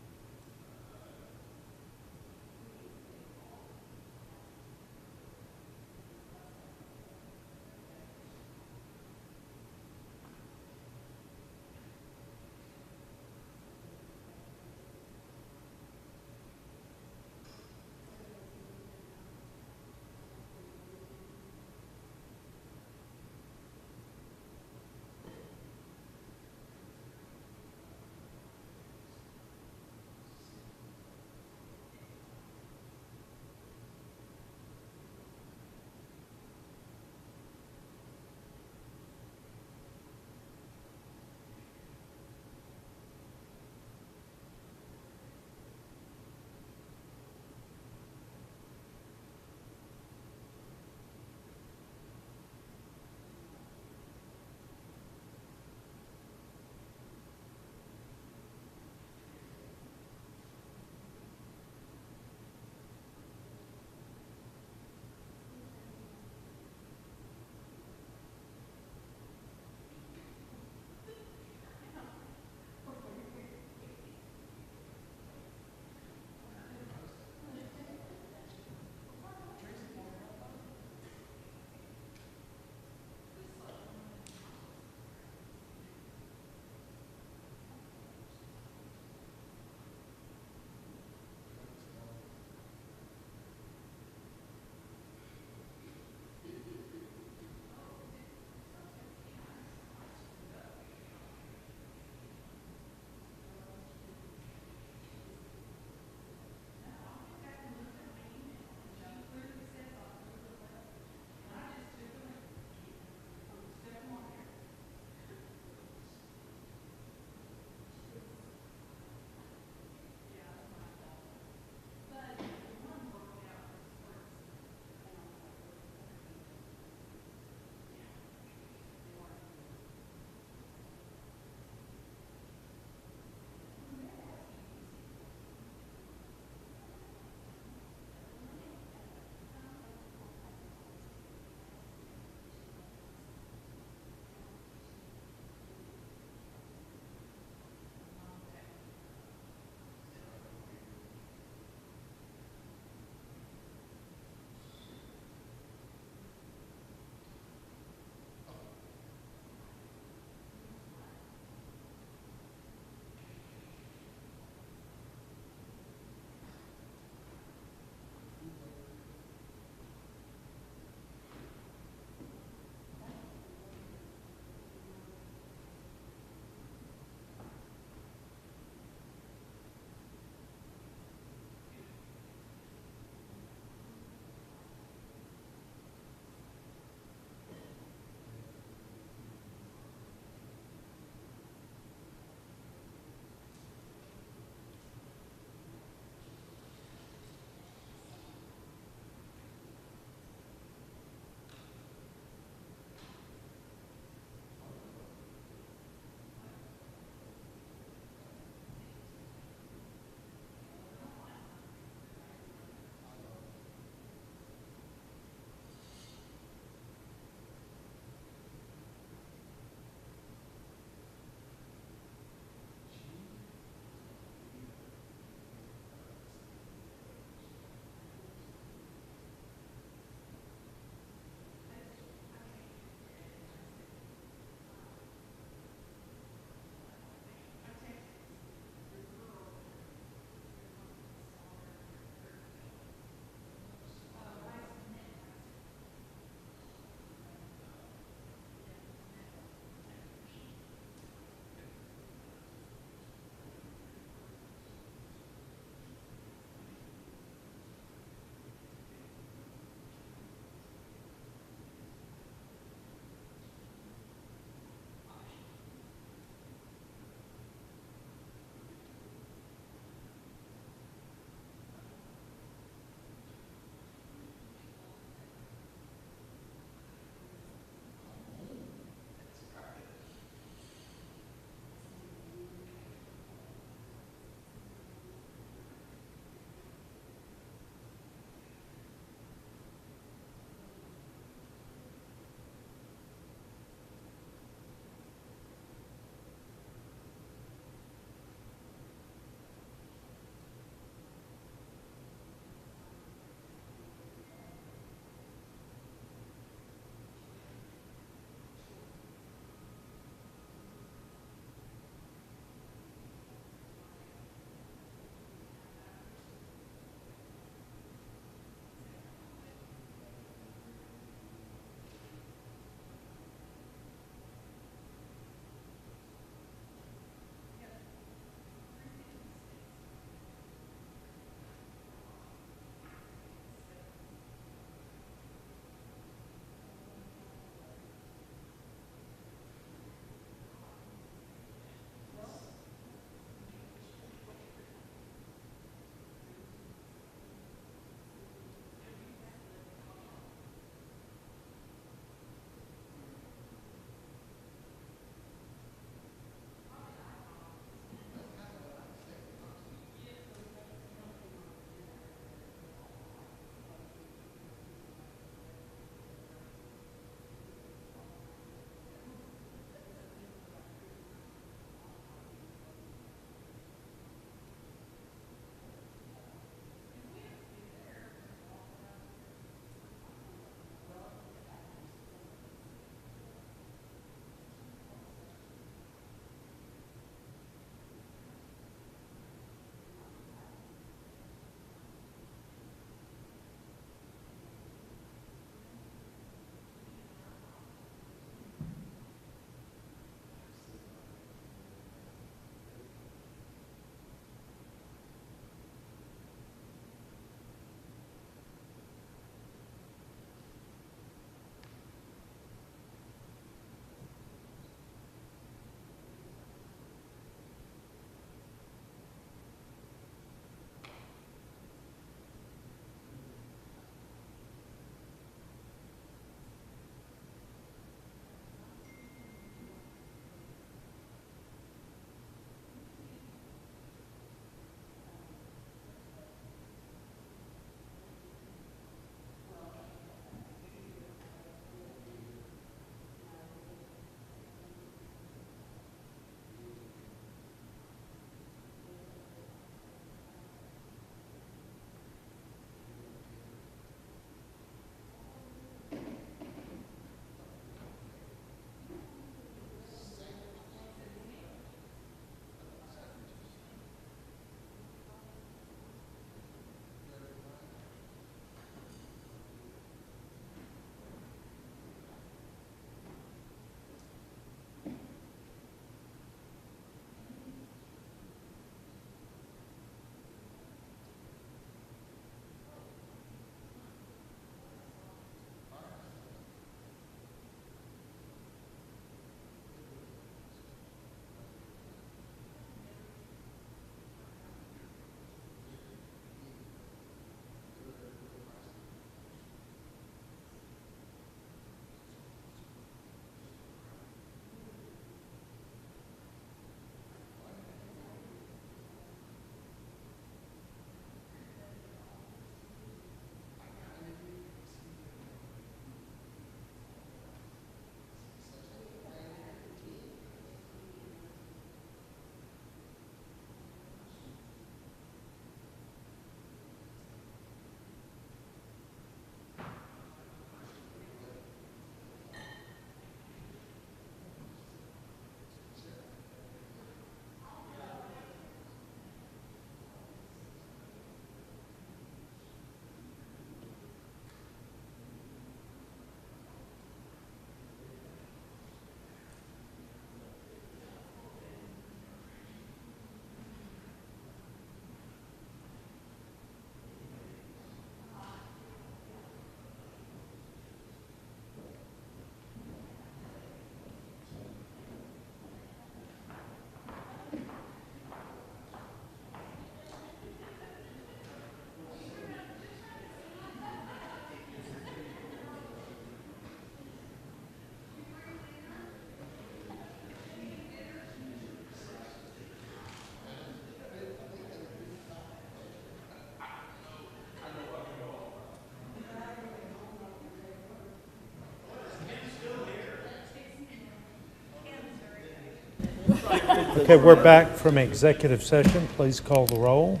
Speaker 1: Okay, we're back from executive session. Please call the roll.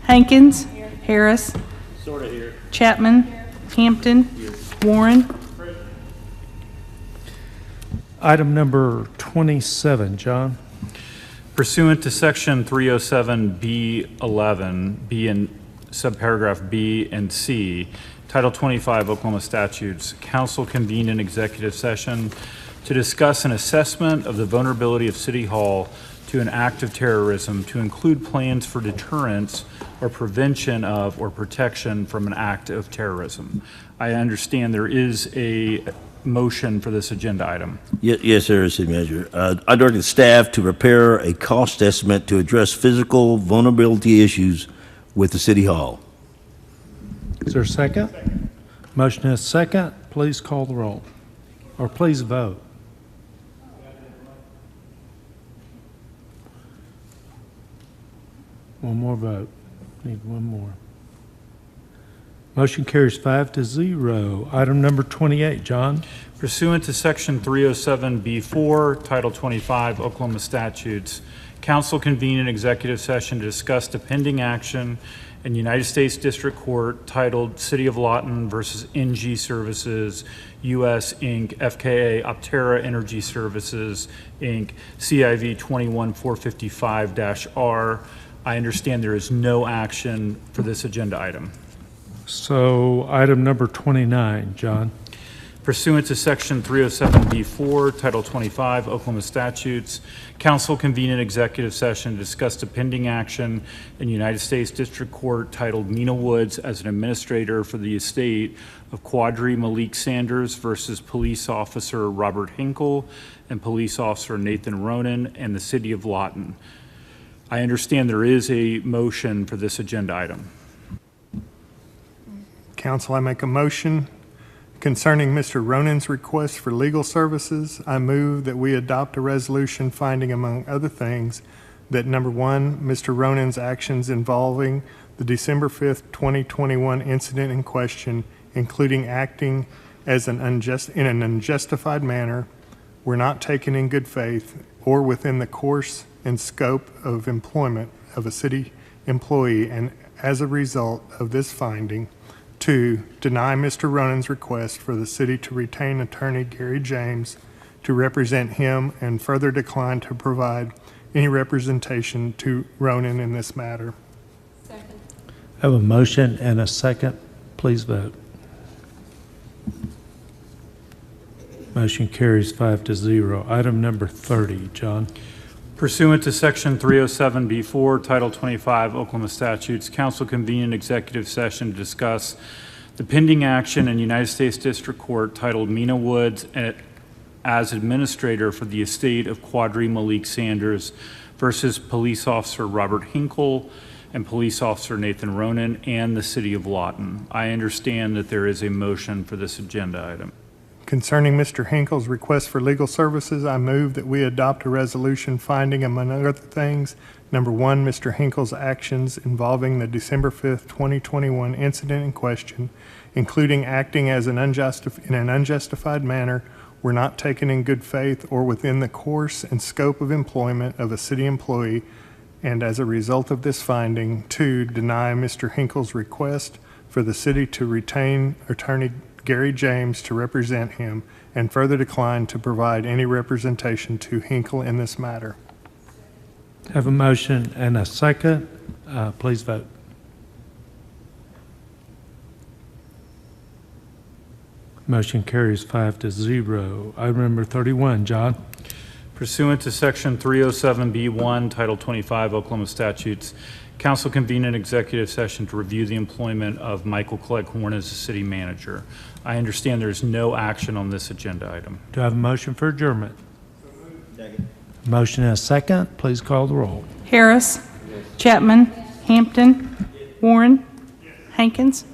Speaker 21: Hankins. Harris.
Speaker 12: Sort of here.
Speaker 21: Chapman. Hampton. Warren.
Speaker 1: Item number 27, John.
Speaker 20: Pursuant to Section 307B11, B and subparagraph B and C, Title 25 Oklahoma statutes, council convened an executive session to discuss an assessment of the vulnerability of City Hall to an act of terrorism to include plans for deterrence or prevention of or protection from an act of terrorism. I understand there is a motion for this agenda item.
Speaker 10: Yes, there is, City Manager. I directed staff to prepare a cost estimate to address physical vulnerability issues with the City Hall.
Speaker 1: Is there a second? Motion is second. Please call the roll. Or please vote. One more vote. Need one more. Motion carries 5-0. Item number 28, John.
Speaker 20: Pursuant to Section 307B4, Title 25 Oklahoma statutes, council convened an executive session to discuss the pending action in United States District Court titled City of Lawton versus NG Services, U.S. Inc., FKA Optera Energy Services, Inc., CIV 21455-R. I understand there is no action for this agenda item.
Speaker 1: So item number 29, John.
Speaker 20: Pursuant to Section 307B4, Title 25 Oklahoma statutes, council convened an executive session to discuss the pending action in United States District Court titled Mina Woods as an administrator for the estate of Quadri Malik Sanders versus Police Officer Robert Hinkle and Police Officer Nathan Ronan and the City of Lawton. I understand there is a motion for this agenda item.
Speaker 11: Council, I make a motion concerning Mr. Ronan's request for legal services. I move that we adopt a resolution finding, among other things, that number one, Mr. Ronan's actions involving the December 5th, 2021 incident in question, including acting as in an unjustified manner, were not taken in good faith or within the course and scope of employment of a city employee, and as a result of this finding, two, deny Mr. Ronan's request for the city to retain attorney Gary James to represent him and further decline to provide any representation to Ronan in this matter.
Speaker 1: I have a motion and a second. Please vote. Motion carries 5-0. Item number 30, John.
Speaker 20: Pursuant to Section 307B4, Title 25 Oklahoma statutes, council convened an executive session to discuss the pending action in United States District Court titled Mina Woods as administrator for the estate of Quadri Malik Sanders versus Police Officer Robert Hinkle and Police Officer Nathan Ronan and the City of Lawton. I understand that there is a motion for this agenda item.
Speaker 11: Concerning Mr. Hinkle's request for legal services, I move that we adopt a resolution finding, among other things, number one, Mr. Hinkle's actions involving the December 5th, 2021 incident in question, including acting as in an unjustified manner, were not taken in good faith or within the course and scope of employment of a city employee, and as a result of this finding, two, deny Mr. Hinkle's request for the city to retain attorney Gary James to represent him and further decline to provide any representation to Hinkle in this matter.
Speaker 1: Have a motion and a second. Please vote. Motion carries 5-0. Item number 31, John.
Speaker 20: Pursuant to Section 307B1, Title 25 Oklahoma statutes, council convened an executive session to review the employment of Michael Cleghorn as the city manager. I understand there is no action on this agenda item.
Speaker 1: Do I have a motion for adjournment? Second. Motion and a second. Please call the roll.
Speaker 21: Harris. Chapman. Hampton. Warren. Hankins.